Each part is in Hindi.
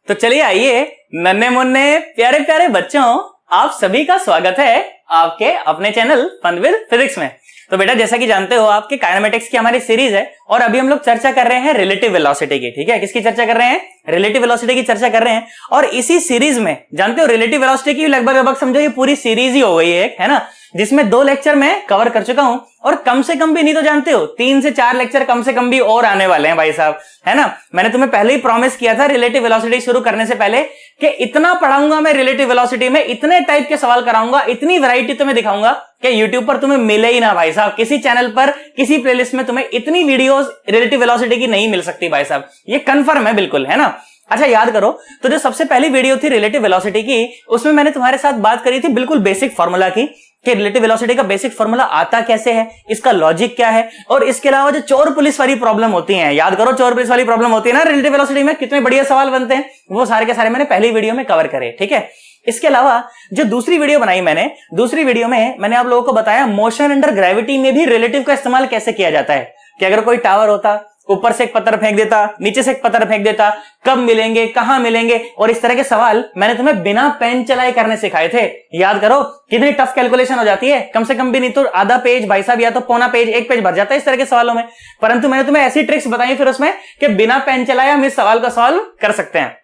तो चलिए आइए नन्हे मुन्ने प्यारे प्यारे बच्चों, आप सभी का स्वागत है आपके अपने चैनल फन विद फिजिक्स में। तो बेटा जैसा कि जानते हो आपके काइनेमेटिक्स की हमारी सीरीज है और अभी हम लोग चर्चा कर रहे हैं रिलेटिव वेलोसिटी की। ठीक है, किसकी चर्चा कर रहे हैं? रिलेटिव वेलोसिटी की चर्चा कर रहे हैं। और इसी सीरीज में जानते हो रिलेटिव वेलोसिटी की लगभग समझो ये पूरी सीरीज ही हो गई है ना, जिसमें 2 लेक्चर मैं कवर कर चुका हूं और कम से कम भी नहीं तो जानते हो 3 से 4 लेक्चर कम से कम भी और आने वाले हैं भाई साहब, है ना। मैंने तुम्हें पहले ही प्रॉमिस किया था रिलेटिव वेलोसिटी शुरू करने से पहले कि इतना पढ़ाऊंगा मैं रिलेटिव वेलोसिटी में, इतने टाइप के सवाल कराऊंगा, इतनी वैरायटी तुम्हें दिखाऊंगा कि YouTube पर तुम्हें मिले ही ना भाई साहब। किसी चैनल पर किसी प्लेलिस्ट में तुम्हें इतनी वीडियोस रिलेटिव वेलोसिटी की नहीं मिल सकती भाई साहब, ये कंफर्म है बिल्कुल, है ना। अच्छा याद करो, तो जो सबसे पहली वीडियो थी रिलेटिव वेलोसिटी की, उसमें मैंने तुम्हारे साथ बात करी थी बिल्कुल बेसिक फार्मूला की कि रिलेटिव वेलोसिटी का बेसिक फार्मूला आता कैसे है, इसका लॉजिक क्या है, और इसके अलावा जो चोर पुलिस वाली प्रॉब्लम होती है, याद करो चोर पुलिस वाली प्रॉब्लम होती है ना रिलेटिव वेलोसिटी में, कितने बढ़िया सवाल बनते हैं, वो सारे के सारे मैंने पहली वीडियो में कवर करे। ठीक है, इसके अलावा जो दूसरी वीडियो बनाई मैंने, दूसरी वीडियो में मैंने आप लोगों को बताया मोशन अंडर ग्रेविटी में भी रिलेटिव का इस्तेमाल कैसे किया जाता है। कि अगर कोई टावर होता, ऊपर से एक पत्थर फेंक देता, नीचे से एक पत्थर फेंक देता, कब मिलेंगे, कहां मिलेंगे, और इस तरह के सवाल मैंने तुम्हें बिना पेन चलाए करने सिखाए थे। याद करो कितनी टफ कैलकुलेशन हो जाती है, कम से कम भी नहीं तो आधा पेज भाई साहब या तो पौना पेज, एक पेज भर जाता है इस तरह के सवालों में। परंतु मैंने तुम्हें ऐसी ट्रिक्स बताई फिर उसमें कि बिना पेन चलाए हम इस सवाल का सॉल्व कर सकते हैं।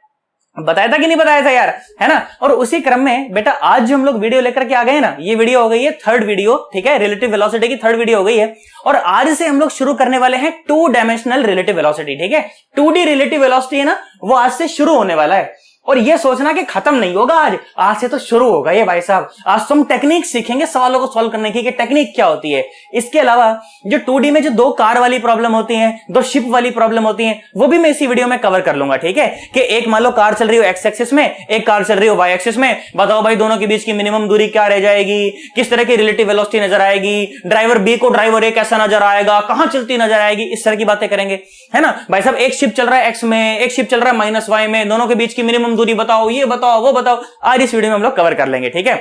बताया था कि नहीं बताया था यार, है ना। और उसी क्रम में बेटा आज जो हम लोग वीडियो लेकर के आ गए ना, ये वीडियो हो गई है 3rd वीडियो। ठीक है, रिलेटिव वेलोसिटी की 3rd वीडियो हो गई है और आज से हम लोग शुरू करने वाले हैं 2 डायमेंशनल रिलेटिव वेलोसिटी। ठीक है, 2D रिलेटिव वेलोसिटी है ना, वो आज से शुरू होने वाला है। और ये सोचना कि खत्म नहीं होगा, आज से तो शुरू होगा ये भाई साहब। आज तो हम टेक्निक सीखेंगे सवालों को सॉल्व करने की कि टेक्निक क्या होती है। इसके अलावा जो 2D में जो 2 कार वाली प्रॉब्लम होती है, 2 शिप वाली प्रॉब्लम होती है, वो भी मैं इसी वीडियो में कवर कर लूंगा। ठीक है, कि एक मान लो कार चल रही हो एक्स एक्सिस में, एक कार चल रही हो वाई एक्सिस में, बताओ भाई दोनों के बीच की मिनिमम दूरी क्या रह जाएगी, किस तरह की रिलेटिव वेलोसिटी नजर आएगी, ड्राइवर बी को ड्राइवर ए कैसा नजर आएगा, कहां चलती नजर आएगी, इस तरह की बातें करेंगे, है ना भाई साहब। एक शिप चल रहा है एक्स में, एक शिप चल रहा है माइनस वाई में, दोनों के बीच की मिनिमम दूरी बताओ, ये बताओ वो बताओ, आज इस वीडियो में हम लोग कवर कर लेंगे। ठीक है,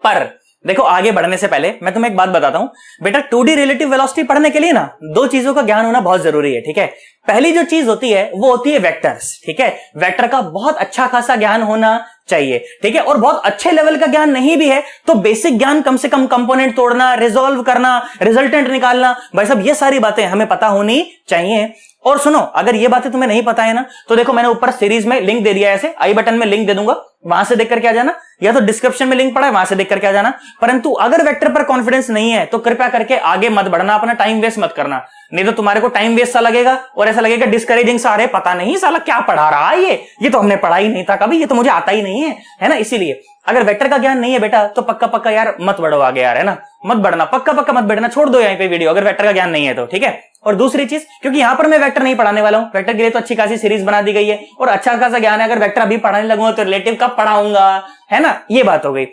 पर देखो आगे बढ़ने से पहले मैं तुम्हें एक बात बताता हूं बेटा, 2D रिलेटिव वेलोसिटी पढ़ने के लिए ना 2 चीजों का ज्ञान होना बहुत जरूरी है। ठीक है, पहली जो चीज होती है वो होती है वेक्टर्स। ठीक है, वेक्टर का बहुत अच्छा खासा ज्ञान होना चाहिए। ठीक है, और बहुत अच्छे लेवल का ज्ञान नहीं भी है तो बेसिक ज्ञान, कम से कम कंपोनेंट तोड़ना, रिजॉल्व करना, रिजल्टेंट निकालना, भाई साहब ये सारी बातें हमें पता होनी चाहिए। और सुनो, अगर ये बातें तुम्हें नहीं पता है ना, तो देखो मैंने ऊपर सीरीज में लिंक दे दिया है, ऐसे आई बटन में लिंक दे दूंगा, वहां से देख करके आ जाना, या तो डिस्क्रिप्शन में लिंक पड़ा है वहां से देख करके आ जाना। परंतु अगर वेक्टर पर कॉन्फिडेंस नहीं है तो कृपया करके आगे मत बढ़ना, अपना टाइम वेस्ट मत करना, नहीं तो तुम्हारे को टाइम वेस्ट सा लगेगा और ऐसा लगेगा डिस्करेजिंग सा, अरे पता नहीं साला क्या पढ़ा रहा है ये तो हमने पढ़ा ही नहीं था कभी, ये तो मुझे आता ही नहीं है ना। इसीलिए अगर वेक्टर का ज्ञान नहीं है बेटा तो पक्का पक्का यार मत बढ़ो आगे यार, है ना, मत बढ़ना, पक्का पक्का मत बढ़ना, छोड़ दो यहीं पे वीडियो अगर वेक्टर का ज्ञान नहीं है तो। ठीक है, और दूसरी चीज, क्योंकि यहां पर मैं वेक्टर नहीं पढ़ाने वाला हूं, वेक्टर के लिए तो अच्छी खासी सीरीज बना दी गई है और अच्छा खासा ज्ञान है, अगर वेक्टर अभी पढ़ाने लगूंगा तो रिलेटिव कब पढ़ाऊंगा, है ना, ये बात हो गई।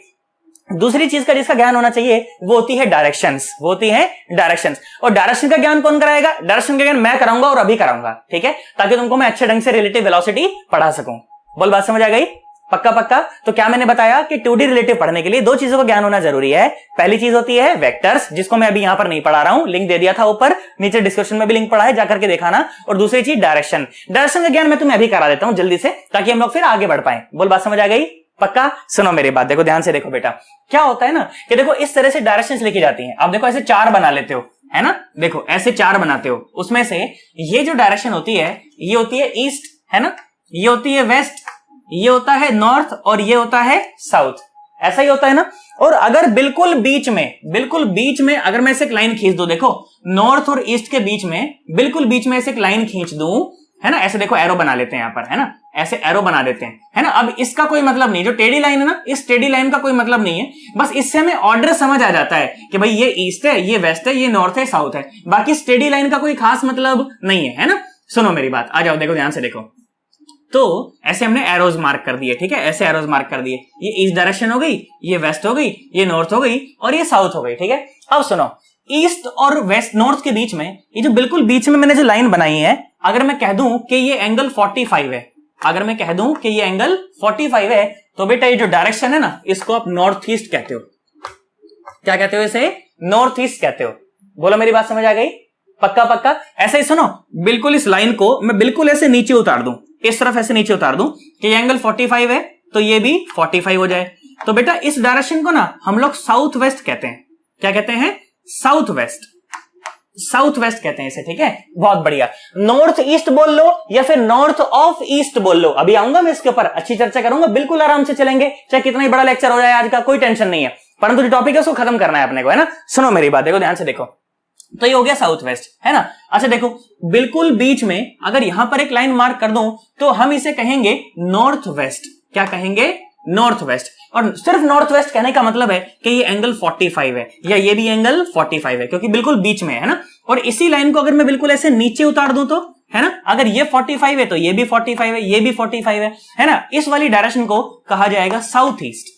दूसरी चीज का जिसका ज्ञान होना चाहिए वो होती है डायरेक्शंस, वो होती है डायरेक्शंस। और डायरेक्शन का ज्ञान कौन कराएगा? डायरेक्शन का ज्ञान मैं कराऊंगा और अभी कराऊंगा। ठीक है, ताकि तुमको मैं अच्छे ढंग से रिलेटिव वेलोसिटी पढ़ा सकूं। बोल बात समझ आ गई? पक्का पक्का। तो क्या मैंने बताया कि 2D रिलेटिव पढ़ने के लिए 2 चीजों का ज्ञान होना जरूरी है। पहली चीज होती है वेक्टर्स, जिसको मैं अभी यहां पर नहीं पढ़ा रहा हूं, लिंक दे दिया था ऊपर, नीचे डिस्क्रिप्शन में भी लिंक पड़ा है, जाकर के दिखाना। और दूसरी चीज डायरेक्शन, डायरेक्शन का ज्ञान मैं तुम्हें अभी करा देता हूं जल्दी से, ताकि हम लोग फिर आगे बढ़ पाए। बोल बात समझ आ गई? पक्का। सुनो मेरी बात, देखो ध्यान से देखो बेटा, क्या होता है ना कि देखो इस तरह से डायरेक्शंस लिखी जाती हैं। आप देखो ऐसे 4 बना लेते हो, है ना, देखो ऐसे 4 बनाते हो, उसमें से ये जो डायरेक्शन होती है ये होती है ईस्ट, है ना, ये होती है वेस्ट, ये होता है नॉर्थ और ये होता है साउथ, ऐसा ही होता है ना। और अगर बिल्कुल बीच में अगर मैं ऐसे एक लाइन खींच दूं, देखो नॉर्थ और ईस्ट के बीच में, बिल्कुल बीच में ऐसे एक लाइन खींच दूं, है ना, ऐसे देखो एरो बना लेते हैं यहां पर, है ना, ऐसे एरो बना देते हैं, है ना। अब इसका कोई मतलब नहीं, जो टेढ़ी लाइन है ना, इस टेढ़ी लाइन का कोई मतलब नहीं है, बस इससे हमें ऑर्डर समझ आ जाता है कि भाई ये ईस्ट है, ये वेस्ट है, ये नॉर्थ है, साउथ है, बाकी इस टेढ़ी लाइन का कोई खास मतलब नहीं है ना। सुनो मेरी बात, आ जाओ, देखो ध्यान से देखो। तो ऐसे हमने एरोज मार्क कर दिए, ठीक है, ऐसे एरोज मार्क कर दिए, ये ईस्ट डायरेक्शन हो गई, ये वेस्ट हो गई, ये नॉर्थ हो गई और ये साउथ हो गई। ठीक है, अब सुनो, ईस्ट और वेस्ट नॉर्थ के बीच में ये जो बिल्कुल बीच में मैंने जो लाइन बनाई है, अगर मैं कह दूं कि ये एंगल 45 है, अगर मैं कह दूं कि ये एंगल 45 है, तो बेटा ये जो डायरेक्शन है ना, इसको आप नॉर्थ ईस्ट कहते हो। क्या कहते हो इसे? नॉर्थ ईस्ट कहते हो। बोलो मेरी बात समझ आ गई? पक्का पक्का। ऐसे ही सुनो, बिल्कुल इस लाइन को मैं बिल्कुल ऐसे नीचे उतार दूं, इस तरफ ऐसे नीचे उतार दूं कि ये एंगल 45 है तो ये भी 45 हो जाए। तो बेटा इस डायरेक्शन को ना हम लोग साउथ वेस्ट कहते हैं। क्या कहते हैं? साउथ वेस्ट, साउथ वेस्ट कहते हैं इसे, ठीक है। बहुत बढ़िया। नॉर्थ ईस्ट बोल लो या फिर नॉर्थ ऑफ ईस्ट बोल लो, अभी आऊंगा मैं इसके ऊपर, अच्छी चर्चा करूंगा, बिल्कुल आराम से चलेंगे, चाहे कितना ही बड़ा लेक्चर हो जाए आज का, कोई टेंशन नहीं है, परंतु जो टॉपिक है उसको खत्म करना है अपने को, है ना। सुनो मेरी बात, देखो ध्यान से देखो, तो ये हो गया साउथ वेस्ट, है ना। अच्छा देखो, बिल्कुल बीच में अगर यहां पर एक लाइन मार्क कर दूं तो हम इसे कहेंगे नॉर्थ वेस्ट। क्या कहेंगे? North west. और सिर्फ नॉर्थ वेस्ट कहने का मतलब है कि ये एंगल 45 है या ये भी एंगल 45 है, क्योंकि बिल्कुल बीच में है ना। और इसी लाइन को अगर मैं बिल्कुल ऐसे नीचे उतार दूं तो, है ना, अगर ये 45 है तो ये भी 45 है, ये भी 45 है ना। इस वाली डायरेक्शन को कहा जाएगा साउथ ईस्ट।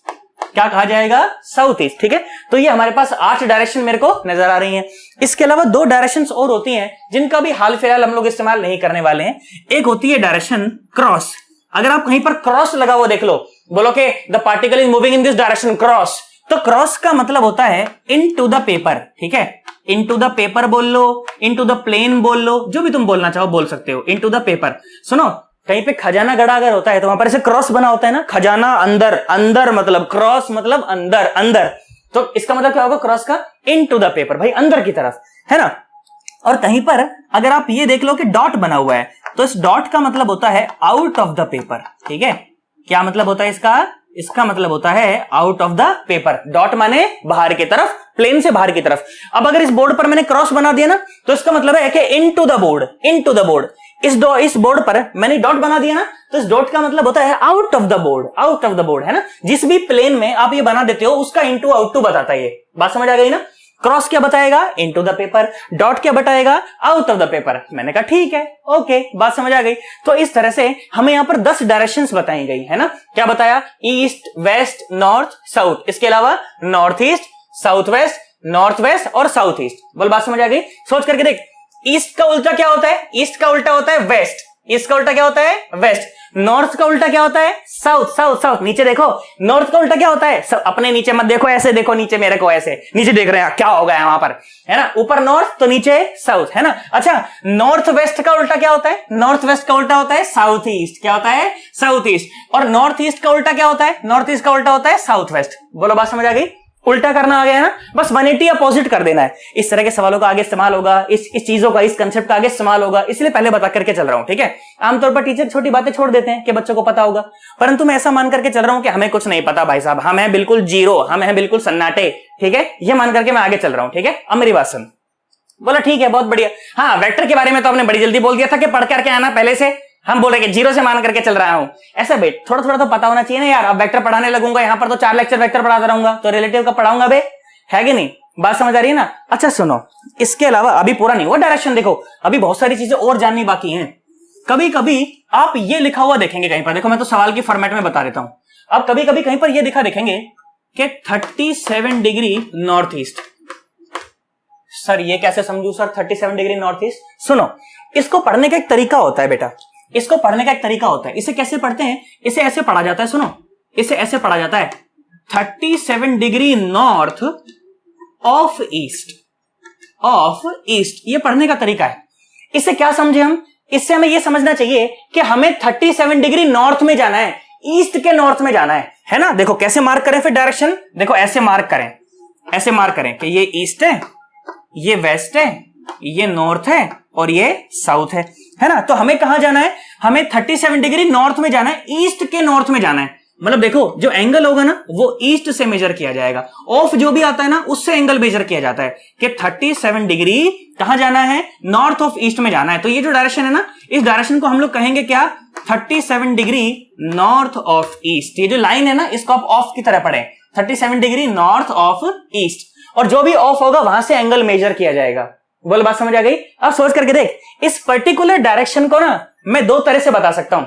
क्या कहा जाएगा? साउथ ईस्ट, ठीक है। तो ये हमारे पास 8 डायरेक्शन मेरे को नजर आ रही हैं। इसके अलावा 2 डायरेक्शंस और होती हैं जिनका भी हाल फिलहाल हम लोग इस्तेमाल नहीं करने वाले हैं। एक होती है डायरेक्शन क्रॉस। अगर आप कहीं पर क्रॉस लगा हुआ देख लो, बोलो कि the particle is moving in this direction cross, तो क्रॉस का मतलब होता है इनटू द पेपर, ठीक है। इनटू द पेपर बोल लो, इनटू द प्लेन बोल लो, जो भी तुम बोलना चाहो बोल सकते हो, इनटू द पेपर। सुनो, कहीं पे खजाना गड़ा अगर होता है तो वहां पर ऐसे क्रॉस बना होता है ना, खजाना अंदर, अंदर मतलब क्रॉस मतलब अंदर, अंदर, तो इसका मतलब क्या होगा क्रॉस का? इनटू द पेपर, भाई अंदर की तरफ, है ना। और कहीं पर अगर आप ये देख लो कि डॉट बना हुआ है तो इस डॉट का मतलब होता है आउट ऑफ द पेपर, ठीक है। क्या मतलब होता है इसका? इसका मतलब होता है out of the paper. Dot माने बाहर की तरफ, प्लेन से बाहर की तरफ। अब अगर इस बोर्ड पर मैंने क्रॉस बना दिया ना तो इसका मतलब है कि into the board, into the board. इस बोर्ड पर मैंने डॉट बना दिया ना तो इस डॉट का मतलब होता है out of the board, out of the board, है ना। जिस भी प्लेन में आप ये बना देते हो उसका इनटू आउट टू बताता है ये। बात समझ आ गई ना। क्रॉस क्या बताएगा? Into the paper. डॉट क्या बताएगा? Out of the paper. मैंने कहा ठीक है, ओके, बात समझ आ गई। तो इस तरह से हमें यहां पर 10 डायरेक्शंस बताई गई, है ना। क्या बताया? East, west, north, south. इसके अलावा north east, south west, north west और साउथ ईस्ट। बोल, बात समझ आ गई। सोच करके देख, ईस्ट का उल्टा क्या होता है? ईस्ट का उल्टा होता है वेस्ट। ईस्ट का उल्टा क्या होता है? वेस्ट। नॉर्थ का उल्टा क्या होता है? South, south, south. नीचे देखो, नॉर्थ का उल्टा क्या होता है? अपने नीचे मत देखो, ऐसे देखो नीचे, मेरे को ऐसे नीचे देख रहे हैं, क्या हो गया वहां पर, है ना। ऊपर नॉर्थ तो नीचे साउथ, है ना। अच्छा, नॉर्थ वेस्ट का उल्टा क्या होता है? नॉर्थ वेस्ट का उल्टा होता है साउथ ईस्ट। क्या होता है? South east. और नॉर्थ ईस्ट का उल्टा क्या होता है? नॉर्थ ईस्ट का उल्टा होता है साउथ वेस्ट। बोलो, बात समझ आ गई। उल्टा करना आ गया ना, बस 180 अपोजिट कर देना है। इस तरह के सवालों का आगे इस्तेमाल होगा, इस चीजों का, इस कंसेप्ट का आगे इस्तेमाल होगा, इसलिए पहले बता करके चल रहा हूं, ठीक है। आमतौर पर टीचर छोटी बातें छोड़ देते हैं कि बच्चों को पता होगा, परंतु मैं ऐसा मान करके चल रहा हूं कि हमें कुछ नहीं पता भाई साहब, हम हैं बिल्कुल जीरो, हम हैं बिल्कुल सन्नाटे, ठीक है। ये मान करके मैं आगे चल रहा हूं, ठीक है। अब मेरी बात सुन। बोला ठीक है, बहुत बढ़िया। हाँ, वेक्टर के बारे में तो आपने बड़ी जल्दी बोल दिया था कि पढ़ करके आना पहले से। हम बोले कि जीरो से मान करके चल रहा हूं, ऐसा बेट थोड़ा थोड़ा तो पता होना चाहिए ना यार। अब वेक्टर पढ़ाने लगूंगा यहाँ पर तो 4 लेक्चर वेक्टर पढ़ाता रहूंगा, तो रिलेटिव का पढ़ाऊंगा बे, है कि नहीं। बात समझ आ रही है ना। अच्छा सुनो, इसके अलावा अभी पूरा नहीं हुआ डायरेक्शन, देखो अभी बहुत सारी चीजें और जाननी बाकी हैं। कभी कभी आप ये लिखा हुआ देखेंगे कहीं पर, देखो मैं तो सवाल की फॉर्मेट में बता देता हूं। आप कभी कभी कहीं पर ये लिखा देखेंगे कि 37 डिग्री नॉर्थ ईस्ट। सर ये कैसे समझू सर 37 डिग्री नॉर्थ ईस्ट? सुनो, इसको पढ़ने का एक तरीका होता है बेटा, इसको पढ़ने का एक तरीका होता है। इसे कैसे पढ़ते हैं? इसे ऐसे पढ़ा जाता है, सुनो, इसे ऐसे पढ़ा जाता है 37 degree north of east, of east. ये पढ़ने का तरीका है। इससे क्या समझे हम? इससे हमें यह समझना चाहिए कि हमें 37 डिग्री नॉर्थ में जाना है, ईस्ट के नॉर्थ में जाना है ना। देखो कैसे मार्क करें फिर डायरेक्शन, देखो ऐसे मार्क करें, ऐसे मार्क करें कि ये ईस्ट है, ये वेस्ट है, ये नॉर्थ है और ये साउथ है ना। तो हमें कहां जाना है? हमें 37 डिग्री नॉर्थ में जाना है, ईस्ट के नॉर्थ में जाना है। मतलब देखो जो एंगल होगा ना वो ईस्ट से मेजर किया जाएगा, ऑफ जो भी आता है ना उससे एंगल मेजर किया जाता है कि 37 डिग्री कहां जाना है? नॉर्थ ऑफ ईस्ट में जाना है। तो ये जो डायरेक्शन है ना, इस डायरेक्शन को हम लोग कहेंगे क्या? 37 डिग्री नॉर्थ ऑफ ईस्ट। ये जो लाइन है ना इसको आप ऑफ की तरह पढ़ें, 37 डिग्री नॉर्थ ऑफ ईस्ट। और जो भी ऑफ होगा वहां से एंगल मेजर किया जाएगा। बोल, बात समझ आ गई। अब सोच करके देख, इस पर्टिकुलर डायरेक्शन को ना मैं 2 तरह से बता सकता हूं।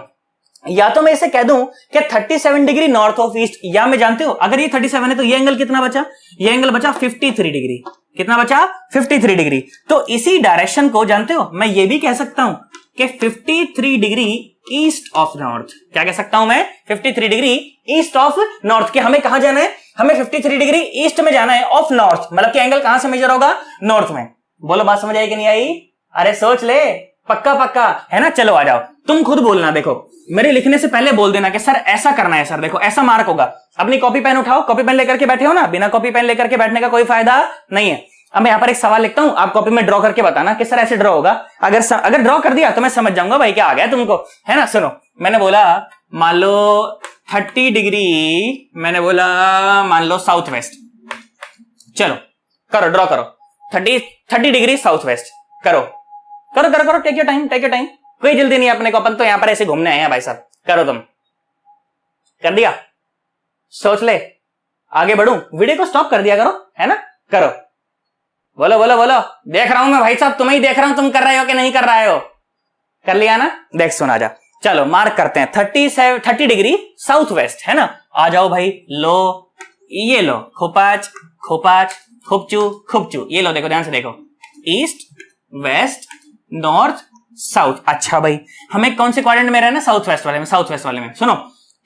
या तो मैं इसे कह दूं कि 37 डिग्री नॉर्थ ऑफ ईस्ट, या मैं जानते हो अगर ये 37 है तो ये एंगल कितना बचा? ये एंगल बचा 53 डिग्री। कितना बचा? 53 डिग्री। तो इसी डायरेक्शन को जानते हो मैं ये भी कह सकता हूं कि 53 डिग्री ईस्ट ऑफ नॉर्थ। क्या कह सकता हूं मैं? 53 डिग्री ईस्ट ऑफ नॉर्थ। कि हमें कहां जाना है? हमें 53 डिग्री ईस्ट में जाना है ऑफ नॉर्थ। मतलब कि एंगल कहां से मेजर होगा? नॉर्थ में। बोलो, बात समझ आई कि नहीं आई? अरे सोच ले, पक्का पक्का है ना? चलो आ जाओ, तुम खुद बोलना, देखो मेरे लिखने से पहले बोल देना कि सर ऐसा करना है, सर देखो ऐसा मार्क होगा। अपनी कॉपी पेन उठाओ, कॉपी पेन लेकर के बैठे हो ना, बिना कॉपी पेन लेकर के बैठने का कोई फायदा नहीं है। अब मैं यहाँ पर एक सवाल लिखता हूं, आप कॉपी में ड्रॉ करके बताना कि सर ऐसे ड्रॉ होगा। अगर ड्रॉ कर दिया तो मैं समझ जाऊंगा भाई क्या आ गया तुमको, है ना? सुनो, मैंने बोला मान लो 30 डिग्री, मैंने बोला मान लो साउथ वेस्ट। चलो करो, ड्रॉ करो 30 डिग्री साउथ वेस्ट। करो करो करो करो, take your time, take your time, कोई जल्दी नहीं अपने को, अपन तो यहां पर ऐसे घूमने आए हैं भाई साहब। करो, तुम कर दिया? सोच ले, आगे बढ़ूं? वीडियो को स्टॉप कर दिया करो, है ना? करो, बोलो बोलो बोलो, देख रहा हूं मैं भाई साहब, तुम्हें ही देख रहा हूं, तुम कर रहे हो कि नहीं कर रहे हो? कर लिया ना? देख सुना जा, चलो मार्क करते हैं 30 डिग्री साउथ वेस्ट, है ना? आ जाओ भाई, लो ये लो, खोपाच खोपाच खुपचू खुपचू, ये लो, देखो ध्यान से देखो, ईस्ट वेस्ट नॉर्थ साउथ। अच्छा भाई, हमें कौन से क्वाड्रेंट में रहना है? साउथ वेस्ट वाले में, साउथ वेस्ट वाले में। सुनो,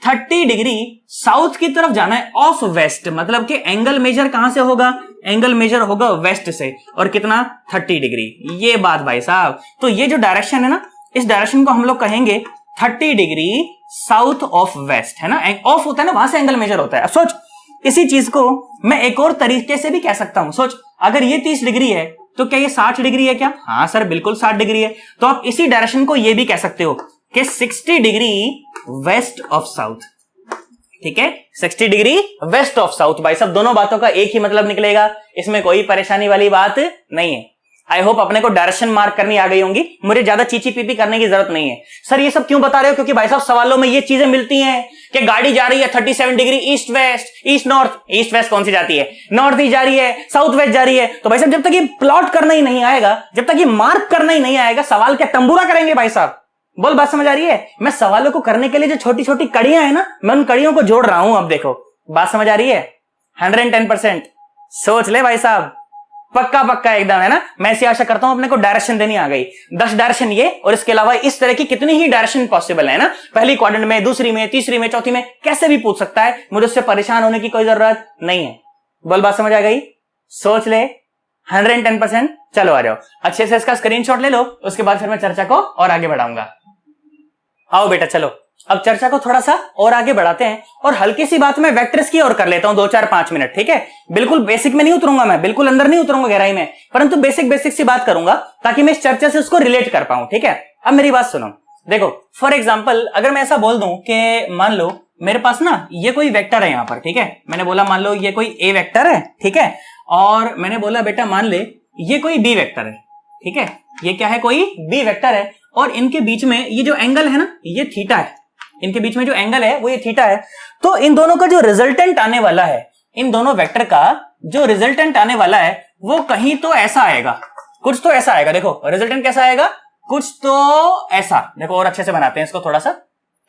30 डिग्री साउथ की तरफ जाना है ऑफ वेस्ट, मतलब कि एंगल मेजर कहां से होगा? एंगल मेजर होगा वेस्ट से, और कितना? 30 डिग्री। ये बात भाई साहब, तो ये जो डायरेक्शन है ना, इस डायरेक्शन को हम लोग कहेंगे 30 डिग्री साउथ ऑफ वेस्ट, है ना? ऑफ होता है ना, वहां से एंगल मेजर होता है। अब सोच, इसी चीज को मैं एक और तरीके से भी कह सकता हूं। सोच, अगर ये 30 डिग्री है तो क्या ये 60 डिग्री है क्या? हाँ सर, बिल्कुल 60 डिग्री है। तो आप इसी डायरेक्शन को ये भी कह सकते हो कि 60 डिग्री वेस्ट ऑफ साउथ, ठीक है? 60 डिग्री वेस्ट ऑफ साउथ। भाई साहब, दोनों बातों का एक ही मतलब निकलेगा, इसमें कोई परेशानी वाली बात नहीं है। आई होप अपने को डायरेक्शन मार्क करनी आ गई होंगी, मुझे ज्यादा चीची पीपी करने की जरूरत नहीं है। सर ये सब क्यों बता रहे हो? क्योंकि भाई साहब सवालों में ये चीजें मिलती हैं कि गाड़ी जा रही है 37 degree east west, east north, east west कौन सी जाती है? नॉर्थ ही जा रही है, साउथ वेस्ट जा रही है। तो भाई साहब जब तक ये प्लॉट करना ही नहीं आएगा, जब तक ये मार्क करना ही नहीं आएगा, सवाल क्या तंबूरा करेंगे भाई साहब? बोल, बात समझ आ रही है? मैं सवालों को करने के लिए जो छोटी छोटी कड़ियां है ना, मैं उन कड़ियों को जोड़ रहा हूं। अब देखो, बात समझ आ रही है? 110%। सोच ले भाई साहब, पक्का पक्का एकदम, है ना? मैं ऐसी आशा करता हूं अपने को डायरेक्शन देनी आ गई। 10 डायरेक्शन ये, और इसके अलावा इस तरह की कितनी ही डायरेक्शन पॉसिबल है ना, पहली क्वाड्रेंट में, दूसरी में, तीसरी में, चौथी में, कैसे भी पूछ सकता है। मुझे उससे परेशान होने की कोई जरूरत नहीं है। बोल, बात समझ आ गई? सोच ले, 110%। चलो आ जाओ, अच्छे से इसका स्क्रीनशॉट ले लो, उसके बाद फिर मैं चर्चा को और आगे बढ़ाऊंगा। आओ बेटा, चलो अब चर्चा को थोड़ा सा और आगे बढ़ाते हैं, और हल्की सी बात मैं वेक्टर्स की और कर लेता हूं 2 4 5 मिनट, ठीक है? बिल्कुल बेसिक में नहीं उतरूंगा, मैं बिल्कुल अंदर नहीं उतरूंगा गहराई में, परंतु बेसिक बेसिक सी बात करूंगा ताकि मैं इस चर्चा से उसको रिलेट कर पाऊं, ठीक है? अब मेरी बात सुनो, देखो फॉर एग्जाम्पल अगर मैं ऐसा बोल दूं कि मान लो मेरे पास ना ये कोई वेक्टर है यहां पर, ठीक है? मैंने बोला मान लो ये कोई ए वेक्टर है, ठीक है? और मैंने बोला बेटा मान ले ये कोई बी वेक्टर है, ठीक है? ये क्या है? कोई बी वेक्टर है, और इनके बीच में ये जो एंगल है ना, ये थीटा है। इनके बीच में जो एंगल है वो ये थीटा है। तो इन दोनों का जो रिजल्टेंट आने वाला है, इन दोनों वेक्टर का जो रिजल्टेंट आने वाला है वो कहीं तो ऐसा आएगा, कुछ तो ऐसा आएगा। देखो रिजल्टेंट कैसा आएगा, कुछ तो ऐसा। देखो और अच्छे से बनाते हैं इसको थोड़ा सा,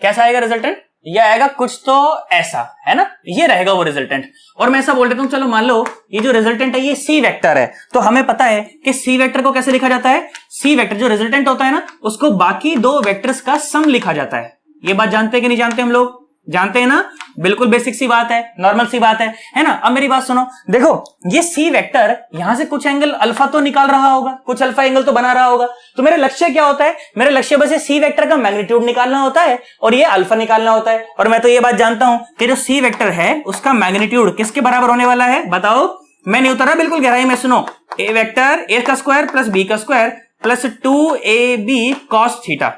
कैसा आएगा रिजल्टेंट? ये आएगा कुछ तो ऐसा, है ना? ये रहेगा वो रिजल्टेंट। और मैं ऐसा बोल देता हूं, चलो मान लो ये जो रिजल्टेंट है ये सी वेक्टर है, तो हमें पता है कि सी वेक्टर को कैसे लिखा जाता है? सी वेक्टर जो रिजल्टेंट होता है ना, उसको बाकी 2 वेक्टर्स का सम लिखा जाता है। ये बात जानते हैं कि नहीं जानते? हम लोग जानते हैं ना, बिल्कुल बेसिक सी बात है, नॉर्मल सी बात है ना? अब मेरी बात सुनो, देखो ये सी वेक्टर यहां से कुछ एंगल अल्फा तो निकाल रहा होगा, कुछ अल्फा एंगल तो बना रहा होगा। तो मेरा लक्ष्य क्या होता है? मेरा लक्ष्य बस ये सी वेक्टर का मैग्नीट्यूड निकालना होता है और ये अल्फा निकालना होता है। और मैं तो ये बात जानता हूं कि जो सी वेक्टर है उसका मैग्नीट्यूड किसके बराबर होने वाला है? बताओ, मैं नहीं उतरा बिल्कुल गहराई में। सुनो, ए वेक्टर ए का स्क्वायर प्लस बी का square plus 2ab cos theta,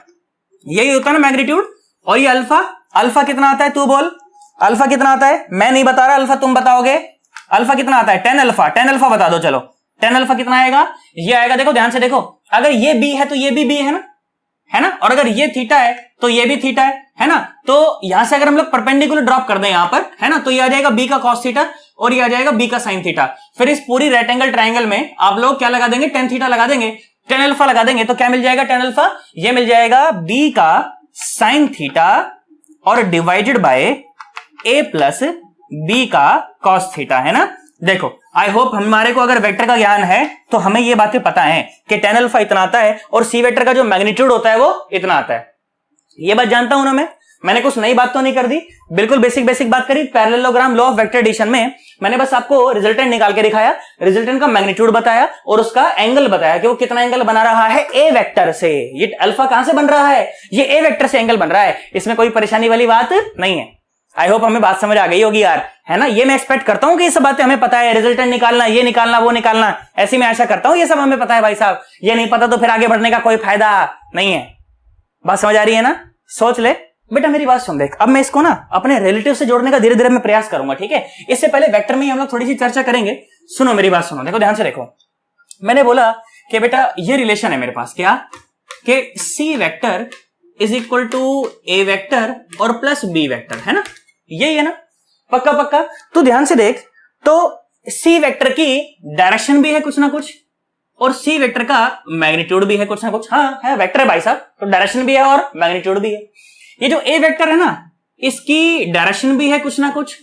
यही होता है ना मैग्नीट्यूड। और ये अल्फा, अल्फा कितना आता है? तू बोल, अल्फा कितना आता है? मैं नहीं बता रहा, अल्फा तुम बताओगे। अल्फा कितना आता है? 10 अल्फा। 10 अल्फा बता दो। चलो 10 अल्फा कितना आएगा? ये आएगा, देखो ध्यान से देखो, अगर ये बी है तो ये भी बी है ना, है ना? और अगर ये थीटा है तो ये भी थीटा है ना? तो यहां से अगर हम लोग परपेंडिकुलर ड्रॉप कर दें यहां पर, है ना, तो ये आ जाएगा बी का कॉस थीटा और ये आ जाएगा बी का साइन थीटा। फिर इस पूरी रेक्टेंगल ट्राइंगल में आप लोग क्या लगा देंगे? टेन थीटा लगा देंगे, 10 अल्फा लगा देंगे, तो क्या मिल जाएगा? 10 अल्फा, ये मिल जाएगा बी का साइन थीटा और divided by a plus b का कॉस थीटा, है ना? देखो आई होप हमारे को अगर वेक्टर का ज्ञान है तो हमें ये बातें पता है कि 10 अल्फा इतना आता है और सी वेक्टर का जो मैग्नीट्यूड होता है वो इतना आता है। ये बात जानता हूं ना मैं। मैंने कुछ नई बात तो नहीं कर दी, बिल्कुल बेसिक बात करी। Parallelogram law of vector addition में मैंने बस आपको रिजल्टेंट निकाल के दिखाया, रिजल्टेंट का मैग्नीट्यूड बताया और उसका एंगल बताया कि वो कितना एंगल बना रहा है ए वेक्टर से। ये अल्फा कहां से बन रहा है, ये ए वेक्टर से एंगल बन रहा है, इसमें कोई परेशानी वाली बात नहीं है। आई होप हमें बात समझ आ गई होगी यार, है ना। ये मैं एक्सपेक्ट करता हूं कि ये सब बातें हमें पता है, रिजल्टेंट निकालना, ये निकालना, वो निकालना, ऐसी मैं आशा करता हूं ये सब हमें पता है भाई साहब। ये नहीं पता तो फिर आगे बढ़ने का कोई फायदा नहीं है। बात समझ आ रही है ना, सोच ले बेटा मेरी बात सुन देख। अब मैं इसको ना अपने रिलेटिव से जोड़ने का धीरे धीरे मैं प्रयास करूंगा, ठीक है। इससे पहले वेक्टर में ही हम लोग थोड़ी सी चर्चा करेंगे। सुनो मेरी बात सुनो, देखो ध्यान से देखो। मैंने बोला कि बेटा ये रिलेशन है मेरे पास, क्या कि C vector is equal to A vector और प्लस बी वेक्टर, है ना, यही है ना, पक्का पक्का। तो ध्यान से देख, तो सी वेक्टर की डायरेक्शन भी है कुछ ना कुछ और सी वेक्टर का मैग्नीट्यूड भी है कुछ ना कुछ। हाँ है, वेक्टर है भाई साहब, तो डायरेक्शन भी है और मैग्नीट्यूड भी है। ये जो ए वेक्टर है ना, इसकी डायरेक्शन भी है कुछ ना कुछ,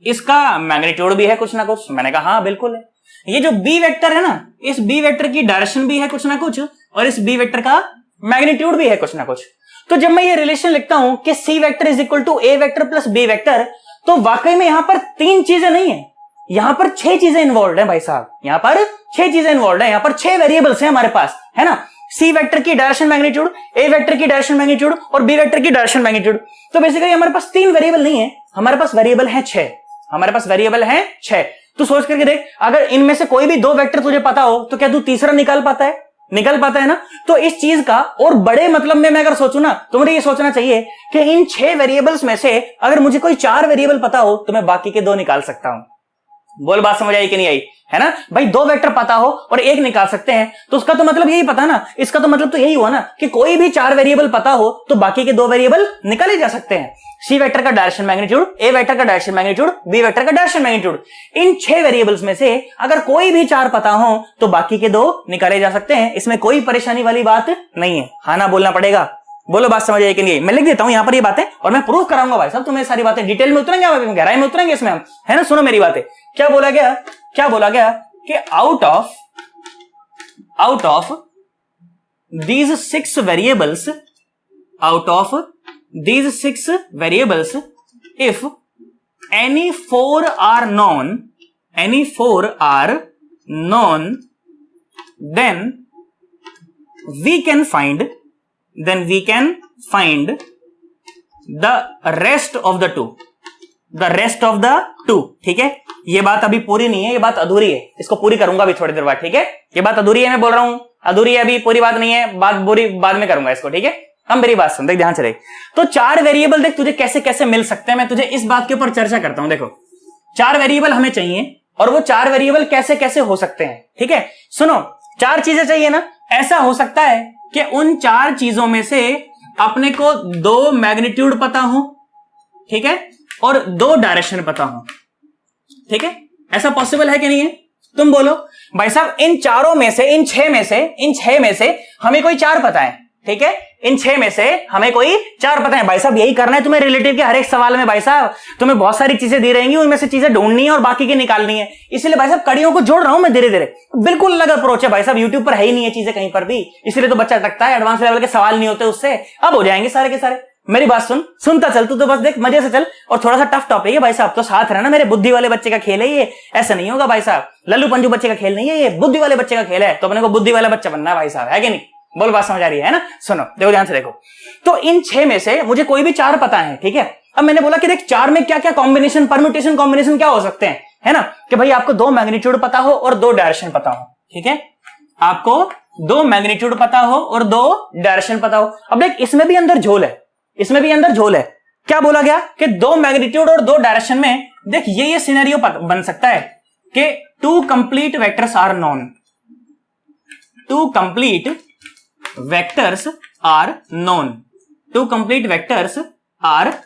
इसका मैग्नीट्यूड भी है कुछ ना कुछ। मैंने कहा हाँ बिल्कुल है। ये जो बी वेक्टर है ना, इस बी वेक्टर की डायरेक्शन भी है कुछ ना कुछ और इस बी वेक्टर का मैग्नीट्यूड भी है कुछ ना कुछ। तो जब मैं ये रिलेशन लिखता हूं कि C vector is equal to A vector plus B vector, तो वाकई में यहां पर 3 चीजें नहीं है, यहां पर 6 चीजें इन्वॉल्व है भाई साहब। यहां पर 6 चीजें इन्वॉल्व है, यहां पर 6 वेरिएबल्स हैं हमारे पास, है ना। सी वेक्टर की डायरेक्शन मैग्नीट्यूड, ए वेक्टर की डायरेक्शन मैग्नीट्यूड और बी वेक्टर की डायरेक्शन मैग्नीट्यूड। तो बेसिकली हमारे पास 3 वेरिएबल नहीं है, हमारे पास वेरिएबल है 6। हमारे पास वेरिएबल है 6। तू सोच करके देख, अगर इनमें से कोई भी 2 वेक्टर तुझे पता हो तो क्या तू तीसरा निकाल पाता है? निकल पाता है ना। तो इस चीज का और बड़े मतलब में मैं अगर सोचूं ना, तो मुझे ये सोचना चाहिए कि इन 6 वेरिएबल्स में से अगर मुझे कोई 4 वेरिएबल पता हो तो मैं बाकी के 2 निकाल सकता हूं। बोल बात समझ आई कि नहीं आई, है ना भाई। 2 वेक्टर पता हो और 1 निकाल सकते हैं, तो उसका तो मतलब यही पता ना, इसका तो मतलब तो यही हुआ ना कि कोई भी 4 वेरिएबल पता हो तो बाकी के 2 वेरिएबल निकाले जा सकते हैं। सी वेक्टर का डायरेक्शन मैग्नीट्यूड, ए वेक्टर का डायरेक्शन मैग्नीट्यूड, बी वेक्टर का डायरेक्शन मैग्नीट्यूड। इन 6 वेरिएबल्स में से अगर कोई भी 4 पता हो तो बाकी के 2 निकाले जा सकते हैं। इसमें कोई परेशानी वाली बात नहीं है। हाँ ना बोलना पड़ेगा। बोलो बात समझ आई कि नहीं। मैं लिख देता हूं यहां पर ये बातें और मैं प्रूव कराऊंगा भाई साहब तुम्हें सारी बातें। डिटेल में उतरेंगे, गहराई में उतरेंगे इसमें हम, है ना। सुनो मेरी बातें। क्या बोला गया कि out of these 6 variables, if any 4 are known, then we can find the rest of the two, ठीक है। ये बात अभी पूरी नहीं है, ये बात अधूरी है, इसको पूरी करूंगा अभी थोड़ी देर बाद, ठीक है। ये बात अधूरी है, मैं बोल रहा हूं अधूरी है, अभी पूरी बात नहीं है, बात पूरी बाद में करूंगा इसको, ठीक है। हम मेरी बात सुन, देख ध्यान से देख। तो 4 वेरिएबल देख तुझे कैसे कैसे मिल सकते हैं, मैं तुझे इस बात के ऊपर चर्चा करता हूं। देखो 4 वेरिएबल हमें चाहिए और वो 4 वेरिएबल कैसे कैसे हो सकते हैं, ठीक है। सुनो 4 चीजें चाहिए ना। ऐसा हो सकता है कि उन 4 चीजों में से अपने को 2 मैग्नीट्यूड पता हो, ठीक है, और 2 डायरेक्शन पता हो, ठीक है। ऐसा पॉसिबल है कि नहीं है, तुम बोलो भाई साहब। इन 4 में से, इन 6 में से हमें कोई 4 पता है, ठीक है। इन 6 में से हमें कोई 4 पता है भाई साहब। यही करना है तुम्हें रिलेटिव के हर एक सवाल में भाई साहब। तुम्हें बहुत सारी चीजें दी रहेंगी, उनमें से चीजें ढूंढनी है और बाकी की निकालनी है। इसलिए भाई साहब कड़ियों को जोड़ रहा हूं मैं धीरे धीरे। बिल्कुल अलग अप्रोच है भाई साहब, यूट्यूब पर है ही नहीं है चीजें कहीं पर भी, इसलिए तो बच्चा अटकता है। एडवांस लेवल के सवाल नहीं होते उससे, अब हो जाएंगे सारे के सारे। मेरी बात सुनता चल तू, तो बस देख मजे से चल। और थोड़ा सा टफ टॉपिक है भाई साहब, तो साथ रहना। मेरे बुद्धि वाले बच्चे का खेल है ये, ऐसा नहीं होगा भाई साहब। लल्लू पंजू बच्चे का खेल नहीं है ये, बुद्धि वाले बच्चे का खेल है। तो अपने को बुद्धि वाला बच्चा बनना है भाई साहब, है कि नहीं। बोल बात समझ आ रही है ना। सुनो देखो ध्यान से देखो। तो इन 6 में से मुझे कोई भी 4 पता है, ठीक है। अब मैंने बोला कि देख 4 में क्या क्या कॉम्बिनेशन, परम्यूटेशन कॉम्बिनेशन क्या हो सकते हैं, है ना। कि भाई आपको 2 मैग्नीट्यूड पता हो और 2 डायरेक्शन पता हो, ठीक है। आपको 2 मैग्नीट्यूड पता हो और 2 डायरेक्शन पता हो। अब देख इसमें भी अंदर झोल है, क्या बोला गया कि 2 मैग्नीट्यूड और 2 डायरेक्शन में देख ये सिनेरियो बन सकता है कि 2 complete vectors are known, 2 complete vectors are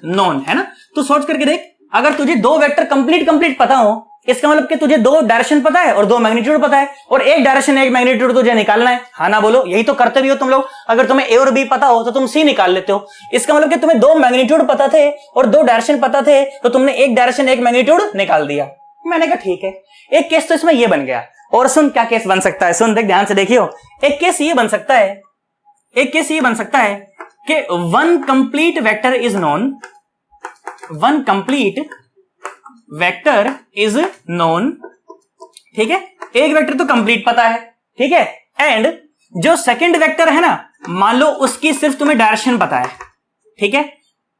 known, है ना। तो सोच करके देख, अगर तुझे 2 वेक्टर कंप्लीट पता हो, इसका मतलब कि तुझे 2 डायरेक्शन पता है और 2 मैग्नीट्यूड पता है, और 1 डायरेक्शन 1 मैग्नीट्यूड तुझे निकालना है। हाँ ना बोलो, यही तो करते भी हो तुम लोग। अगर तुम्हें ए और बी पता हो तो तुम सी निकाल लेते हो। इसका मतलब कि तुम्हें 2 मैग्नीट्यूड पता थे और 2 डायरेक्शन पता थे, तो तुमने 1 डायरेक्शन 1 मैग्नीट्यूड निकाल दिया। मैंने कहा ठीक है। एक केस तो इसमें यह बन गया। और सुन क्या केस बन सकता है, सुन देख ध्यान से देखियो। एक केस ये बन सकता है कि one complete vector is known, one complete vector is known, ठीक है, एक वेक्टर तो कंप्लीट पता है, ठीक है, एंड जो सेकंड वेक्टर है ना, मान लो उसकी सिर्फ तुम्हें डायरेक्शन पता है, ठीक है,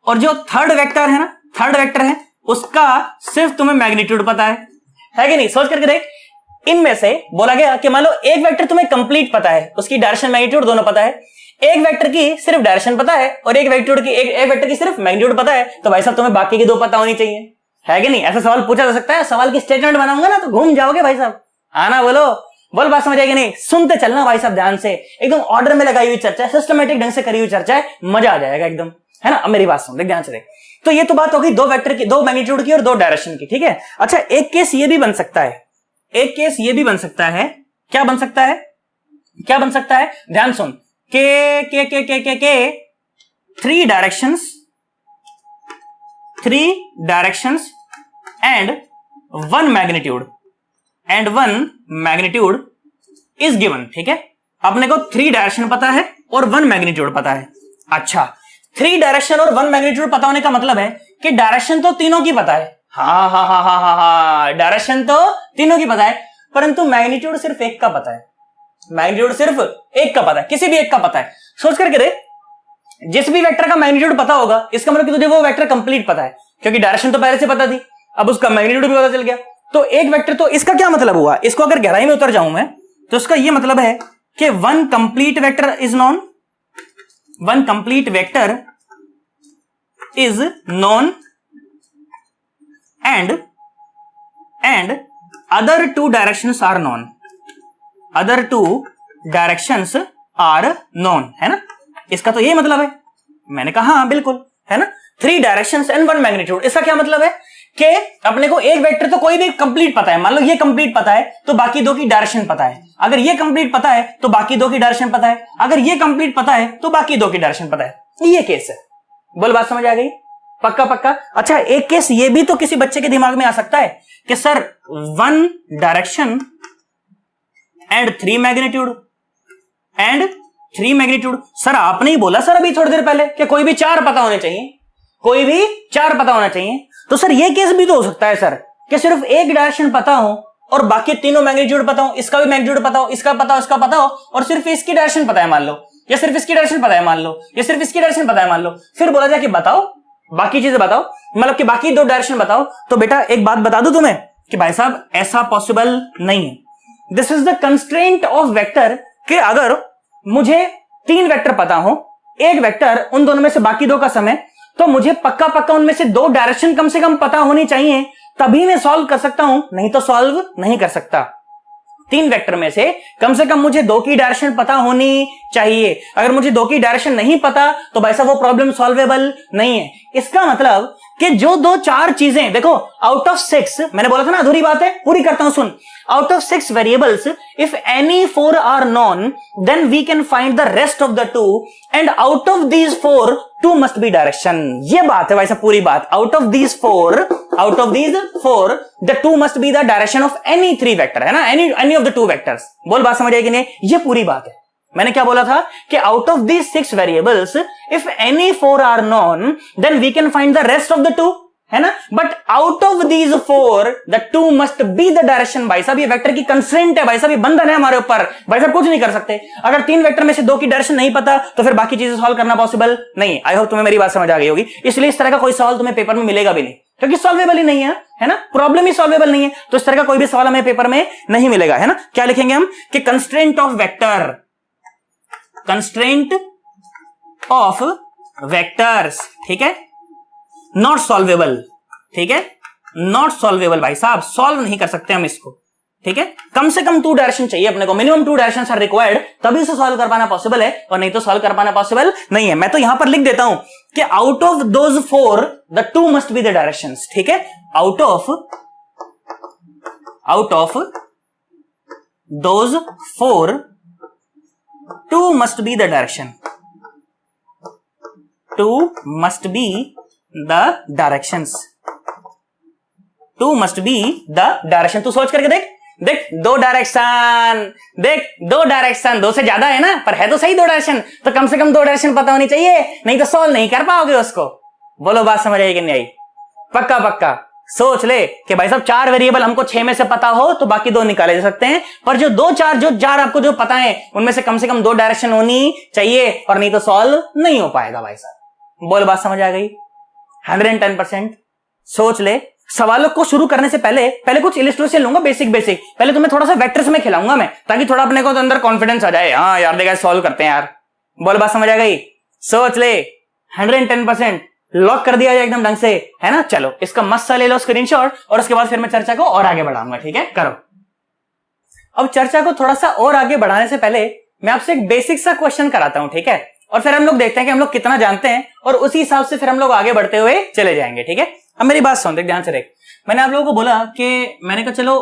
और जो थर्ड वेक्टर है ना, थर्ड वेक्टर है उसका सिर्फ तुम्हें मैग्नीट्यूड पता है कि नहीं? सोच करके देख, इनमें से बोला गया कि मान लो एक वेक्टर तुम्हें कंप्लीट पता है, उसकी डायरेक्शन मैग्नीट्यूड दोनों पता है, एक वेक्टर की सिर्फ डायरेक्शन पता है और एक वेक्टर की सिर्फ मैग्नीट्यूड पता है, तो भाई साहब तुम्हें बाकी की दो पता होनी चाहिए, है कि नहीं? ऐसा सवाल पूछा जा सकता है, सवाल की स्टेटमेंट बनाऊंगा ना तो घूम जाओगे भाई साहब। आना बोलो, बोल बात समझ आएगी नहीं? सुनते चलना भाई साहब ध्यान से, एकदम ऑर्डर में लगाई हुई चर्चा है, सिस्टमेटिक ढंग से करी हुई चर्चा है, मजा आ जाएगा एकदम, है ना? अब मेरी बात सुन, देख ध्यान से देख। तो ये तो बात होगी दो वेक्टर की, दो मैग्नीट्यूड की और दो डायरेक्शन की, ठीक है। अच्छा, एक केस ये भी बन सकता है, एक केस ये भी बन सकता है, क्या बन सकता है, क्या बन सकता है? ध्यान सुन, के three directions and one magnitude is given, ठीक है। अपने को थ्री डायरेक्शन पता है और वन मैग्नीट्यूड पता है। अच्छा, थ्री डायरेक्शन और वन मैग्नीट्यूड पता होने का मतलब है कि डायरेक्शन तो तीनों की पता है, हाँ, डायरेक्शन तो तीनों की पता है, परंतु मैग्नीट्यूड सिर्फ एक का पता है, मैग्नीट्यूड सिर्फ एक का पता है, किसी भी एक का पता है। सोच करके देख, जिस भी वेक्टर का मैग्नीट्यूड पता होगा इसका मतलब कि तुझे वो वेक्टर कंप्लीट पता है, क्योंकि डायरेक्शन तो पहले से पता थी, अब उसका मैग्नीट्यूड भी पता चल गया। तो एक वेक्टर, तो इसका क्या मतलब हुआ? इसको अगर गहराई में उतर जाऊं मैं तो इसका यह मतलब है कि one complete vector is known, one complete vector is known and other two directions are known, other two directions are known, है ना? इसका तो ये मतलब है, मैंने कहा हाँ बिल्कुल, है ना? Three directions and one magnitude, इसका क्या मतलब है कि अपने को एक वेक्टर तो कोई भी कंप्लीट पता है, मान लो ये कंप्लीट पता है तो बाकी दो की डायरेक्शन पता है, अगर ये कंप्लीट पता है तो बाकी दो की डायरेक्शन पता है, अगर ये कंप्लीट पता है तो बाकी दो की डायरेक्शन पता है, ये केस है। बोल बात समझ आ गई? पक्का पक्का। अच्छा, एक केस ये भी तो किसी बच्चे के दिमाग में आ सकता है कि sir one direction and three magnitude, sir आपने ही बोला सर अभी थोड़ी देर पहले कि कोई भी चार पता होने चाहिए, कोई भी चार पता होना चाहिए, तो सर ये केस भी तो हो सकता है सर कि सिर्फ एक डायरेक्शन पता हो और बाकी तीनों मैग्नीट्यूड पता हो, इसका भी मैग्नीट्यूड पता हो, इसका पता हो, इसका पता हो, और सिर्फ इसकी डायरेक्शन पता है मान लो, या सिर्फ इसकी डायरेक्शन पता है मान लो, या सिर्फ इसकी डायरेक्शन पता है मान लो, फिर बोला जाए कि बताओ बाकी चीजें बताओ, मतलब कि बाकी दो डायरेक्शन बताओ। तो बेटा एक बात बता दूं तुम्हें कि भाई साहब ऐसा पॉसिबल नहीं है। This is the constraint of vector कि अगर मुझे तीन वेक्टर पता हो, एक वेक्टर उन दोनों में से बाकी दो का समय, तो मुझे पक्का पक्का उनमें से दो डायरेक्शन कम से कम पता होनी चाहिए, तभी मैं सॉल्व कर सकता हूं, नहीं तो सॉल्व नहीं कर सकता। तीन वेक्टर में से कम मुझे दो की डायरेक्शन पता होनी चाहिए, अगर मुझे दो की डायरेक्शन नहीं पता तो भाई साहब वो प्रॉब्लम सॉल्वेबल नहीं है। इसका मतलब कि जो दो चार चीजें, देखो आउट ऑफ सिक्स, मैंने बोला था ना अधूरी बात है, पूरी करता हूं सुन। Out of six variables if any four are known then we can find the rest of the two and out of these four two must be direction. ये बात है भाई साहब, पूरी बात। Out of these four the two must be the direction of any three vector, है ना, any of the two vectors. बोल बात समझ आएगी नहीं? ये पूरी बात है। मैंने क्या बोला था कि out of these six variables if any four are known then we can find the rest of the two, है ना, but out of these four the two must be the direction. भाई साहब ये वेक्टर की कंस्ट्रेंट है भाई साहब, ये बंधन है हमारे ऊपर, भाई साहब कुछ नहीं कर सकते। अगर तीन वेक्टर में से दो की डायरेक्शन नहीं पता तो फिर बाकी चीजें सॉल्व करना पॉसिबल नहीं। आई होप तुम्हें मेरी बात समझ आ गई होगी। इसलिए इस तरह का कोई सवाल तुम्हें पेपर में मिलेगा भी नहीं, क्योंकि सॉल्वेबल ही नहीं है ना, प्रॉब्लम ही सॉल्वेबल नहीं है, तो इस तरह का कोई भी सवाल हमें पेपर में नहीं मिलेगा, है ना। क्या लिखेंगे हम कि constraint of vector, constraint of vectors, ठीक है, नॉट सॉल्वेबल, ठीक है, नॉट सॉल्वेबल। भाई साहब सॉल्व नहीं कर सकते हम इसको, ठीक है। कम से कम टू डायरेक्शन चाहिए अपने को, minimum two directions are required, तभी उसे सॉल्व कर पाना पॉसिबल है, और नहीं तो सॉल्व कर पाना पॉसिबल नहीं है। मैं तो यहां पर लिख देता हूं कि out of those four the two must be the directions, ठीक है। Out of those four two must be the direction, two must be the directions, two must be the direction. तू सोच करके देख, देख दो डायरेक्शन, देख दो डायरेक्शन, दो से ज्यादा है ना, पर है तो सही दो डायरेक्शन, तो कम से कम दो डायरेक्शन पता होनी चाहिए, नहीं तो सॉल्व नहीं कर पाओगे उसको। बोलो बात समझ आई कि नहीं आई? पक्का पक्का सोच ले कि भाई साहब 4 वेरिएबल हमको 6 में से पता हो तो बाकी 2 निकाले जा सकते हैं, पर जो 4 आपको जो पता है उनमें से कम 2 डायरेक्शन होनी चाहिए, और नहीं तो सॉल्व नहीं हो पाएगा भाई साहब। बोल बात समझ आ गई? 110%। सोच ले, सवालों को शुरू करने से पहले कुछ इलस्ट्रेशन लूंगा, बेसिक पहले तुम्हें थोड़ा सा वेक्टर्स में खिलाऊंगा मैं, ताकि थोड़ा अपने को तो अंदर कॉन्फिडेंस आ जाए। हाँ यार देखा सॉल्व करते हैं यार। बोल बात समझ आ गई? सोच ले, 110% लॉक कर दिया जाए एकदम ढंग से, है ना। चलो इसका मस्त सा ले लो स्क्रीनशॉट, और उसके बाद फिर मैं चर्चा को और आगे बढ़ाऊंगा, ठीक है। करो। अब चर्चा को थोड़ा सा और आगे बढ़ाने से पहले मैं आपसे एक बेसिक सा क्वेश्चन कराता हूं, ठीक है, और फिर हम लोग देखते हैं कि हम लोग कितना जानते हैं, और उसी हिसाब से फिर हम लोग आगे बढ़ते हुए चले जाएंगे, ठीक है। अब मेरी बात सुन, देख ध्यान से देख। मैंने आप लोगों को बोला कि मैंने कहा चलो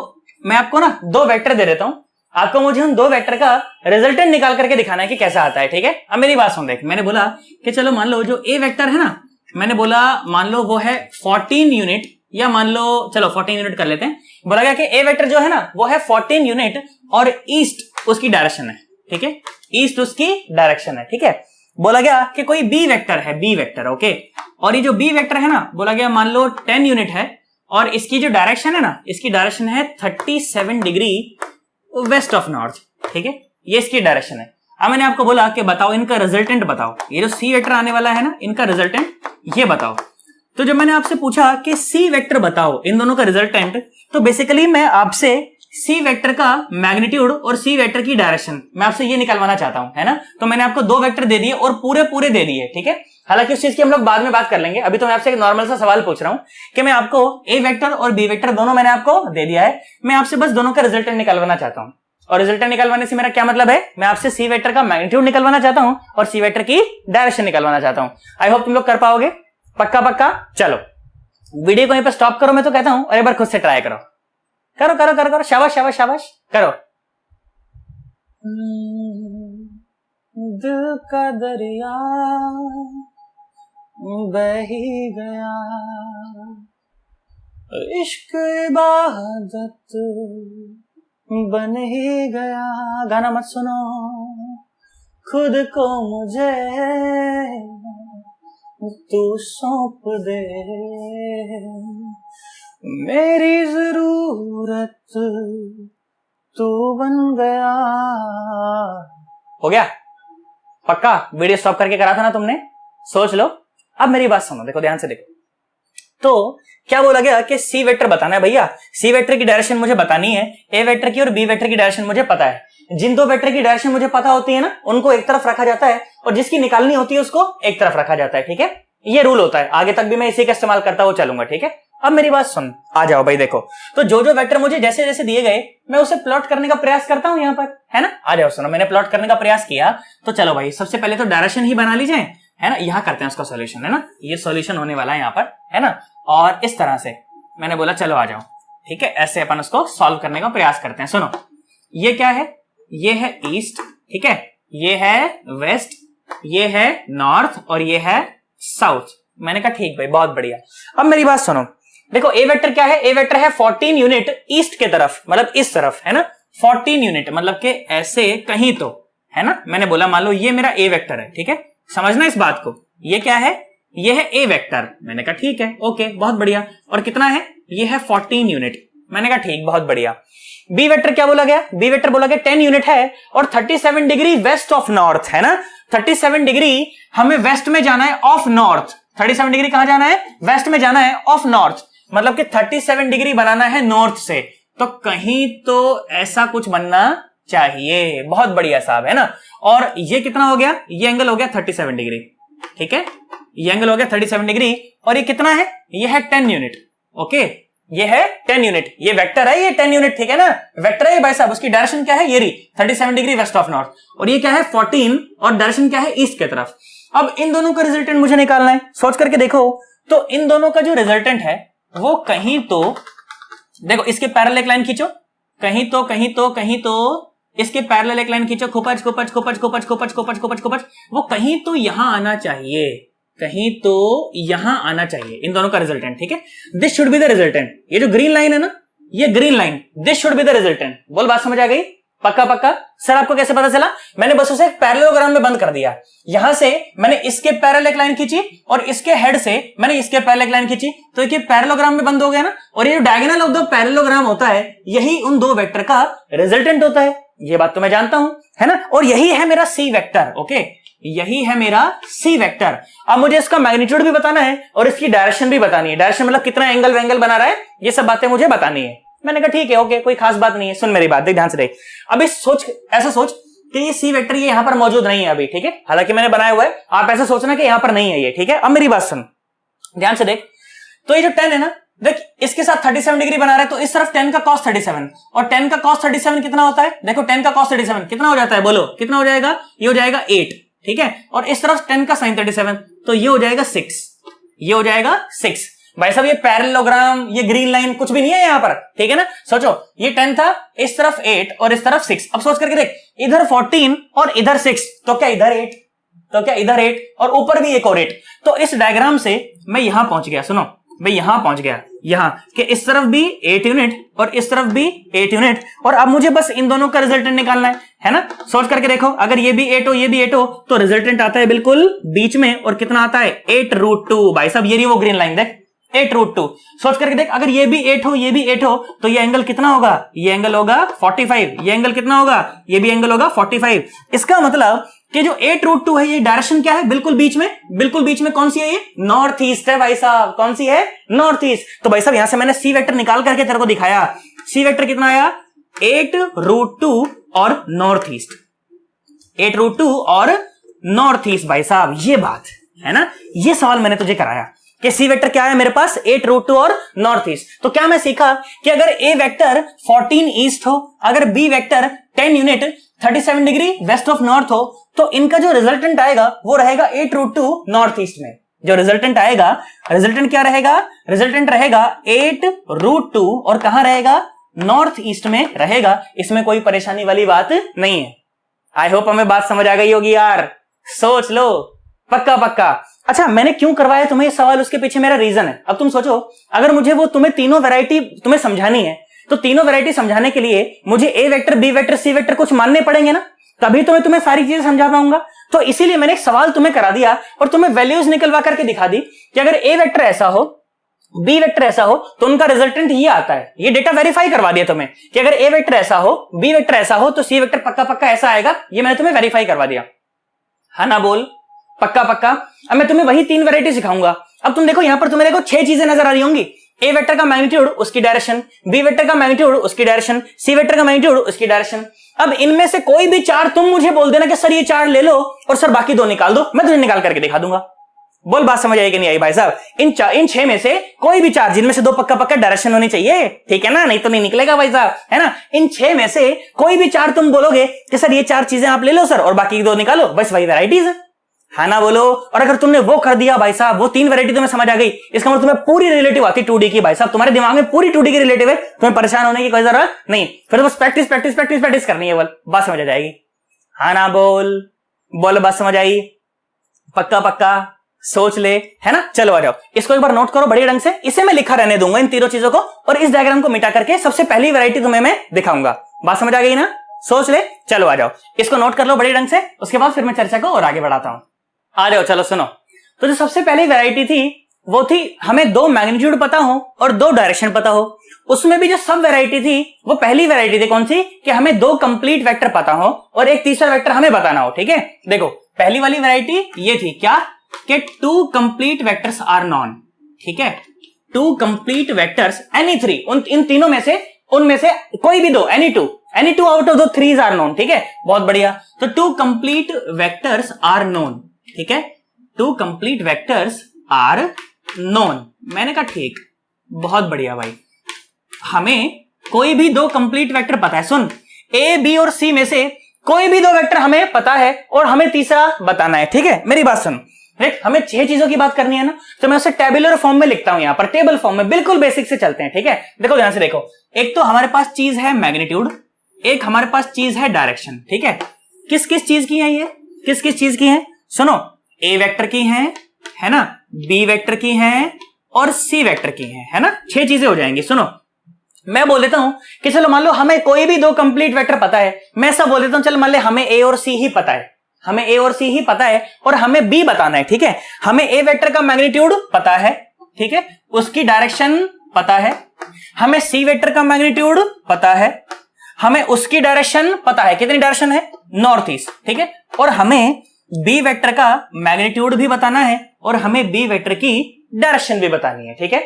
मैं आपको ना 2 वेक्टर दे देता हूं, आपको मुझे उन 2 वेक्टर का रिजल्टेंट निकाल करके दिखाना है कि कैसा आता है, ठीक है। अब मेरी बात सुन देख, मैंने बोला कि चलो मान लो जो ए वेक्टर है ना, मैंने बोला मान लो वो है 14 यूनिट, या मान लो चलो 14 यूनिट कर लेते हैं। बोला गया कि ए वेक्टर जो है ना वो है 14 यूनिट और ईस्ट उसकी डायरेक्शन है, ठीक है, ईस्ट उसकी डायरेक्शन है, ठीक है। बोला गया कि कोई बी वेक्टर है, बी वेक्टर, ओके, और ये जो बी वेक्टर है ना, बोला गया मान लो 10 यूनिट है, और इसकी जो डायरेक्शन है ना, इसकी डायरेक्शन है 37 डिग्री वेस्ट ऑफ नॉर्थ, ठीक है, ये इसकी डायरेक्शन है। अब मैंने आपको बोला कि बताओ इनका रिजल्टेंट बताओ, ये जो सी वेक्टर आने वाला है ना, इनका रिजल्टेंट ये बताओ। तो जब मैंने आपसे पूछा कि सी वेक्टर बताओ इन दोनों का रिजल्टेंट, तो बेसिकली मैं आपसे सी वेक्टर का मैग्नीट्यूड और सी वेक्टर की डायरेक्शन मैं आपसे ये निकलवाना चाहता हूं, है ना। तो मैंने आपको 2 वेक्टर दे दिए और पूरे दे दिए, ठीक है। हालांकि उस चीज की हम लोग बाद में बात कर लेंगे, अभी तो मैं आपसे एक नॉर्मल सा सवाल पूछ रहा हूं कि मैं आपको ए वेक्टर और बी वेक्टर दोनों मैंने आपको दे दिया है, मैं आपसे बस दोनों का रिजल्टेंट निकलवाना चाहता हूं। और रिजल्टेंट निकलवाने से मेरा क्या मतलब है, मैं आपसे सी वेक्टर का मैग्नीट्यूड निकलवाना चाहता हूं और सी वेक्टर की डायरेक्शन निकलवाना चाहता हूं। आई होप तुम लोग कर पाओगे, पक्का पक्का। चलो वीडियो को यहीं पर स्टॉप करो, मैं तो कहता हूं, और एक बार खुद से ट्राई करो, करो करो करो करो, शाबाश शाबाश शाबाश, करो। दिल का दरिया बह ही गया, इश्क इबादत बन ही गया। गाना मत सुनो, खुद को मुझे तू सौंप दे, मेरी जरूरत तू बन गया। हो गया? पक्का वीडियो स्टॉप करके करा था ना तुमने? सोच लो। अब मेरी बात सुनो, देखो ध्यान से देखो। तो क्या बोला गया कि सी वेक्टर बताना है भैया, सी वेक्टर की डायरेक्शन मुझे बतानी है, ए वेक्टर की और बी वेक्टर की डायरेक्शन मुझे पता है। जिन 2 वेक्टर की डायरेक्शन मुझे पता होती है ना, उनको एक तरफ रखा जाता है, और जिसकी निकालनी होती है उसको एक तरफ रखा जाता है, ठीक है। ये रूल होता है, आगे तक भी मैं इसी का इस्तेमाल करता हुआ चलूंगा, ठीक है। अब मेरी बात सुन, आ जाओ भाई। देखो तो जो वेक्टर मुझे जैसे जैसे दिए गए, मैं उसे प्लॉट करने का प्रयास करता हूं यहाँ पर, है ना। आ जाओ सुनो, मैंने प्लॉट करने का प्रयास किया, तो चलो भाई सबसे पहले तो डायरेक्शन ही बना लीजिए, है ना। यहां करते हैं उसका सॉल्यूशन, है ना, ये सॉल्यूशन होने वाला है यहाँ पर, है ना। और इस तरह से मैंने बोला चलो आ जाओ, ठीक है, ऐसे अपन उसको सॉल्व करने का प्रयास करते हैं। सुनो, ये क्या है, ये है ईस्ट, ठीक है, ये है वेस्ट, ये है नॉर्थ, और ये है साउथ। मैंने कहा ठीक भाई, बहुत बढ़िया। अब मेरी बात सुनो, देखो ए वेक्टर क्या है, ए वेक्टर है 14 यूनिट ईस्ट के तरफ, मतलब इस तरफ, है ना। 14 यूनिट मतलब कि ऐसे कहीं तो, है ना। मैंने बोला मान लो ये मेरा ए वेक्टर है, ठीक है, समझना इस बात को। ये क्या है, ये है ए वेक्टर। मैंने कहा ठीक है, ओके, बहुत बढ़िया। और कितना है, ये है 14 यूनिट। मैंने कहा ठीक, बहुत बढ़िया। बी वेक्टर क्या बोला गया, बी वेक्टर बोला गया 10 यूनिट है और 37 डिग्री वेस्ट ऑफ नॉर्थ, है ना। 37 डिग्री हमें वेस्ट में जाना है ऑफ नॉर्थ। 37 डिग्री कहां जाना है, वेस्ट में जाना है ऑफ नॉर्थ, मतलब कि 37 डिग्री बनाना है नॉर्थ से, तो कहीं तो ऐसा कुछ बनना चाहिए। बहुत बढ़िया साहब, है ना। और ये कितना हो गया, ये एंगल हो गया 37 डिग्री, ठीक है, ये एंगल हो गया 37 डिग्री। और ये कितना है, ये है 10 यूनिट, ओके, ये है 10 यूनिट। ये वेक्टर है, ये 10 यूनिट, ठीक है ना, वेक्टर है ये भाई साहब। उसकी डायरेक्शन क्या है, ये रही 37 डिग्री वेस्ट ऑफ नॉर्थ, और ये क्या है 14, और डायरेक्शन क्या है ईस्ट की तरफ। अब इन दोनों का रिजल्टेंट मुझे निकालना है, सोच करके देखो। तो इन दोनों का जो रिजल्टेंट है वो कहीं तो, देखो इसके पैरेलल एक लाइन खींचो, कहीं तो इसके पैरेलल एक लाइन खींचो, खोपच खोपच खोपच खोपच खोपच खोपच खोपच खोपच, वो कहीं तो यहां आना चाहिए, कहीं तो यहां आना चाहिए इन दोनों का रिजल्टेंट, ठीक है। This should be the resultant. ये जो ग्रीन लाइन है ना, ये green line, this should be the resultant. बोल बात समझ आ गई? पक्का पक्का? सर आपको कैसे पता चला? मैंने बस उसे पैरेललोग्राम में बंद कर दिया। यहां से मैंने इसके पैरेलल एक लाइन खींची और इसके हेड से मैंने इसके पैरेलल एक लाइन खींची, तो ये पैरेललोग्राम में बंद हो गया ना। और ये जो डायगोनल ऑफ द पैरेललोग्राम होता है यही उन दो वेक्टर का रिजल्टेंट होता है। ये बात तो मैं जानता हूं, है ना। और यही है मेरा सी वेक्टर। ओके, यही है मेरा सी वेक्टर। अब मुझे इसका मैग्नीट्यूड भी बताना है और इसकी डायरेक्शन भी बतानी है। डायरेक्शन मतलब कितना एंगल वेंगल बना रहा है, ये सब बातें मुझे बतानी है। मैंने कहा ठीक है, ओके, कोई खास बात नहीं है। सुन मेरी बात, देख ध्यान से देख। अब इस सोच, ऐसा सोच कि ये सी वेक्टर ये यहां पर मौजूद नहीं है अभी, ठीक है। हालांकि मैंने बनाया हुआ है, आप ऐसा सोचना कि यहां पर नहीं है ये, ठीक है। अब मेरी बात सुन, ध्यान से देख। तो ये जो 10 है ना, देख इसके साथ 37 डिग्री बना रहा है, तो इस तरफ 10 का cos 37 और 10 का cos 37 कितना होता है? देखो 10 का cos 37 कितना हो जाता है, बोलो कितना हो जाएगा? ये हो जाएगा 8, ठीक है। और इस तरफ 10 का sin 37, तो ये हो जाएगा 6, ये हो जाएगा 6। भाई साहब ये पैरेललोग्राम, ये ग्रीन लाइन कुछ भी नहीं है यहां पर, ठीक है ना। सोचो ये 10 था, इस तरफ 8 और इस तरफ 6। अब सोच करके देख, इधर 14 और इधर 6, तो क्या इधर 8, तो क्या इधर 8 और ऊपर भी एक और 8। तो इस डायग्राम से मैं यहां पहुंच गया। सुनो, मैं यहां पहुंच गया, यहां कि इस तरफ भी 8 यूनिट और इस तरफ भी 8 यूनिट। और अब मुझे बस इन दोनों का रिजल्टेंट निकालना है ना। सोच करके देखो, अगर ये भी 8 हो ये भी 8 हो तो रिजल्टेंट आता है बिल्कुल बीच में। और कितना आता है? 8√2। भाई साहब ये रही वो ग्रीन लाइन, देख 8√2। सोच करके देख, अगर ये भी 8 हो ये भी 8 हो तो ये एंगल कितना होगा? ये एंगल होगा 45। ये एंगल कितना होगा? ये भी एंगल होगा 45। इसका मतलब कि जो 8√2 है ये डायरेक्शन क्या है? बिल्कुल बीच में। बिल्कुल बीच में कौन सी है? ये नॉर्थ ईस्ट है भाई साहब। कौन सी है? North east. तो भाई साहब यहां से मैंने सी वेक्टर निकाल करके तेरे को दिखाया। सी वेक्टर कितना आया? 8√2 और नॉर्थ ईस्ट। 8√2 और नॉर्थ ईस्ट। भाई साहब ये बात है ना, ये सवाल मैंने तुझे कराया कि सी वेक्टर क्या है मेरे पास? 8√2 और नॉर्थ ईस्ट। तो क्या मैं सीखा कि अगर ए वेक्टर 14 ईस्ट हो, अगर b vector 10 unit 37 degree west of north हो, तो इनका जो रिजल्टेंट आएगा वो रहेगा 8√2 नॉर्थ ईस्ट में। जो रिजल्टेंट आएगा, रिजल्टेंट क्या रहेगा? रिजल्टेंट रहेगा 8√2 और कहां रहेगा? नॉर्थ ईस्ट में रहेगा। इसमें कोई परेशानी वाली बात नहीं है। आई होप हमें बात समझ आ गई होगी यार। सोच लो, पक्का पक्का। अच्छा, मैंने क्यों करवाया तुम्हें ये सवाल, उसके पीछे मेरा रीजन है। अब तुम सोचो, अगर मुझे वो तुम्हें तीनों वैरायटी तुम्हें समझानी है, तो तीनों वैरायटी समझाने के लिए मुझे ए vector, B vector, C vector कुछ मानने पड़ेंगे ना, तभी तो मैं तुम्हें सारी चीजें समझा पाऊंगा। तो इसीलिए मैंने एक सवाल तुम्हें करा दिया और तुम्हें वैल्यूज निकलवा करके दिखा दी कि अगर ए वेक्टर ऐसा हो, बी वेक्टर ऐसा हो, तो उनका रिजल्टेंट ये आता है। ये डेटा वेरीफाई करवा दिया तुम्हें कि अगर ए वेक्टर ऐसा हो, बी वेक्टर ऐसा हो, तो सी वेक्टर पक्का पक्का ऐसा आएगा। ये मैंने तुम्हें वेरीफाई करवा दिया, है ना। बोल पक्का पक्का। अब मैं तुम्हें वही 3 वैरायटी सिखाऊंगा। अब तुम देखो यहां पर तुम्हें देखो 6 चीजें नजर आ रही होंगी। ए वेक्टर का मैग्नीट्यूड, उसकी डायरेक्शन, बी वेक्टर का मैग्नीट्यूड, उसकी डायरेक्शन, सी वेक्टर का मैग्नीट्यूड, उसकी डायरेक्शन। अब इनमें से कोई भी 4 तुम मुझे बोल देना कि सर ये 4 ले लो और सर बाकी 2 निकाल दो, मैं तुझे निकाल करके दिखा दूंगा। बोल बात समझ आई कि नहीं आई भाई साहब? इन 6 में से कोई भी 4, जिनमें से 2 पक्का पक्का डायरेक्शन होनी चाहिए, ठीक है ना, नहीं तो नहीं निकलेगा भाई साहब, है ना। इन 6 में से कोई भी 4 तुम बोलोगे कि सर ये 4 चीजें आप ले लो सर और बाकी 2 निकालो, बस वही वैरायटीज है ना। बोलो। और अगर तुमने वो कर दिया भाई साहब, वो 3 वैरायटी तुम्हें समझ आ गई, इसका मतलब तुम्हें पूरी रिलेटिव आती 2D की भाई साहब। तुम्हारे दिमाग में पूरी 2D की रिलेटिव है, तुम्हें परेशान होने की कोई जरूरत नहीं। फिर तो बस प्रैक्टिस प्रैक्टिस प्रैक्टिस प्रैक्टिस करनी है। बोल बात समझ आ जाएगी, हाँ ना। बोल बोल बात समझ आई? पक्का पक्का। सोच ले, है ना। चलो आ जाओ, इसको एक बार नोट करो बढ़िया ढंग से। इसे मैं लिखा रहने दूंगा इन तीनों चीजों को, और इस डायग्राम को मिटा करके सबसे पहली वैरायटी तुम्हें मैं दिखाऊंगा। बात समझ आ गई ना? सोच ले। चलो आ जाओ, इसको नोट कर लो बढ़िया ढंग से, उसके बाद फिर मैं चर्चा को और आगे बढ़ाता हूं। आ जाओ, चलो सुनो। तो जो सबसे पहली वैरायटी थी वो थी हमें 2 मैग्नीट्यूड पता हो और 2 डायरेक्शन पता हो। उसमें भी जो सब वैरायटी थी वो पहली वैरायटी थी कौन सी? कि हमें 2 कंप्लीट वेक्टर पता हो और एक तीसरा वेक्टर हमें बताना हो, ठीक है। देखो पहली वाली वैरायटी ये थी क्या, कि 2 कंप्लीट वेक्टर्स आर नॉन, ठीक है। 2 कंप्लीट वेक्टर्स एनी 3, इन तीनों में से, उनमें से कोई भी 2, any two out of the 3 are known, ठीक है। बहुत बढ़िया। तो 2 कंप्लीट वेक्टर्स आर नोन, ठीक है। 2 कंप्लीट वेक्टर्स आर नोन। मैंने कहा ठीक, बहुत बढ़िया भाई, हमें कोई भी 2 कंप्लीट वेक्टर पता है। सुन, ए बी और सी में से कोई भी 2 वेक्टर हमें पता है और हमें तीसरा बताना है, ठीक है। मेरी बात सुन, देख हमें 6 चीजों की बात करनी है ना, तो मैं उसे टेबुलर फॉर्म में लिखता हूं, यहां पर टेबल फॉर्म में, बिल्कुल बेसिक से चलते हैं, ठीक है। देखो ध्यान से देखो, एक तो हमारे पास चीज है मैग्नीट्यूड, एक हमारे पास चीज है डायरेक्शन, ठीक है। किस किस चीज की है ये, किस किस चीज की है? सुनो, ए वेक्टर की है ना, बी वेक्टर की है और सी वेक्टर की है ना। 6 चीजें हो जाएंगी। सुनो, मैं बोल देता हूं कि चलो मान लो हमें कोई भी दो कंप्लीट वेक्टर पता है, मैं ऐसा बोल देता हूं चल मान ले हमें ए और सी ही पता है, हमें ए और सी ही पता है और हमें बी बताना है, ठीक है। हमें ए वेक्टर का मैग्नीट्यूड पता है, ठीक है, उसकी डायरेक्शन पता है, हमें सी वेक्टर का मैग्नीट्यूड पता है, हमें उसकी डायरेक्शन पता है, कितनी डायरेक्शन है, नॉर्थ ईस्ट, ठीक है, और हमें बी वेक्टर का मैग्नीट्यूड भी बताना है और हमें बी वेक्टर की डायरेक्शन भी बतानी है, ठीक है।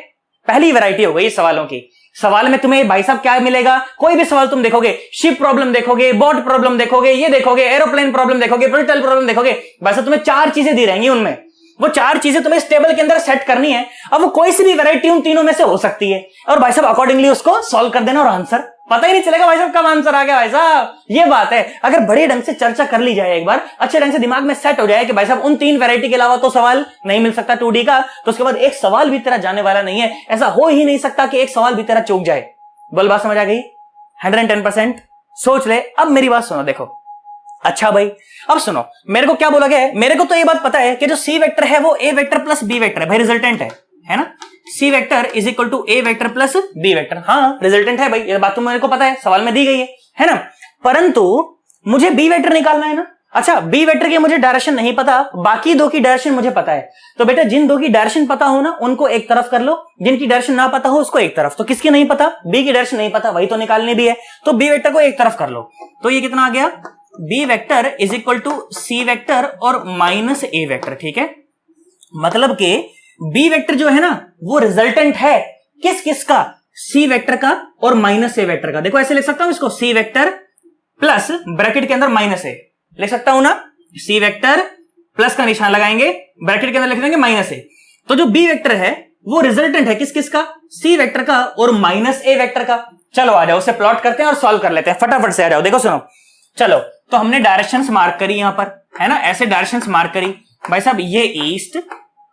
पहली वैरायटी हो गई सवालों की। सवाल में तुम्हें भाई साहब क्या मिलेगा, कोई भी सवाल तुम देखोगे, शिप प्रॉब्लम देखोगे, बोट प्रॉब्लम देखोगे, ये देखोगे, एरोप्लेन प्रॉब्लम देखोगे, पोर्टल प्रॉब्लम देखोगे, भाई साहब तुम्हें 4 चीजें दी रहेंगी, उनमें वो 4 चीजें तुम्हें इस टेबल के अंदर सेट करनी है। अब वो कोई सी भी वैरायटी उन तीनों में से हो सकती है और भाई साहब अकॉर्डिंगली उसको सॉल्व कर देना और आंसर पता ही नहीं चलेगा भाई साहब कब आंसर आ गया। भाई साहब ये बात है, अगर बड़े ढंग से चर्चा कर ली जाए, एक बार अच्छे ढंग से दिमाग में सेट हो जाए कि भाई साहब उन 3 वैरायटी के अलावा तो सवाल नहीं मिल सकता 2D का, तो उसके बाद एक सवाल भी तेरा जाने वाला नहीं है। ऐसा हो ही नहीं सकता कि एक सवाल भी तेरा चूक जाए। बोल बात समझ आ गई? 110% सोच ले। अब मेरी बात सुनो, देखो अच्छा भाई अब सुनो, मेरे को क्या बोला गया है, मेरे को तो ये बात पता है कि जो सी वेक्टर है वो A vector plus B vector है भाई, रिजल्टेंट है ना। C vector is equal to A vector plus B vector, हाँ रिजल्टेंट है भाई, ये बात तो मेरे को पता है, सवाल में दी गई है ना। परंतु मुझे बी वेक्टर निकालना है ना। अच्छा बी वेक्टर की मुझे डायरेक्शन नहीं पता, बाकी 2 की डायरेक्शन मुझे पता है। तो बेटा जिन 2 की डायरेक्शन पता हो ना उनको एक तरफ कर लो, जिनकी डायरेक्शन ना पता हो उसको एक तरफ। तो किसकी नहीं पता, बी की डायरेक्शन नहीं पता, वही तो निकालनी भी है, तो बी वेक्टर को एक तरफ कर लो। तो ये कितना आ गया, b vector is equal to c vector और माइनस ए वेक्टर, ठीक है। मतलब के बी वेक्टर जो है ना वो रिजल्टेंट है किस किस का, सी वेक्टर का और माइनस ए वेक्टर का। देखो ऐसे लिख सकता हूं इसको, सी वेक्टर प्लस ब्रैकेट के अंदर माइनस ए लिख सकता हूं ना, सी वेक्टर प्लस का निशान लगाएंगे, ब्रैकेट के अंदर लिख देंगे माइनस ए। तो जो बी वेक्टर है वो रिजल्टेंट है किस किस का, सी वेक्टर का और माइनस ए वेक्टर का। चलो आ जाओ, उसे प्लॉट करते हैं और सॉल्व कर लेते हैं, फटाफट से आ जाओ। देखो सुनो, चलो तो हमने डायरेक्शंस मार्क करी यहां पर, है ना, ऐसे डायरेक्शंस मार्क करी भाई साहब, ये ईस्ट,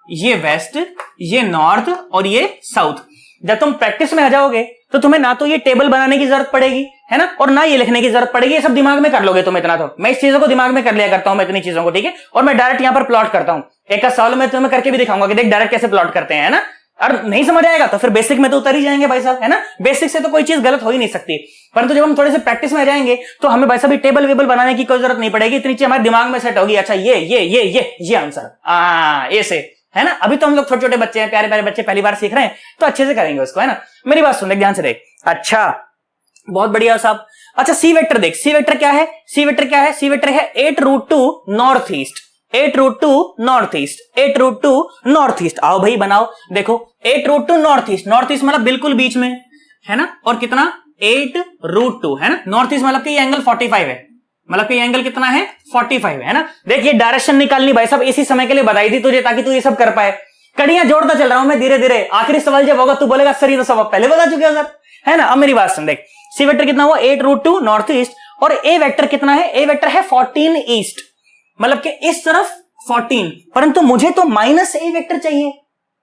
ये वेस्ट, ये नॉर्थ और ये साउथ। जब तुम प्रैक्टिस में आ जाओगे तो तुम्हें ना तो ये टेबल बनाने की जरूरत पड़ेगी, है ना, और ना ये लिखने की जरूरत पड़ेगी, ये सब दिमाग में कर लोगे तुम इतना। तो मैं इस चीजों को दिमाग में कर लिया करता हूं, मैं इतनी चीजों को, ठीक है। और मैं डायरेक्ट यहां पर प्लॉट करता हूं, एक सवाल में तुम्हें करके भी दिखाऊंगा कि देख डायरेक्ट कैसे प्लॉट करते हैं, है ना। और नहीं समझ आएगा तो फिर बेसिक में तो उतर ही जाएंगे भाई साहब, है ना, बेसिक से तो कोई चीज गलत हो ही नहीं सकती। परंतु जब हम थोड़े से प्रैक्टिस में आ जाएंगे तो हमें भाई साहब टेबल वेबल बनाने की कोई जरूरत नहीं पड़ेगी, इतनी चीज हमारे दिमाग में सेट होगी। अच्छा ये आंसर ऐसे, है ना। अभी तो हम लोग छोटे छोटे बच्चे हैं, प्यारे प्यारे बच्चे, पहली बार सीख रहे हैं, तो अच्छे से करेंगे उसको, है ना। मेरी बात सुन ले ध्यान से देख, अच्छा बहुत बढ़िया साहब। अच्छा सी वेक्टर देख, सी वेक्टर क्या है, सी वेक्टर क्या है, सी वेक्टर है 8√2 north east, 8√2 north east, 8√2 north east. आओ भाई बनाओ, देखो 8√2 नॉर्थ ईस्ट, नॉर्थ ईस्ट मतलब बिल्कुल बीच में, है ना, और कितना 8√2, है ना। नॉर्थ ईस्ट मतलब कि ये एंगल 45 है, मतलब कि एंगल कितना है 45 है ना। देखिए डायरेक्शन निकालनी भाई साहब इसी समय के लिए बताई थी तुझे, ताकि तू ये सब कर पाए। कड़ियां जोड़ता चल रहा हूं मैं धीरे धीरे, आखिरी सवाल जब होगा तू बोलेगा सर ये तो सब पहले बता चुके हो सर, है ना। अब मेरी बात सुन, देख सी वेक्टर कितना हुआ 8√2 नॉर्थ ईस्ट, और ए वेक्टर कितना है, ए वेक्टर है 14 ईस्ट, मतलब कि इस तरफ 14। परंतु मुझे तो माइनस ए वेक्टर चाहिए,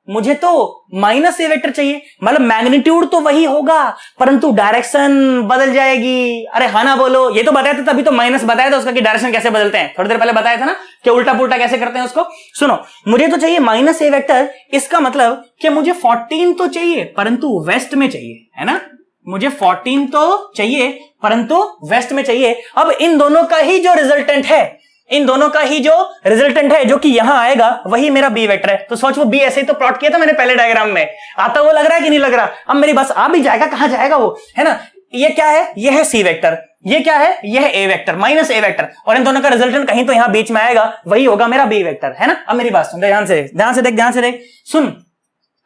मुझे तो माइनस ए वेक्टर चाहिए, मतलब मैग्नीट्यूड तो वही होगा परंतु डायरेक्शन बदल जाएगी। अरे हाँ ना बोलो, ये तो बताया था तभी तो माइनस बताया था उसका कि डायरेक्शन कैसे बदलते हैं, थोड़ी देर पहले बताया था ना कि उल्टा पुल्टा कैसे करते हैं उसको। सुनो मुझे तो चाहिए माइनस ए वेक्टर, इसका मतलब कि मुझे 14 तो चाहिए परंतु वेस्ट में चाहिए, है ना, मुझे 14 तो चाहिए परंतु वेस्ट में चाहिए। अब इन दोनों का ही जो रिजल्टेंट है, इन दोनों का ही जो रिजल्टेंट है जो कि यहां आएगा वही मेरा बी वेक्टर है। तो सोच वो बी ऐसे ही तो प्लॉट किया था मैंने पहले डायग्राम में, आता वो लग रहा है कि नहीं लग रहा। अब मेरी बस आ भी जाएगा, कहां जाएगा वो, है ना। ये क्या है, ये है सी वेक्टर, ये क्या है, ये है ए वेक्टर, माइनस ए वेक्टर, और इन दोनों का रिजल्टेंट कहीं तो यहां बीच में आएगा, वही होगा मेरा बी वेक्टर, है ना। अब मेरी बात सुन ध्यान से देख सुन,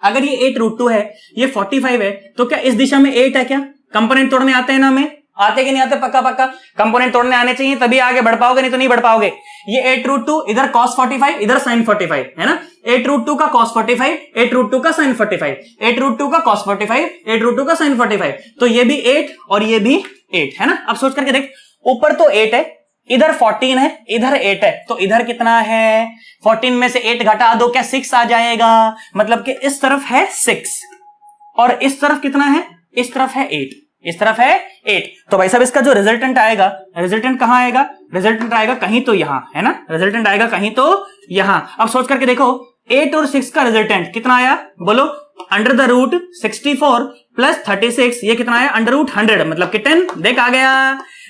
अगर ये 8√2 है, ये 45 है, तो क्या इस दिशा में 8 है क्या? कंपोनेंट तोड़ने आते हैं ना हमें, आते कि नहीं आते? पक्का कंपोनेंट तोड़ने आने चाहिए तभी आगे बढ़ पाओगे, नहीं तो नहीं बढ़ पाओगे। ये 8√2 इधर cos 45 इधर sin 45, है ना। 8√2 का cos 45, 8√2 का sin 45, 8√2 का cos 45, 8√2 का sin 45, तो ये भी 8 और ये भी 8, है ना। अब सोच करके देख, ऊपर तो 8 है, इधर 14 है, इधर 8 है, तो इधर कितना है, 14 में से 8 घटा दो, क्या 6 आ जाएगा, मतलब कि इस तरफ है 6 और इस तरफ कितना है, इस तरफ है 8, इस तरफ है 8। तो भाई साहब इसका जो रिजल्टेंट आएगा, रिजल्टेंट कहां आएगा, रिजल्टेंट आएगा कहीं तो यहां, है ना, रिजल्टेंट आएगा कहीं तो यहां। अब सोच करके देखो 8 और 6 का रिजल्टेंट कितना आया, बोलो अंडर द रूट 64 प्लस 36, ये कितना है अंडर रूट 100 मतलब कि 10। देख आ गया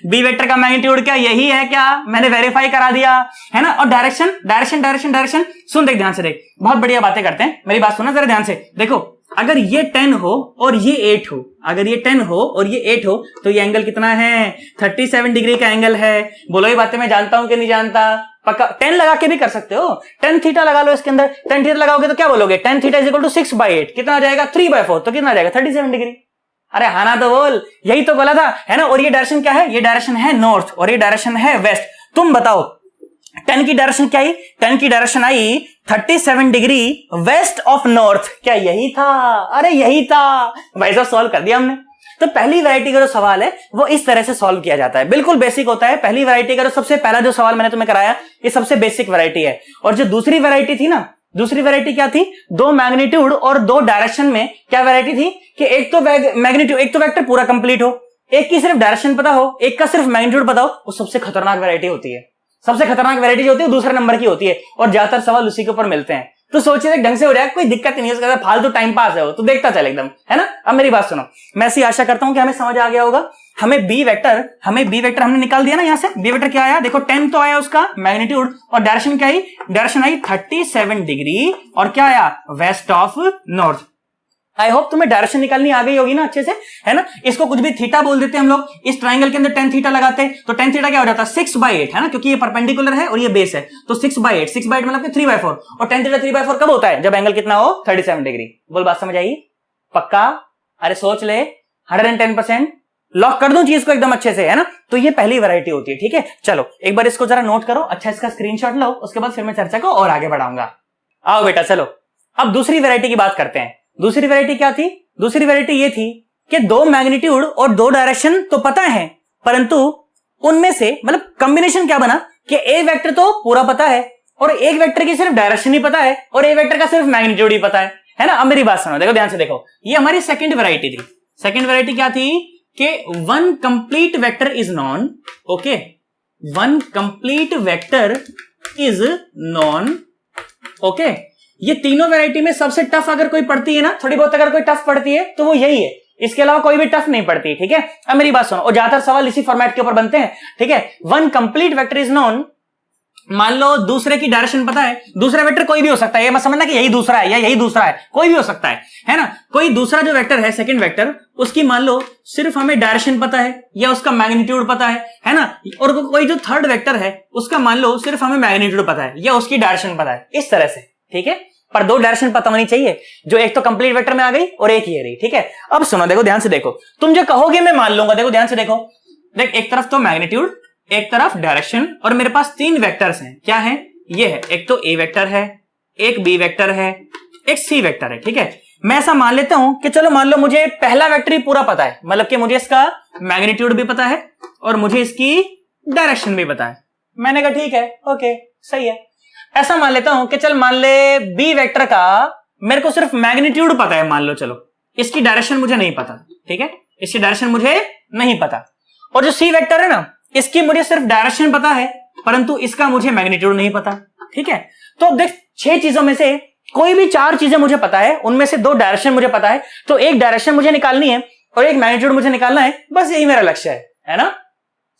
बी वेक्टर का मैग्नीट्यूड क्या यही है, क्या मैंने वेरीफाई करा दिया है ना। और डायरेक्शन डायरेक्शन डायरेक्शन डायरेक्शन सुन, देख ध्यान से देख, बहुत बढ़िया बातें करते हैं, मेरी बात सुना जरा ध्यान से। देखो अगर ये 10 हो और ये 8 हो, अगर ये 10 हो और ये 8 हो तो ये एंगल कितना है 37 डिग्री का एंगल है। बोलो ये बातें मैं जानता हूं कि नहीं जानता, पक्का 10 लगा के भी कर सकते हो, 10 थीटा लगा लो इसके अंदर, 10 थीटा लगाओगे तो क्या बोलोगे 10 थीटा इज इक्वल टू 6/8, कितना आ जाएगा 3/4, तो कितना आ जाएगा 37 डिग्री। अरे हाँ ना तो बोल, यही तो बोला था है ना। और ये डायरेक्शन क्या है, ये डायरेक्शन है नॉर्थ और ये डायरेक्शन है वेस्ट। तुम बताओ 10 की डायरेक्शन क्या आई, 10 की direction I 37 degree west of north, क्या यही था, अरे यही था भाई साहब, सॉल्व कर दिया हमने। तो पहली वैरायटी का जो सवाल है वो इस तरह से सॉल्व किया जाता है, बिल्कुल बेसिक होता है। पहली वैरायटी का जो सबसे पहला जो सवाल मैंने तुम्हें कराया ये सबसे बेसिक वैरायटी है। और जो दूसरी वैरायटी थी ना, दूसरी वैरायटी क्या थी, दो मैग्नीट्यूड और दो डायरेक्शन में क्या वैरायटी थी कि एक तो मैग्नीट्यूड, एक तो वेक्टर पूरा कंप्लीट हो, एक की सिर्फ डायरेक्शन पता हो, एक का सिर्फ मैग्नीट्यूड पता हो, वो सबसे खतरनाक वैरायटी होती है। सबसे खतरनाक वैरायटी जो होती है दूसरे नंबर की होती है और ज्यादातर सवाल उसी के ऊपर मिलते हैं। तो सोचिए ढंग से हो जाए, कोई दिक्कत नहीं है, फालतू टाइम पास है वो तो देखता चल एकदम, है ना। अब मेरी बात सुनो, मैं ऐसी आशा करता हूं कि हमें समझ आ गया होगा। हमें बी वेक्टर हमने निकाल दिया ना यहां से। बी वेक्टर क्या आया, देखो 10 तो आया उसका मैग्नीट्यूड और डायरेक्शन क्या आई, डायरेक्शन आई 37 डिग्री और क्या आया west of north. I hope तुम्हें डायरेक्शन निकालनी आ गई होगी ना अच्छे से, है ना। इसको कुछ भी थीटा बोल देते हैं हम लोग, इस ट्राइंगल के अंदर 10 थीटा लगाते हैं तो 10 थीटा क्या हो जाता है 6/8, है ना, क्योंकि ये परपेंडिकुलर है और ये बेस है तो 6/8, 6/8 मतलब 3/4 और 10 थीटा 3/4 कब होता है, जब एंगल कितना हो 37 डिग्री। बोल बात समझ आई, पक्का, अरे सोच ले 110%, लॉक कर दूं चीज को एकदम अच्छे से, है ना। तो ये पहली वैरायटी होती है, ठीक है। चलो एक बार इसको जरा नोट करो, अच्छा इसका स्क्रीनशॉट लो, उसके बाद फिर मैं चर्चा को और आगे बढ़ाऊंगा। आओ बेटा चलो अब दूसरी वैरायटी की बात करते हैं। दूसरी वैरायटी क्या थी, दूसरी वैरायटी ये थी कि दो मैग्नीट्यूड और दो डायरेक्शन तो पता है, परंतु उनमें से मतलब कॉम्बिनेशन क्या बना कि एक वेक्टर तो पूरा पता है और एक वेक्टर की सिर्फ डायरेक्शन ही पता है और एक वेक्टर का सिर्फ मैग्नीट्यूड ही पता है ना। अब मेरी बात सुनो, देखो ध्यान से देखो, ये हमारी सेकंड वैरायटी थी। सेकंड वैरायटी क्या थी कि one complete vector is non, okay, one complete vector is non, okay. ये तीनों वैरायटी में सबसे टफ अगर कोई पड़ती है ना, थोड़ी बहुत अगर कोई टफ पड़ती है तो वो यही है, इसके अलावा कोई भी टफ नहीं पड़ती, ठीक है। अब मेरी बात सुनो, और ज्यादातर सवाल इसी फॉर्मेट के ऊपर बनते हैं, ठीक है। One complete vector is non, मान लो दूसरे की डायरेक्शन पता है, दूसरा वेक्टर कोई भी हो सकता है, ये मत समझना कि यही दूसरा है या यही दूसरा है, कोई भी हो सकता है ना। कोई दूसरा जो वेक्टर है सेकंड वेक्टर, उसकी मान लो सिर्फ हमें डायरेक्शन पता है या उसका मैग्नीट्यूड पता है ना। और कोई जो थर्ड वेक्टर है उसका मान लो सिर्फ हमें मैग्नीट्यूड पता है या उसकी डायरेक्शन पता है, इस तरह से, ठीक है। पर दो डायरेक्शन पता होनी चाहिए, जो एक तो कंप्लीट वेक्टर में आ गई और एक ये रही, ठीक है। अब सुनो, देखो ध्यान से देखो, तुम जो कहोगे मैं मान लूंगा, देखो ध्यान से देखो, देख एक तरफ तो मैग्नीट्यूड, एक तरफ डायरेक्शन और मेरे पास तीन वेक्टर्स हैं, क्या है, ये है, एक तो ए वेक्टर है, एक बी वेक्टर है, एक सी वेक्टर है, ठीक है। मैं ऐसा मान लेता हूं कि चलो मान लो मुझे पहला वेक्टर ही पूरा पता है, मतलब कि मुझे इसका मैग्नीट्यूड भी पता है और मुझे इसकी डायरेक्शन भी पता है। मैंने कहा ठीक है, ओके सही है। ऐसा मान लेता हूं कि चल मान ले बी वेक्टर का मेरे को सिर्फ मैग्नीट्यूड पता है, मान लो चलो, इसकी डायरेक्शन मुझे नहीं पता, ठीक है, इसकी डायरेक्शन मुझे नहीं पता। और जो सी वेक्टर है ना, इसकी मुझे सिर्फ डायरेक्शन पता है परंतु इसका मुझे मैग्नीट्यूड नहीं पता, ठीक है। तो अब देख 6 चीजों में से कोई भी 4 चीजें मुझे पता है, उनमें से 2 डायरेक्शन मुझे पता है, तो एक डायरेक्शन मुझे निकालनी है और एक मैग्नीट्यूड मुझे निकालना है, बस यही मेरा लक्ष्य है ना,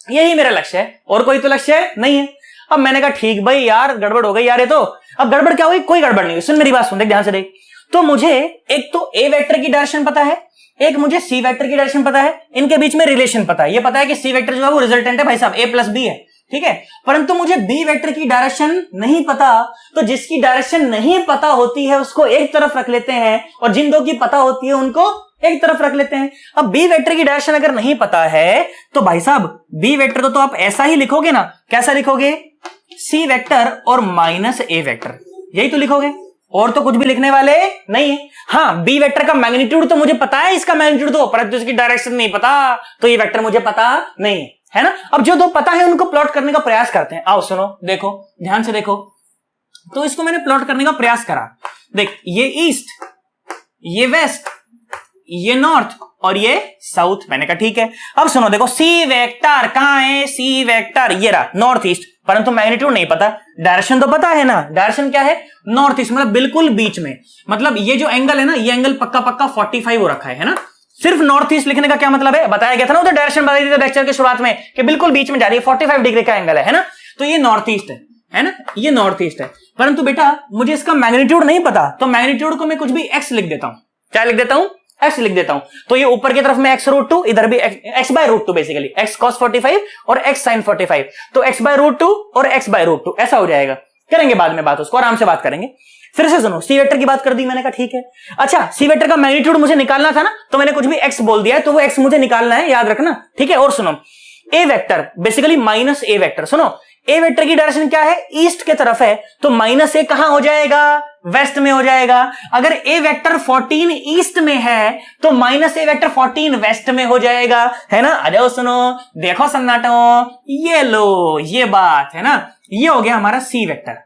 यही मेरा लक्ष्य है, और कोई तो लक्ष्य नहीं है। अब मैंने कहा ठीक भाई यार गड़बड़ हो गई यार, ये तो अब गड़बड़ क्या हुई, कोई गड़बड़ नहीं हुई, सुन मेरी बात सुन, देख ध्यान से देख। तो मुझे एक तो ए वेक्टर की डायरेक्शन पता है, एक मुझे सी वेक्टर की डायरेक्शन पता है, इनके बीच में रिलेशन पता है, ये पता है कि सी वेक्टर जो है वो रिजल्टेंट है भाई साहब ए प्लस बी है, ठीक है। परंतु मुझे बी वेक्टर की डायरेक्शन नहीं पता, तो जिसकी डायरेक्शन नहीं पता होती है उसको एक तरफ रख लेते हैं और जिन दो की पता होती है उनको एक तरफ रख लेते हैं। अब बी वेक्टर की डायरेक्शन अगर नहीं पता है तो भाई साहब बी वेक्टर को तो आप ऐसा ही लिखोगे ना, कैसा लिखोगे, सी वेक्टर और माइनस ए वेक्टर, यही तो लिखोगे, और तो कुछ भी लिखने वाले नहीं है। हाँ बी वेक्टर का मैग्नीट्यूड तो मुझे पता है, इसका मैग्नीट्यूड तो, परंतु इसकी डायरेक्शन नहीं पता, तो ये वेक्टर मुझे पता नहीं है ना। अब जो दो पता है उनको प्लॉट करने का प्रयास करते हैं। आओ सुनो, देखो ध्यान से देखो, तो इसको मैंने प्लॉट करने का प्रयास करा, देख ये ईस्ट, ये वेस्ट, ये नॉर्थ और ये साउथ। मैंने कहा ठीक है। अब सुनो देखो, सी वेक्टर कहां है, सी वेक्टर ये रहा नॉर्थ ईस्ट, परंतु मैग्नीट्यूड नहीं पता। डायरेक्शन तो पता है ना, डायरेक्शन क्या है, नॉर्थ ईस्ट, मतलब बिल्कुल बीच में। मतलब ये जो एंगल है ना, ये एंगल पक्का पक्का 45 हो रखा है ना। सिर्फ नॉर्थ ईस्ट लिखने का क्या मतलब है, बताया गया था ना उधर, डायरेक्शन बताई थी लेक्चर के शुरुआत में कि बिल्कुल बीच में जा रही है, 45 डिग्री का एंगल है ना। तो ये नॉर्थ ईस्ट है ना, ये नॉर्थ ईस्ट है। परंतु बेटा मुझे इसका मैग्नीट्यूड नहीं पता, तो मैग्नीट्यूड को मैं कुछ भी एक्स लिख देता हूं। क्या लिख देता हूं, एक्स लिख देता हूं। तो ये ऊपर की तरफ में एक्स रूट टू, इधर भी x by root two, basically x cos 45 और एक्स साइन 45, तो एक्स बाय रूट टू और एक्स बाय रूट टू, ऐसा हो जाएगा। करेंगे बाद में बात, उसको आराम से बात करेंगे। फिर से सुनो, सी वेक्टर की बात कर दी मैंने, कहा ठीक है। अच्छा, सी वेक्टर का मैग्नीट्यूड मुझे निकालना था ना, तो मैंने कुछ भी एक्स बोल दिया है, तो वो एक्स मुझे निकालना है, याद रखना, ठीक है। और सुनो, ए vector basically minus a vector, सुनो ए वेक्टर की डायरेक्शन क्या है, ईस्ट के तरफ है, तो माइनस ए कहां हो जाएगा, वेस्ट में हो जाएगा। अगर ए वेक्टर 14 ईस्ट में है तो माइनस ए वेक्टर 14 वेस्ट में हो जाएगा, है ना। आ जाओ सुनो, देखो सन्नाटो, ये लो, ये बात है ना। ये हो गया हमारा सी वेक्टर,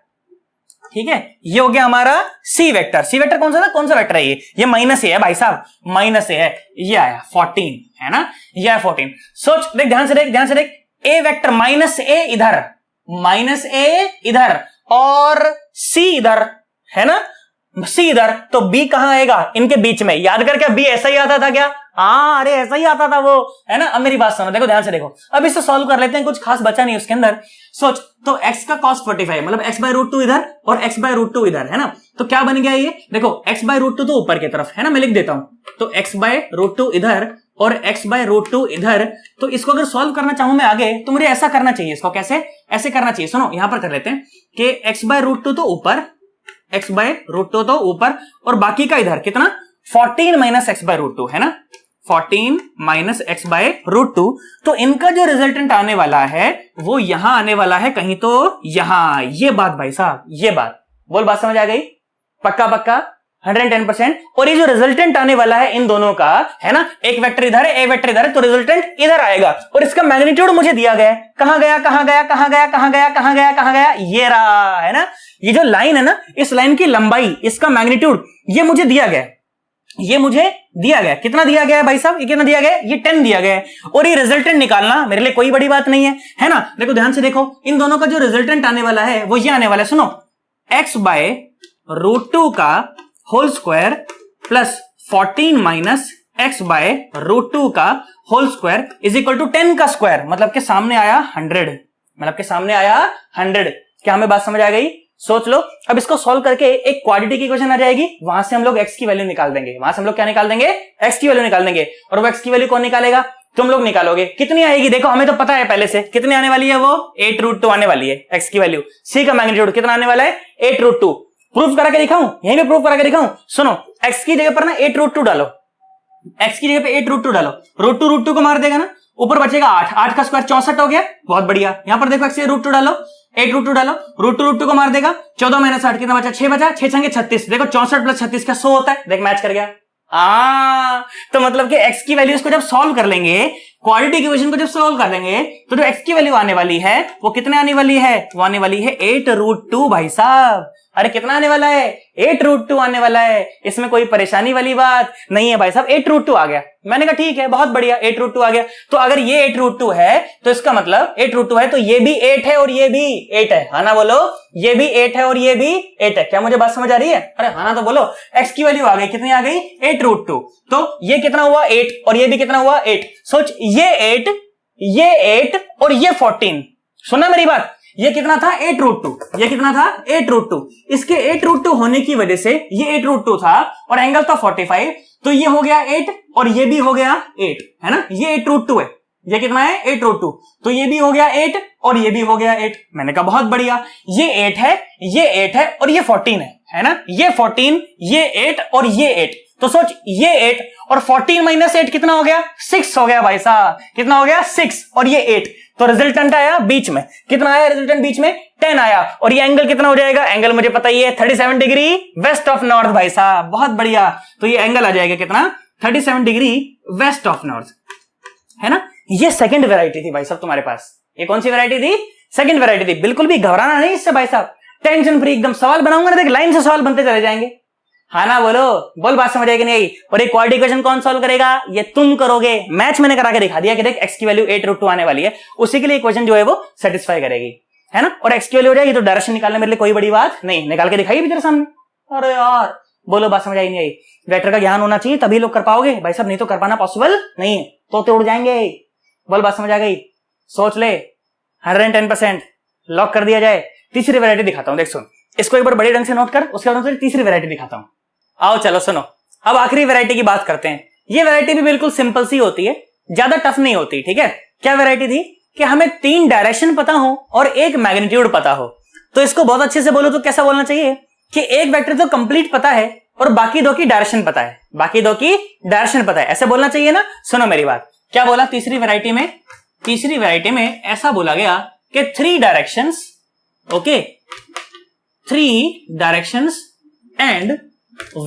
ठीक है, ये हो गया हमारा सी वेक्टर। सी वेक्टर कौन सा था, कौन सा वेक्टर है ये माइनस ए है भाई साहब, माइनस ए है। ये आया 14, है ना, ये आया 14। सोच, देख ध्यान से देख, ध्यान से देख, ए वेक्टर माइनस ए इधर, माइनस ए इधर और सी इधर, है ना, सी इधर, तो बी कहां आएगा, इनके बीच में। याद कर, क्या बी ऐसा ही आता था क्या, हाँ अरे ऐसा ही आता था वो, है ना। अब मेरी बात सुनो, देखो ध्यान से देखो, अब इसे सॉल्व कर लेते हैं, कुछ खास बचा नहीं उसके अंदर। सोच, तो x का cos 45 मतलब x बाय रूट टू इधर और x बाय रूट टू इधर, है ना। तो क्या बन गया ये, देखो x बाय रूट टू तो ऊपर की तरफ है ना, मैं लिख देता हूं, तो x बाय रूट टू इधर और x बाय रूट टू इधर। तो इसको अगर सॉल्व करना चाहूं मैं आगे, तो मुझे ऐसा करना चाहिए, इसको कैसे, ऐसे करना चाहिए। सुनो, यहां पर कर लेते हैं कि x बाय रूट टू तो ऊपर, x बाय रूट टू तो ऊपर, और बाकी का इधर कितना, 14 minus x by root two, है ना, 14 minus x by root two. तो इनका जो रिजल्टेंट आने वाला है वो यहां आने वाला है कहीं, तो यहां। ये बात भाई साहब, ये बात बोल, बात समझ आ गई, पक्का पक्का 110%। और ये जो रिजल्टेंट आने वाला है इन दोनों का, है ना, एक वेक्टर इधर है, एक वेक्टर इधर है, तो रिजल्टेंट इधर आएगा। और इसका मैग्नीट्यूड मुझे दिया गया है, कहां गया, कहां गया, कहां गया, कहां गया, कहां गया, कहां गया, ये रहा, है ना। ये जो लाइन है ना, इस लाइन की लंबाई, इसका मैग्नीट्यूड ये मुझे दिया गया, ये मुझे दिया गया। कितना दिया गया है भाई साहब, ये कितना दिया गया है, ये 10 दिया गया है। और ये रिजल्टेंट निकालना मेरे लिए कोई बड़ी बात नहीं है ना। देखो ध्यान से देखो, इन दोनों का जो रिजल्टेंट आने वाला है वो ये आने वाला है, सुनो, x बाय रूट टू का whole square plus 14 minus x by root two का whole square is equal to 10 का स्क्वायर, मतलब के सामने आया 100, मतलब के सामने आया 100। क्या हमें बात समझ आ गई, सोच लो। अब इसको सॉल्व करके एक क्वाड्रेटिक की इक्वेशन आ जाएगी, वहां से हम लोग x की वैल्यू निकाल देंगे, वहां से हम लोग क्या निकाल देंगे, x की वैल्यू निकाल देंगे। और वो x की वैल्यू कौन निकालेगा, तुम लोग निकालोगे। कितनी आएगी, देखो हमें तो पता है पहले से कितनी आने वाली है, वो 8 रूट टू आने वाली है x की वैल्यू। c का मैग्नीट्यूड कितना आने वाला है, 8 रूट टू। प्रूफ करा के दिखाऊं, यहीं पे प्रूफ करा के दिखाऊं। सुनो, x की जगह पर ना 8 रूट टू डालो, x की जगह पे 8 रूट टू डालो, रूट टू को मार देगा ना, ऊपर बचेगा 8, 8 का स्क्वायर 64 हो गया, बहुत बढ़िया। यहां पर देखो x रूट टू डालो, 8 रूट टू डालो, रूट टू को मार देगा, 14 माइनस 8 कितना बचा, 6 बचा, 6 छंगे 36, देखो 64 प्लस 36 का 100 होता है, देख मैच कर गया। तो मतलब कि x की वैल्यूज को जब सॉल्व कर लेंगे, क्वाड्रेटिक इक्वेशन को जब सॉल्व कर देंगे, तो जो x की वैल्यू आने वाली है वो कितने आने वाली है, वो आने वाली है 8 रूट टू भाई साहब। अरे कितना आने वाला है, 8 रूट टू आने वाला है, इसमें कोई परेशानी वाली बात नहीं है भाई साहब। 8 रूट टू आ गया, मैंने कहा ठीक है, बहुत बढ़िया, 8 रूट टू आ गया। तो अगर ये 8 रूट टू है तो इसका मतलब 8 रूट टू है, तो ये भी 8 है और ये भी 8 है, हाँ ना बोलो, ये भी 8 है और ये भी 8 है। क्या मुझे बात समझ आ रही है, अरे हाँ ना तो बोलो। x की वैल्यू आ गई, कितनी आ गई, 8 रूट टू। तो ये कितना हुआ, 8, और ये भी कितना हुआ, 8। सोच, ये 8, ये 8 और ये 14, सुना मेरी बात, ये कितना था, 8 रूट टू, ये कितना था, 8 रूट टू। इसके 8 रूट टू होने की वजह से ये 8 रूट टू था और एंगल था 45, तो ये हो गया 8 और ये भी हो गया 8, है ना। ये 8 रूट टू है, ये कितना है, 8 रूट टू, तो ये भी हो गया 8 और ये भी हो गया 8। मैंने कहा बहुत बढ़िया, ये 8 है, ये 8 है और ये 14 है ना, ये 14, ये 8 और ये 8। तो सोच, ये 8 और 14 माइनस 8 कितना हो गया, 6 हो गया भाई साहब। कितना हो गया, 6 और ये 8, तो रिजल्टेंट आया बीच में, कितना आया रिजल्टेंट बीच में, 10 आया। और ये एंगल कितना हो जाएगा, एंगल मुझे पता ही है 37 डिग्री वेस्ट ऑफ नॉर्थ भाई साहब, बहुत बढ़िया। तो ये एंगल आ जाएगा कितना, 37 डिग्री वेस्ट ऑफ नॉर्थ, है ना। ये सेकंड वैरायटी थी भाई साहब तुम्हारे पास। ये कौन सी वैरायटी थी, सेकंड वैरायटी थी। बिल्कुल भी घबराना नहीं इससे भाई साहब, टेंशन फ्री एकदम। सवाल बनाऊंगा ना, देख लाइन से सवाल बनते चले जाएंगे, हाँ ना बोलो, बोल बात समझ आएगी नहीं। और एक क्वाड्रेटिक इक्वेशन कौन सॉल्व करेगा, ये तुम करोगे। मैच मैंने करा के दिखा दिया कि देख x की वैल्यू 8 रूट टू आने वाली है, उसी के लिए इक्वेशन जो है वो सेटिस्फाई करेगी। है ना, और x की वैल्यू हो जाएगी, तो डायरेक्शन निकालने मेरे लिए कोई बड़ी बात नहीं, निकाल के दिखाई भी तेरे सामने। अरे यार बोलो, बात समझ आई नहीं आई? वेक्टर का ज्ञान होना चाहिए तभी लोग कर पाओगे भाई साहब, नहीं तो कर पाना पॉसिबल नहीं है, तो उड़ जाएंगे। बोल, बात समझ आ गई? सोच ले, 110% लॉक कर दिया जाए। तीसरी वैरायटी दिखाता हूं, देख सुन, इसको एक बार बड़े ढंग से नोट कर, उसके बाद तीसरी वैरायटी दिखाता हूं। आओ चलो सुनो, अब आखिरी वैरायटी की बात करते हैं। ये वैरायटी भी बिल्कुल सिंपल सी होती है, ज्यादा टफ नहीं होती, ठीक है। क्या वैरायटी थी कि हमें 3 डायरेक्शन पता हो और एक मैग्नीट्यूड पता हो। तो इसको बहुत अच्छे से बोलो तो कैसा बोलना चाहिए कि एक वेक्टर तो कंप्लीट पता है और बाकी 2 की डायरेक्शन पता है, बाकी 2 की डायरेक्शन पता है, ऐसे बोलना चाहिए ना। सुनो मेरी बात, क्या बोला तीसरी वैरायटी में? तीसरी वैरायटी में ऐसा बोला गया कि 3 directions, okay, 3 directions and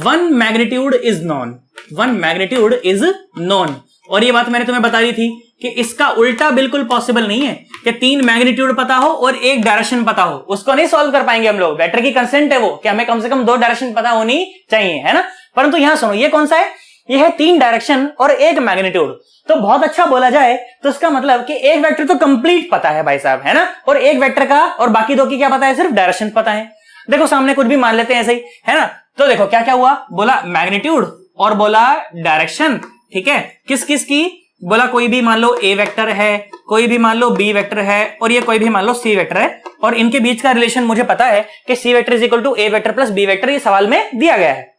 1 magnitude is known, 1 magnitude is known. और ये बात मैंने तुम्हें बता दी थी कि इसका उल्टा बिल्कुल पॉसिबल नहीं है कि 3 मैग्नीट्यूड पता हो और 1 डायरेक्शन पता हो, उसको नहीं सॉल्व कर पाएंगे हम लोग। वेक्टर की कंसेंट है वो कि हमें कम से कम 2 डायरेक्शन पता होनी चाहिए, है ना। परंतु यहां सुनो, ये कौन सा है? ये है 3 डायरेक्शन और 1 मैग्नीट्यूड। तो बहुत अच्छा बोला जाए तो इसका मतलब कि एक वेक्टर तो कंप्लीट पता है भाई साहब, है ना, और एक वेक्टर का और बाकी 2 की क्या पता है? सिर्फ डायरेक्शन पता है। देखो सामने कुछ भी मान लेते हैं ऐसे ही, है ना। तो देखो क्या क्या हुआ, बोला मैग्नीट्यूड और बोला डायरेक्शन, ठीक है। किस किस की? बोला कोई भी मान लो ए वेक्टर है, कोई भी मान लो बी वेक्टर है, और ये कोई भी मान लो सी वेक्टर है, और इनके बीच का रिलेशन मुझे पता है कि C vector is equal to A vector plus B vector, ये सवाल में दिया गया है।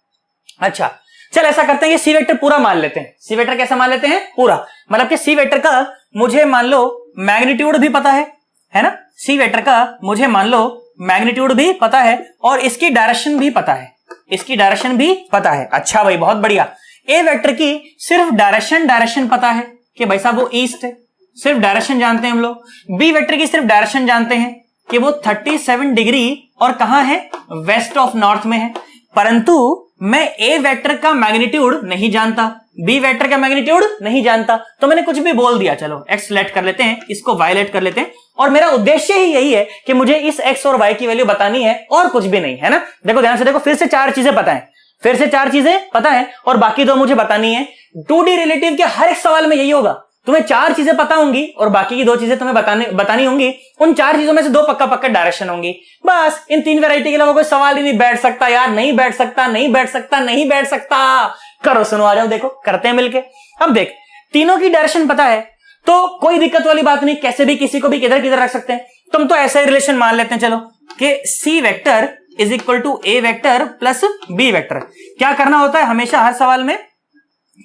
अच्छा चल ऐसा करते हैं, ये सी वेक्टर पूरा मान लेते हैं। सी वेक्टर कैसा मान लेते हैं? पूरा, मतलब कि सी वेक्टर का मुझे मान लो मैग्नीट्यूड भी पता है ना। सी वेक्टर का मुझे मान लो मैग्नीट्यूड भी पता है और इसकी डायरेक्शन भी पता है, इसकी डायरेक्शन भी पता है। अच्छा भाई बहुत बढ़िया। ए वेक्टर की सिर्फ डायरेक्शन पता है कि भाई साहब वो ईस्ट है, सिर्फ डायरेक्शन जानते हैं हम लोग। बी वेक्टर की सिर्फ डायरेक्शन जानते हैं कि वो 37 डिग्री और कहां है? वेस्ट ऑफ नॉर्थ में है। परंतु मैं ए वेक्टर का मैग्नीट्यूड नहीं जानता, बी वेक्टर का मैग्नीट्यूड नहीं जानता, तो मैंने कुछ भी बोल दिया। चलो एक्स लेट कर लेते हैं, इसको वाई लेट कर लेते हैं, और मेरा उद्देश्य ही यही है कि मुझे इस एक्स और वाई की वैल्यू बतानी है और कुछ भी नहीं, है ना। देखो ध्यान से देखो, फिर से 4 चीजें पता है, फिर से 4 चीजें पता है और बाकी 2 मुझे बतानी है। 2D रिलेटिव के हर एक सवाल में यही होगा, तुम्हें 4 चीजें पता होंगी और बाकी की 2 चीजें तुम्हें बतानी होंगी। उन 4 चीजों में से 2 पक्का डायरेक्शन होंगी। बस इन 3 वैरायटी के अलावा कोई सवाल ही नहीं बैठ सकता यार, नहीं बैठ सकता, नहीं बैठ सकता, नहीं बैठ सकता। करो सुनो, आ जाओ, देखो करते हैं मिलके। अब देख, तीनों की डायरेक्शन पता है तो कोई दिक्कत वाली बात नहीं, कैसे भी किसी को भी किधर किधर रख सकते हैं। तुम तो ऐसा ही रिलेशन मान लेते हैं चलो कि C vector is equal to A vector plus B vector. क्या करना होता है हमेशा हर सवाल में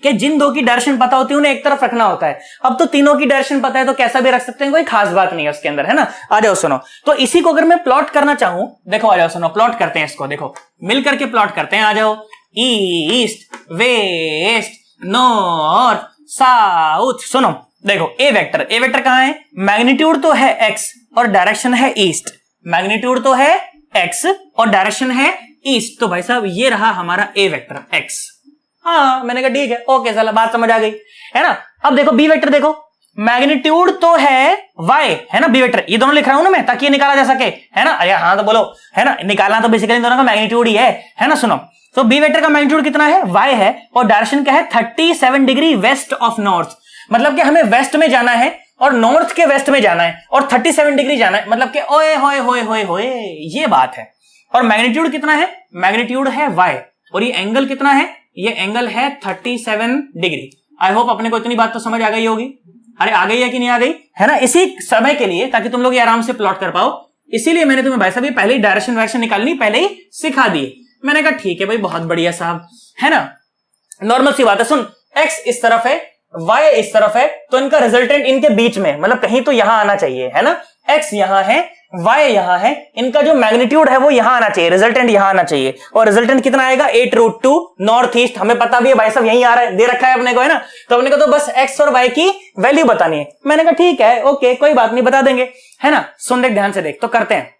कि जिन 2 की डायरेक्शन पता होती है उन्हें एक तरफ रखना होता है। अब तो तीनों की डायरेक्शन पता है तो कैसा भी रख सकते हैं, कोई खास बात नहीं है उसके अंदर, है ना। आ जाओ सुनो, तो इसी को अगर मैं प्लॉट करना चाहूं, देखो आ जाओ सुनो, प्लॉट करते हैं इसको, देखो मिल करके प्लॉट करते हैं। आ जाओ, ईस्ट वेस्ट नॉर्थ साउथ। सुनो देखो, ए वेक्टर कहां है? मैग्नीट्यूड तो है एक्स और डायरेक्शन है ईस्ट, मैग्नीट्यूड तो है एक्स और डायरेक्शन है ईस्ट। तो भाई साहब ये रहा हमारा ए वेक्टर एक्स। हाँ मैंने कहा ठीक है, ओके चला, बात समझ आ गई, है ना। अब देखो बी वेक्टर, देखो मैग्नीट्यूड तो है वाई, है ना, बी वेक्टर, ये दोनों लिख रहा हूं ना मैं ताकि ये निकाला जा सके, है ना। अरे हाँ तो बोलो, है ना, निकालना तो बेसिकली दोनों का मैग्नीट्यूड ही है ना। सुनो, तो बी वेक्टर का मैग्नीट्यूड कितना है? वाई है, और डायरेक्शन क्या है? 37 डिग्री वेस्ट ऑफ नॉर्थ, मतलब कि हमें वेस्ट में जाना है और नॉर्थ के वेस्ट में जाना है और 37 डिग्री जाना है, मतलब कि ओए होए होए होए होए, ये बात है। और मैग्नीट्यूड कितना है? मैग्नीट्यूड है वाई, और ये एंगल कितना है? ये एंगल है 37 डिग्री। आई होप अपने को इतनी बात तो समझ आ गई होगी। अरे आ गई है कि नहीं आ गई, है ना। इसी समय के लिए, ताकि तुम लोग ये आराम से प्लॉट कर पाओ, इसीलिए मैंने तुम्हें भाई साहब ये पहले ही डायरेक्शन निकालनी पहले ही सिखा दी। मैंने कहा ठीक है भाई, बहुत बढ़िया साहब, है ना। नॉर्मल सी बात है। सुन, एक्स इस तरफ है, वाई इस तरफ है, तो इनका रिजल्टेंट इनके बीच में, मतलब कहीं तो यहां आना चाहिए, है ना। एक्स यहां है, वाई यहां है, इनका जो मैग्नीट्यूड है वो यहां आना चाहिए, रिजल्टेंट यहां आना चाहिए। और रिजल्टेंट कितना आएगा? 8√2 नॉर्थ ईस्ट। हमें पता भी है भाई साहब यहीं आ रहा है, दे रखा है अपने को, है ना। तो अपने को तो बस एक्स और वाई की वैल्यू बतानी है। मैंने कहा ठीक है, ओके कोई बात नहीं, बता देंगे, है ना। सुन देख, ध्यान से देख, तो करते हैं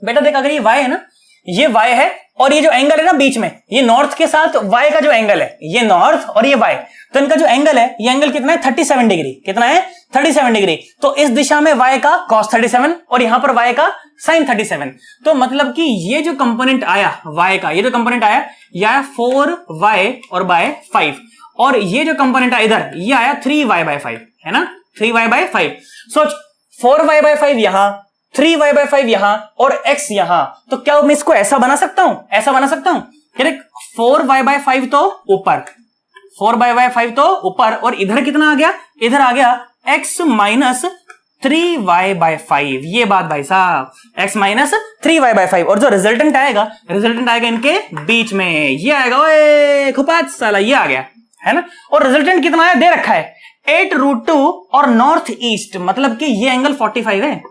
बेटा। देख, अगर ये वाई है ना, ये वाई है, और ये जो एंगल है ना बीच में, ये नॉर्थ के साथ वाई का जो एंगल है, ये नॉर्थ और ये वाई, तो इनका जो एंगल है, ये एंगल कितना है? 37 डिग्री। कितना है? 37 डिग्री। तो इस दिशा में वाई का cos 37 और यहां पर वाई का sin 37। तो मतलब कि ये जो कंपोनेंट आया वाई का, ये जो कंपोनेंट आया, ये आया 4y और बाय 5, और ये जो कंपोनेंट आया इधर, ये आया 3y/5, है ना, 3y/5। सोच, 4y/5 यहां, 3y/5 यहां और x यहां, तो क्या मैं इसको ऐसा बना सकता हूं? ऐसा बना सकता हूं? 4y/5 तो ऊपर, 4y/5 तो ऊपर, और इधर कितना आ गया? इधर आ गया x माइनस 3y/5। ये बात भाई साहब, x माइनस 3y/5, और जो रिजल्टेंट आएगा इनके बीच में, ये आएगा, ओए खुपात साला, ये आ गया है ना। और रिजल्टेंट कितना है? दे रखा है 8√2 और नॉर्थ ईस्ट, मतलब कि ये एंगल 45 है,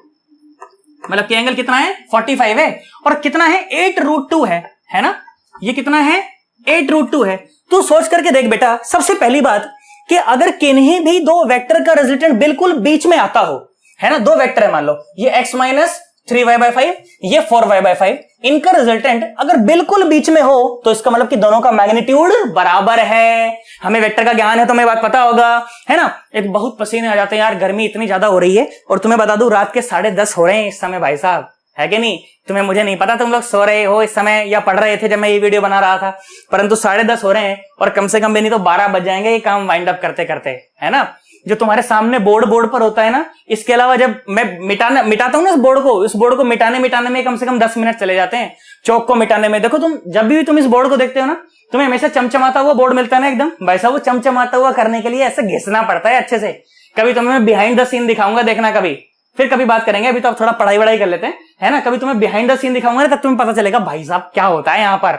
मतलब कि एंगल कितना है? 45 है, और कितना है? 8√2 है ना। ये कितना है? 8√2 है। तू सोच करके देख बेटा, सबसे पहली बात कि अगर किन्हीं भी दो वेक्टर का रिजल्टेंट बिल्कुल बीच में आता हो, है ना, दो वेक्टर है मान लो, ये x माइनस 3y/5, ये 4y/5, इनका रिजल्टेंट अगर बिल्कुल बीच में हो तो इसका मतलब कि दोनों का मैग्नीट्यूड बराबर है। हमें वेक्टर का ज्ञान है तो हमें बात पता होगा, है ना। एक बहुत पसीने आ जाते हैं यार, गर्मी इतनी ज्यादा हो रही है, और तुम्हें बता दूं रात के 10:30 हो रहे हैं इस समय भाई साहब, है कि नहीं? तुम्हें, मुझे नहीं पता तुम लोग सो रहे हो इस समय या पढ़ रहे थे जब मैं ये वीडियो बना रहा था, परंतु 10:30 हो रहे हैं, और कम से कम भी नहीं तो 12 बज जाएंगे ये काम वाइंड अप करते करते, है ना। जो तुम्हारे सामने बोर्ड पर होता है ना, इसके अलावा जब मैं मिटाता हूं ना इस बोर्ड को मिटाने में कम से कम 10 मिनट चले जाते हैं। चौक को मिटाने में देखो, तुम जब भी तुम इस बोर्ड को देखते हो ना, तुम्हें हमेशा चमचमाता हुआ बोर्ड मिलता है ना एकदम, भाई साहब वो चमचमाता हुआ करने के लिए ऐसे घिसना पड़ता है अच्छे से। कभी तुम्हें बिहाइंड द सीन दिखाऊंगा, देखना कभी, फिर कभी बात करेंगे, अभी तो आप थोड़ा पढ़ाई वढ़ाई कर लेते हैं, है ना। कभी तुम्हें बिहाइंड द सीन दिखाऊंगा ना, तब तुम्हें पता चलेगा भाई साहब क्या होता है यहाँ पर,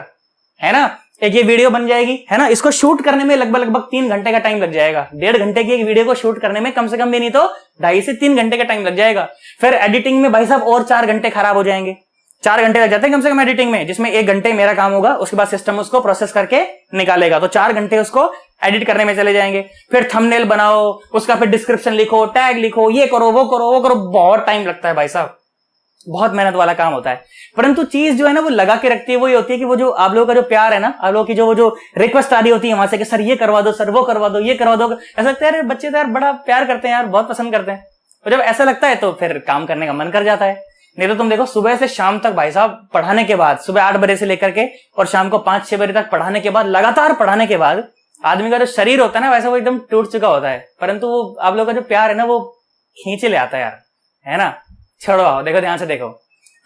है ना। एक ये वीडियो बन जाएगी, है ना, इसको शूट करने में लगभग 3 घंटे का टाइम लग जाएगा। 1.5 घंटे की एक वीडियो को शूट करने में कम से कम भी नहीं तो 2.5 से 3 घंटे का टाइम लग जाएगा। फिर एडिटिंग में भाई साहब और 4 घंटे खराब हो जाएंगे, 4 घंटे लग जाते हैं कम से कम एडिटिंग में, जिसमें 1 घंटे मेरा काम होगा, उसके बाद सिस्टम उसको प्रोसेस करके निकालेगा, तो 4 घंटे उसको एडिट करने में चले जाएंगे। फिर थंबनेल बनाओ, उसका फिर डिस्क्रिप्शन लिखो, टैग लिखो, ये करो वो करो, बहुत टाइम लगता है भाई साहब, बहुत मेहनत वाला काम होता है। परंतु चीज जो है ना वो लगा के रखती है, वो ये होती है कि वो जो आप लोगों का जो प्यार है ना, आप लोगों की जो रिक्वेस्ट आ रही होती है वहां से कि सर ये करवा दो, सर वो करवा दो, ये करवा दो, ऐसा लगता है यार बच्चे तो यार बड़ा प्यार करते हैं यार, बहुत पसंद करते हैं। और जब ऐसा लगता है तो फिर काम करने का मन कर जाता है। नहीं तो तुम देखो सुबह से शाम तक भाई साहब पढ़ाने के बाद, सुबह 8 बजे से लेकर के और शाम को 5-6 बजे तक पढ़ाने के बाद, लगातार पढ़ाने के बाद आदमी का जो शरीर होता है ना वैसे वो एकदम टूट चुका होता है, परंतु वो आप लोगों का जो प्यार है ना वो खींच ले आता है यार, है ना। छोड़ो, देखो ध्यान से देखो,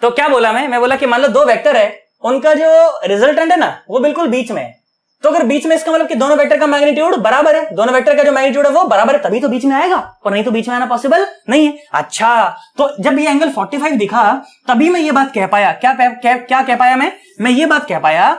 तो क्या बोला मैं बोला कि मान लो दो वेक्टर है, उनका जो रिजल्टेंट है ना वो बिल्कुल बीच में है, तो अगर बीच में इसका मतलब कि दोनों वेक्टर का मैग्नीट्यूड बराबर है, दोनों वेक्टर का जो मैग्नीट्यूड है वो बराबर है, तभी तो बीच में आएगा, और नहीं तो बीच में आना पॉसिबल नहीं है। अच्छा, तो जब ये एंगल 45 दिखा तभी मैं ये बात कह पाया, क्या कह पाया मैं ये बात कह पाया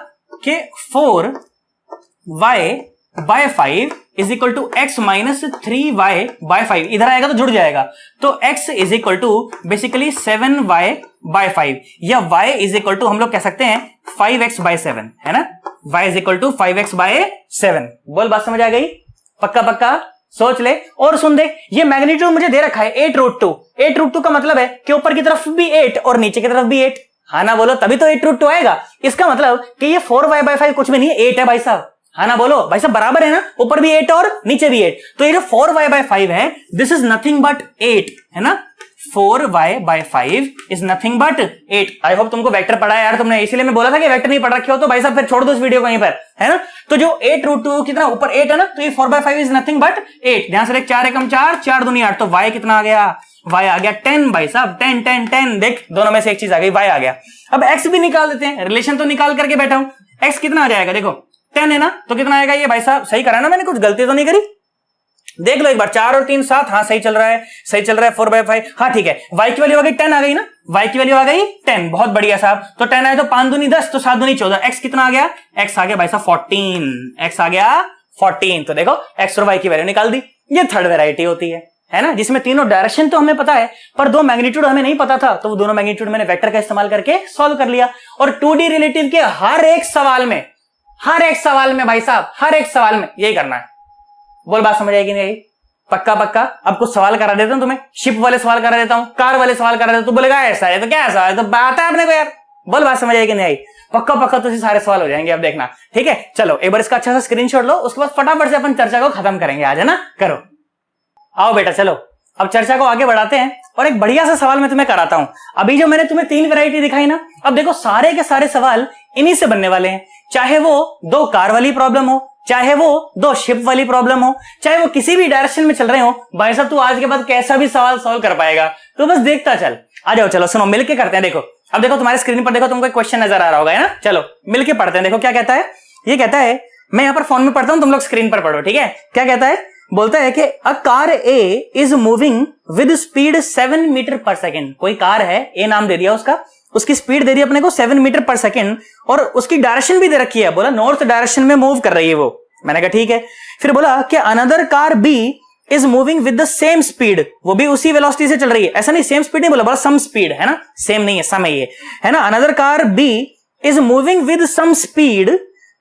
कि 4y/5 is equal to x minus 3y/5, इधर आएगा तो जुड़ जाएगा, तो x is equal to basically 7y/5, या y इज इक्वल टू हम लोग कह सकते हैं 5x/7, है ना, y is equal to 5x/7। बोल, बात समझ आ गई? पक्का सोच ले और सुन दे, ये मैग्नीट्यूड मुझे दे रखा है 8√2। 8√2 का मतलब है कि ऊपर की तरफ भी 8 और नीचे की तरफ भी 8, हाँ ना बोलो, तभी तो 8√2 आएगा। इसका मतलब कि ये 4y/5 कुछ भी नहीं है, 8 है भाई साहब, हाँ ना बोलो भाई साहब, बराबर है ना, ऊपर भी 8 और नीचे भी 8, तो ये जो 4y/5 है दिस इज नथिंग बट 8, है ना। 4y/5 is nothing but 8। I hope तुमको वेक्टर पढ़ा है यार तुमने, इसीलिए मैं बोला था कि वेक्टर नहीं पढ़ रखे हो तो भाई साहब फिर छोड़ दो इस वीडियो को यहीं पर, है ना। तो जो 8√2 कितना ऊपर 8 है ना, तो ये 4/5 इज नथिंग बट 8। ध्यान से देख, 4 एकम 4, 4 दूनी 8, तो y कितना आ गया? y आ गया 10 भाई साहब, 10। देख दोनों में से एक चीज आ गई, y आ गया। अब x भी निकाल देते हैं, रिलेशन तो निकाल करके बैठा हूं, x कितना आ जाएगा? देखो 10 है ना, तो कितना आएगा ये भाई साहब? सही करा ना मैंने, कुछ गलती तो नहीं करी? देख लो एक बार, 4 और 3 7, हाँ सही चल रहा है 4/5, हाँ ठीक है। y की वैल्यू आ गई 10 आ गई ना, y की वैल्यू आ गई 10, बहुत बढ़िया साहब। तो 10 आया तो 5 दूनी 10, तो 7 दूनी 14, x कितना आ गया? x आ गया भाई साहब 14, x आ गया 14। तो देखो x और y की वैल्यू निकाल दी। ये थर्ड वेराइटी होती है ना, जिसमें तीनों डायरेक्शन तो हमें पता है पर दो मैग्नीट्यूड हमें नहीं पता था, तो वो दोनों मैग्नीट्यूड मैंने वेक्टर का इस्तेमाल करके सॉल्व कर लिया। और 2D रिलेटिव के हर एक सवाल में भाई साहब, हर एक सवाल में यही करना है। बोल, बात समझ आएगी नहीं? पक्का अब कुछ सवाल करा देता हूं तुम्हें, शिप वाले सवाल करा देता हूं, कार वाले सवाल करा देता हूं, तो बोलेगा ऐसा है तो क्या ऐसा है, तो बात है अपने को यार। बोल, बात समझ आएगी नहीं आई? पक्का तो सारे सवाल हो जाएंगे, अब देखना, ठीक है। चलो एक बार इसका अच्छा सा स्क्रीनशॉट लो, उसके बाद फटाफट से अपन चर्चा को खत्म करेंगे आज, है ना। करो, आओ बेटा, चलो अब चर्चा को आगे बढ़ाते हैं और एक बढ़िया सा सवाल मैं तुम्हें कराता हूं। अभी जो मैंने तुम्हें 3 वैरायटी दिखाई ना, अब देखो सारे के सारे सवाल इन्हीं से बनने वाले हैं, चाहे वो 2 कार वाली प्रॉब्लम हो, चाहे वो दो शिप वाली प्रॉब्लम हो, चाहे वो किसी भी डायरेक्शन में चल रहे हो, भाई साहब तू आज के बाद कैसा भी सवाल सॉल्व कर पाएगा, तो बस देखता चल। आ जाओ चलो सुनो मिलके करते हैं। देखो अब देखो तुम्हारे स्क्रीन पर देखो तुमको एक क्वेश्चन नजर आ रहा होगा, है ना। चलो मिलके पढ़ते हैं। देखो क्या कहता है, ये कहता है, मैं यहां पर फोन में पढ़ता हूं, तुम लोग स्क्रीन पर पढ़ो, ठीक है। क्या कहता है, बोलता है कि a car A is moving with speed 7 metre per second. कोई कार है, ए नाम दे दिया उसका, उसकी स्पीड दे दी अपने को 7 मीटर पर सेकेंड और उसकी डायरेक्शन भी दे रखी है, बोला नॉर्थ डायरेक्शन में मूव कर रही है वो। मैंने कहा ठीक है। फिर बोला कि another car B is moving with the same speed, वो भी उसी वेलोसिटी से चल रही है। ऐसा नहीं सेम स्पीड नहीं बोला, बोला सम स्पीड, है ना, सेम नहीं है, सम है ना। Another car B is moving with some speed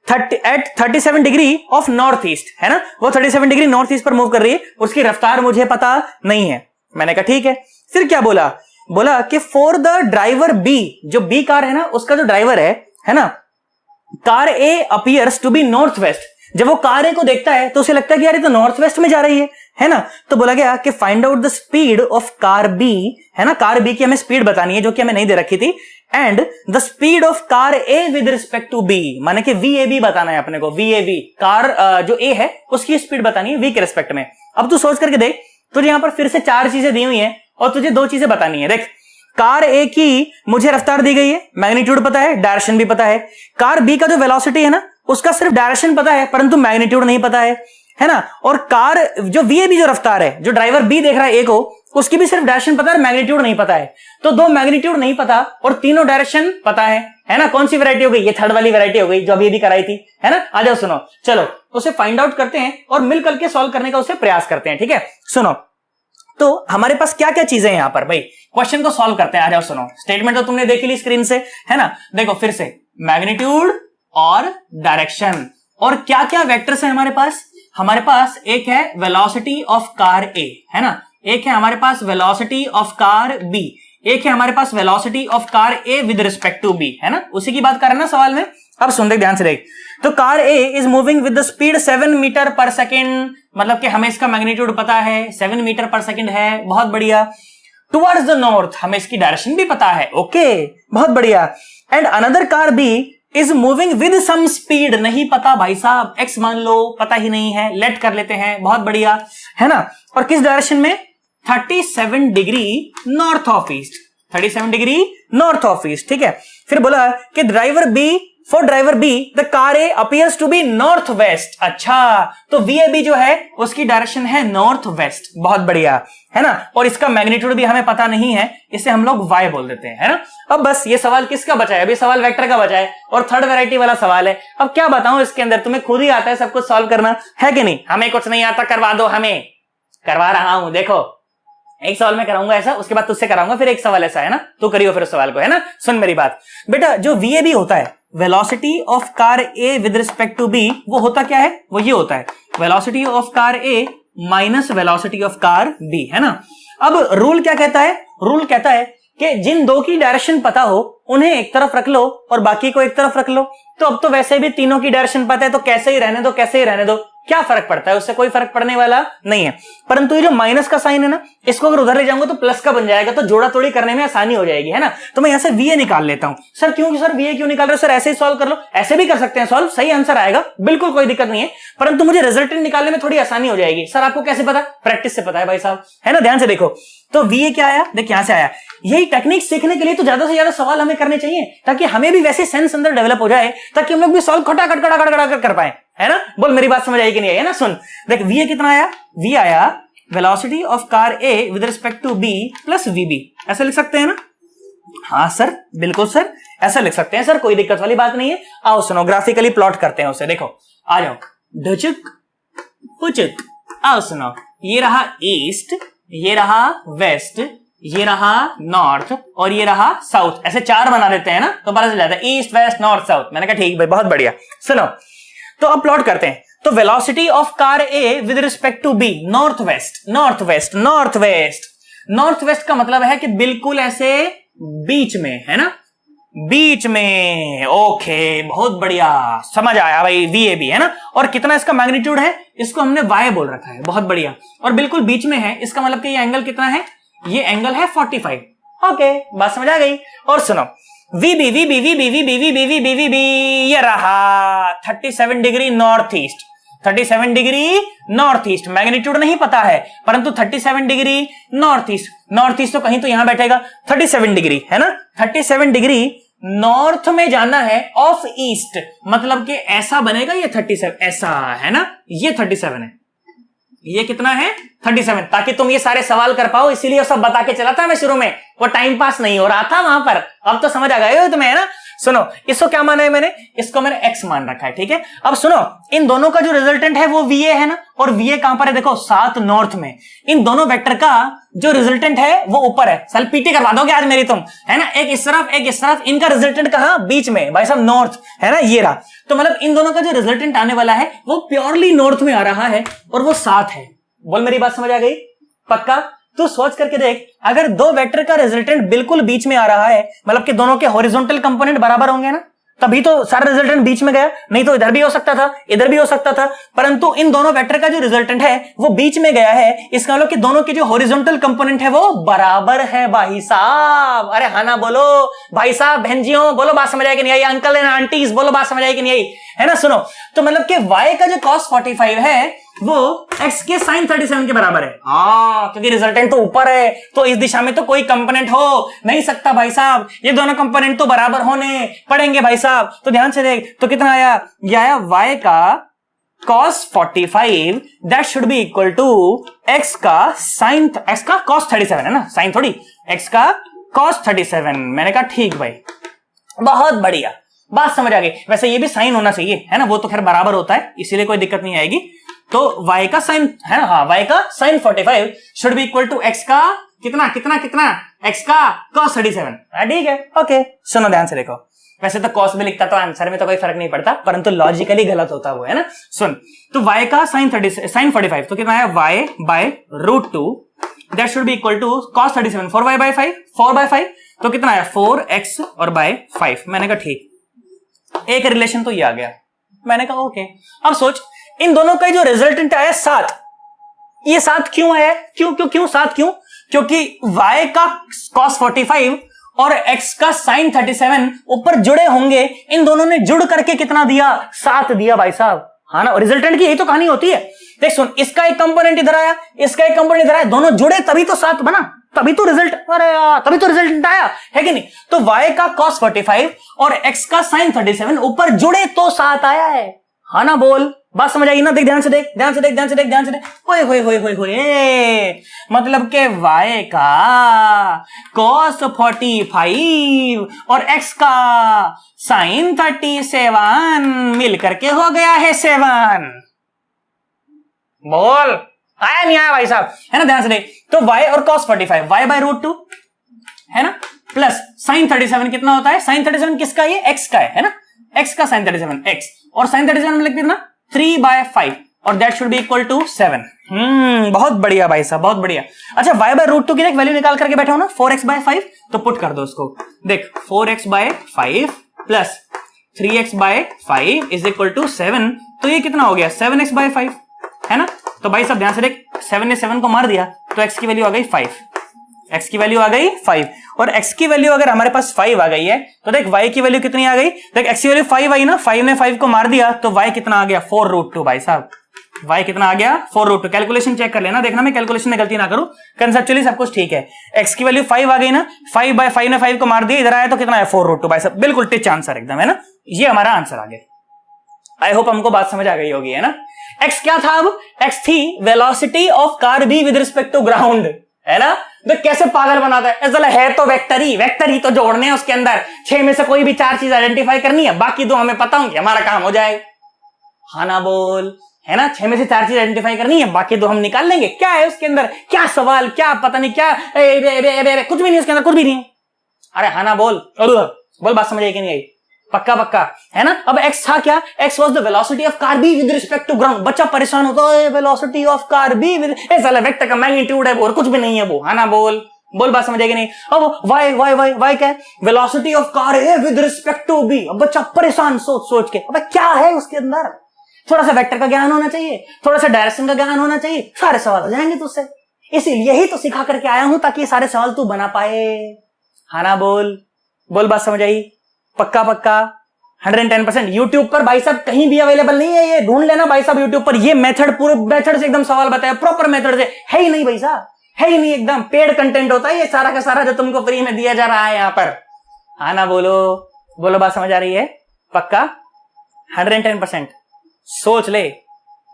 at 37 degree of north east, है ना, वो 37 डिग्री नॉर्थ ईस्ट पर मूव कर रही है, उसकी रफ्तार मुझे पता नहीं है। मैंने कहा ठीक है। फिर क्या बोला, बोला कि फॉर द ड्राइवर बी, जो बी कार है ना उसका जो ड्राइवर है ना, car A appears to B north west. जब वो कार ए को देखता है तो उसे लगता है कि यार ये तो नॉर्थ वेस्ट में जा रही है ना। तो बोला गया कि find out the speed of car B, है ना, कार बी की हमें स्पीड बतानी है जो कि हमें नहीं दे रखी थी, and the speed of car A with respect to B, माने कि VAB बताना है अपने को, VAB कार जो ए है उसकी स्पीड बतानी है V के रिस्पेक्ट में। अब तू सोच करके देख, तुझे यहां पर फिर से 4 चीजें दी हुई हैं और तुझे 2 चीजें बतानी है। देख, कार ए की मुझे रफ्तार दी गई है, मैग्नीट्यूड पता है, डायरेक्शन भी पता है। कार बी का जो वेलोसिटी है ना उसका सिर्फ डायरेक्शन पता है परंतु मैग्नीट्यूड नहीं पता है ना। और कार जो VAB जो रफ्तार है, जो ड्राइवर बी देख रहा है ए को, उसकी भी सिर्फ डायरेक्शन पता है, मैग्नीट्यूड नहीं पता है। तो 2 मैग्नीट्यूड नहीं पता और तीनों डायरेक्शन पता है ना। कौन सी वैरायटी हो गई, ये थर्ड वाली वैरायटी हो गई जो अभी भी कराई थी, है ना। आ जाओ सुनो, चलो उसे फाइंड आउट करते हैं और मिल करके सॉल्व करने का उसे प्रयास करते हैं, ठीक है। सुनो, तो हमारे पास क्या क्या चीजें हैं यहां पर, भाई क्वेश्चन को सॉल्व करते हैं। आ जाओ सुनो, स्टेटमेंट तो तुमने देख ली स्क्रीन से, है ना। देखो फिर से, मैग्नीट्यूड और डायरेक्शन, और क्या क्या वेक्टर्स है हमारे पास। हमारे पास एक है वेलोसिटी ऑफ कार ए, है ना, एक है हमारे पास वेलोसिटी ऑफ कार बी, एक है हमारे पास velocity of car A with respect to B, है ना, उसी की बात कर रहे हैं ना सवाल में। अब सुन देख ध्यान से देख, तो car A is moving with the speed 7 metre per second, मतलब कि हमें इसका मैग्नीट्यूड पता है, 7 मीटर पर सेकेंड है, बहुत बढ़िया। टुवर्ड्स द नॉर्थ, हमें इसकी डायरेक्शन भी पता है, ओके, बहुत बढ़िया। And another car B is moving with some speed, नहीं पता भाई साहब, एक्स मान लो, पता ही नहीं है, लेट कर लेते हैं, बहुत बढ़िया, है ना। और किस डायरेक्शन में, 37 degree north of east, 37 degree north of east, ठीक है। फिर बोला कि driver B, for driver B the car A appears to B north west. अच्छा, तो VAB जो है उसकी डायरेक्शन है नॉर्थ वेस्ट, बहुत बढ़िया, है ना। और इसका मैग्नीट्यूड भी हमें पता नहीं है, इसे हम लोग Y बोल देते हैं, है ना। अब बस ये सवाल किसका बचा है, अभी सवाल वेक्टर का बचा है और थर्ड वैरायटी वाला सवाल है। अब क्या बताऊं इसके अंदर, तुम्हें खुद ही आता है सब कुछ सॉल्व करना, है कि नहीं। हमें कुछ नहीं आता, करवा दो, हमें करवा रहा हूं। देखो एक सवाल में कराऊंगा ऐसा, उसके बाद तुझसे कराऊंगा फिर एक सवाल ऐसा, है ना, तू करियो फिर उस सवाल को, है ना। सुन मेरी बात बेटा, जो VAB होता है, velocity of car A with respect to B, वो होता क्या है, वो ये होता है velocity of car A minus velocity of car B, है ना। अब रूल क्या कहता है, रूल कहता है कि जिन 2 की डायरेक्शन पता हो उन्हें एक तरफ रख लो और बाकी को एक तरफ रख लो। तो अब तो वैसे भी तीनों की डायरेक्शन पता है, तो कैसे ही रहने दो, कैसे ही रहने दो, क्या फर्क पड़ता है, उससे कोई फर्क पड़ने वाला नहीं है। परंतु ये जो माइनस का साइन है ना, इसको अगर उधर ले जाऊंगा तो प्लस का बन जाएगा, तो जोड़ा तोड़ी करने में आसानी हो जाएगी, है ना। तो मैं यहां से VA निकाल लेता हूं। सर क्यों, सर VA क्यों निकाल रहे हो, सर ऐसे ही सॉल्व कर लो, ऐसे भी कर सकते हैं सॉल्व, सही आंसर आएगा, बिल्कुल कोई दिक्कत नहीं है, परंतु मुझे रिजल्टेंट निकालने में थोड़ी आसानी हो जाएगी। सर आपको कैसे पता, प्रैक्टिस से पता है भाई साहब, है ना। ध्यान से देखो, तो VA क्या आया, देख यहां से आया। यही टेक्निक सीखने के लिए तो ज्यादा से ज्यादा सवाल हमें करने चाहिए, ताकि हमें भी वैसे सेंस अंदर डेवलप हो जाए, ताकि हम लोग भी सॉल्व खटाखट खटाखट कर पाए, है ना। बोल मेरी बात समझ आई कि नहीं आई, है ना। सुन देख, VA कितना आया, V आया velocity of car A with respect to B plus VB, ऐसा लिख सकते हैं ना। हाँ सर, बिल्कुल सर, ऐसा लिख सकते हैं सर, कोई दिक्कत वाली बात नहीं है। आओ सुनो, ग्राफिकली प्लॉट करते हैं उसे। देखो आ जाओ, ढचक पुचक, आओ सुनो, ये रहा ईस्ट, ये रहा वेस्ट, ये रहा नॉर्थ और ये रहा साउथ, ऐसे 4 बना देते हैं ना, तो पता चल जाता है ईस्ट वेस्ट नॉर्थ साउथ। मैंने कहा ठीक भाई, बहुत बढ़िया। सुनो, तो अब प्लॉट करते हैं। तो velocity of car A with respect to B, north west north west north west, north west का मतलब है कि बिल्कुल ऐसे बीच में, है ना, बीच में, ओके, बहुत बढ़िया, समझ आया भाई, VAB, है ना। और कितना इसका मैग्नीट्यूड है, इसको हमने Y बोल रखा है, बहुत बढ़िया। और बिल्कुल बीच में है, इसका मतलब कि ये एंगल कितना है, ये एंगल है 45, ओके, बात समझ आ गई। और सुनो, VB ये रहा 37 degree north east, 37 degree north east, magnitude नहीं पता है परंतु 37 degree north east, north east तो कहीं तो यहां बैठेगा 37 डिग्री है ना, 37 डिग्री नॉर्थ में जाना है ऑफ ईस्ट, मतलब कि ऐसा बनेगा ये 37, ऐसा है ना, ये 37 है, ये कितना है 37, ताकि तुम ये सारे सवाल कर पाओ, इसीलिए सब बता के चला था मैं शुरू में, वो टाइम पास नहीं हो रहा था वहां पर। अब तो समझ आ गए हो तुम्हें, है ना। सुनो, इसको क्या माना है मैंने, इसको मैंने x मान रखा है, ठीक है। अब सुनो, इन दोनों का जो रिजल्टेंट है वो VA है ना, और VA कहां पर है, देखो 7 नॉर्थ में। इन दोनों वेक्टर का जो रिजल्टेंट है वो ऊपर है। सल पीटी करवा दोगे आज मेरी तुम, है ना, एक इस तरफ एक इस तरफ, इनका रिजल्टेंट कहां, बीच में भाई साहब, नॉर्थ, है ना, ये रहा। तो मतलब इन दोनों का जो रिजल्टेंट आने वाला है वो प्योरली नॉर्थ में आ रहा है और वो 7 है। बोल, मेरी बात समझ आ गई, पक्का। तू सोच करके देख, अगर दो वेक्टर का रिजल्टेंट बिल्कुल बीच में आ रहा है, मतलब कि दोनों के हॉरिजॉन्टल कंपोनेंट बराबर होंगे ना, तभी तो सारा रिजल्टेंट बीच में गया, नहीं तो इधर भी हो सकता था, इधर भी हो सकता था, परंतु इन दोनों वेक्टर का जो रिजल्टेंट है वो बीच में गया है, इसका मतलब कि दोनों के जो हॉरिजॉन्टल कंपोनेंट है वो बराबर है भाई साहब। अरे हाँ ना बोलो भाई साहब, बहनजियों बोलो, बात समझ आई कि नहीं आई, अंकल एंड आंटीज बोलो, बात समझ आई कि नहीं आई, है ना। सुनो, तो मतलब कि y का जो cos 45 है वो x के sin 37 के बराबर है, क्योंकि रिजल्टेंट तो ऊपर है, तो इस दिशा में तो कोई कंपोनेंट हो नहीं सकता भाई साहब, ये दोनों कंपोनेंट तो बराबर होने पड़ेंगे भाई साहब। तो ध्यान से देख, तो कितना आया, ये आया y का cos 45 that should be equal to x का sin, x का cos 37 है ना, sin थोड़ी, x का cos 37। मैंने कहा ठीक भाई, बहुत बढ़िया, बात समझ आ गई। वैसे ये भी साइन होना चाहिए, है ना, वो तो खैर बराबर होता है, इसीलिए कोई दिक्कत नहीं आएगी। तो y का साइन है ना, हाँ, y का sine 45 should be equal to x का कितना कितना कितना, x का cos 37, ठीक है, ओके। सुनो ध्यान से देखो, वैसे तो cos भी लिखता तो आंसर में तो कोई फर्क नहीं पड़ता, परंतु लॉजिकली गलत होता वो, है ना। सुन, तो y का साइन 45 तो कितना है, y by root 2 that should be equal to cos 37 4y by 5, 4 by 5 तो कितना आया 4x और बाय 5। मैंने कहा ठीक, एक रिलेशन तो ये आ गया। मैंने कहा ओके। अब सोच, इन दोनों का जो रिजल्टेंट आया 7, ये 7 क्यों आया, क्यों क्यों क्यों 7 क्यों, क्योंकि y का cos 45 और x का sin 37 ऊपर जुड़े होंगे, इन दोनों ने जुड़ करके कितना दिया, 7 दिया भाई साहब, हाँ ना। रिजल्टेंट की यही तो कहानी होती है। देख सुन, इसका एक कंपोनेंट इधर आया, इसका एक कंपोनेंट इधर आया, दोनों जुड़े तभी तो 7 बना, तभी तो रिजल्ट, अरे यार तभी तो रिजल्ट आया, है कि नहीं। तो y का cos 45 और x का sin 37 ऊपर जुड़े तो 7 आया है, हाँ ना। बोल, बात समझ आई ना। देख ध्यान से देख, ध्यान से देख, ध्यान से देख, ध्यान से देख, होए होए होए होए होए, मतलब के y का cos 45 और x का sin 37 मिल करके हो गया है 7। बोल, आया नहीं आया भाई साहब, है ना। ध्यान से देख, तो y और cos 45 y बाय रूट 2 है ना, प्लस sin 37 कितना होता है, sin 37 किसका, ये x का है ना, x का sin 37 x, और sin 37 में लिख देना 3 बाय 5 और that should be equal to 7। बहुत बढ़िया भाई साहब, बहुत बढ़िया। अच्छा, y बाय रूट 2 की देख वैल्यू निकाल करके बैठा हो ना, 4x बाय 5, तो पुट कर दो उसको। देख 4x by 5 plus 3x by 5 is equal to 7, तो ये कितना हो गया 7x बाय 5, है ना। तो भाई साहब ध्यान से देख, 7 ने 7 को मार दिया तो x की वैल्यू आ गई 5, x की वैल्यू आ गई 5, और x की वैल्यू अगर हमारे पास 5 आ गई है तो देख y की वैल्यू कितनी आ गई, देख x की वैल्यू 5 आई ना, 5 ने 5 को मार दिया तो y कितना आ गया 4 रूट 2 भाई साहब, y कितना आ गया 4 रूट 2। कैलकुलेशन चेक कर लेना, देखना मैं कैलकुलेशन में गलती ना करूं, कंसेप्चुअली सब कुछ ठीक है। x की वैल्यू 5 आ गई ना, 5 बाय 5 ने 5 को मार दिया, इधर आया तो कितना है 4 रूट 2 भाई साहब, बिल्कुल टिच आंसर एकदम, है ना। ये हमारा आंसर आ गया। आई होप हमको बात समझ आ गई होगी, है ना। x क्या था, अब x थी velocity of car b with respect to ground, है ना। तो कैसे पागल बनाता है, ऐसा है तो वेक्टर ही तो जोड़ने हैं उसके अंदर, 6 में से कोई भी 4 चीज आइडेंटिफाई करनी है, बाकी 2 हमें पता होंगे, हमारा काम हो जाएगा, हाँ ना। बोल, है ना, 6 में से 4 चीज आइडेंटिफाई करनी है, बाकी 2 हम निकाल लेंगे। क्या है उसके अंदर, क्या सवाल, क्या पता नहीं क्या, कुछ भी नहीं उसके अंदर, कुछ भी नहीं। अरे हाँ ना, बोल बोल, बात समझ आई कि नहीं आई, पक्का पक्का, है ना। अब x था क्या, x was the velocity of car b with respect to ground. बच्चा परेशान होता है, velocity of car b with, ऐसा वेक्टर का मैग्नीट्यूड है वो, और कुछ भी नहीं है वो, है ना। बोल बोल, बात समझ आएगी नहीं। अब y क्या है, velocity of car a with respect to b। अब बच्चा परेशान सोच सोच के, अबे क्या है उसके अंदर, थोड़ा सा वेक्टर का ज्ञान होना चाहिए, थोड़ा सा डायरेक्शन का ज्ञान होना चाहिए, सारे सवाल हो जाएंगे तुझसे। इसीलिए ही तो सिखा करके आया हूं, ताकि सारे सवाल तू बना पाए, हाँ ना। बोल बोल, बात समझ आई, पक्का पक्का, 110%। यूट्यूब पर भाई साहब कहीं भी अवेलेबल नहीं है, ये ढूंढ लेना भाई साहब यूट्यूब पर। ये मेथड पूरे मेथड से एकदम सवाल बताया, प्रॉपर मेथड से। है ही नहीं भाई साहब, है ही नहीं, एकदम पेड कंटेंट होता है ये सारा का सारा जो तुमको फ्री में दिया जा रहा है यहाँ पर। हाँ ना, बोलो बोलो, बात समझ आ रही है? पक्का 110%। सोच ले,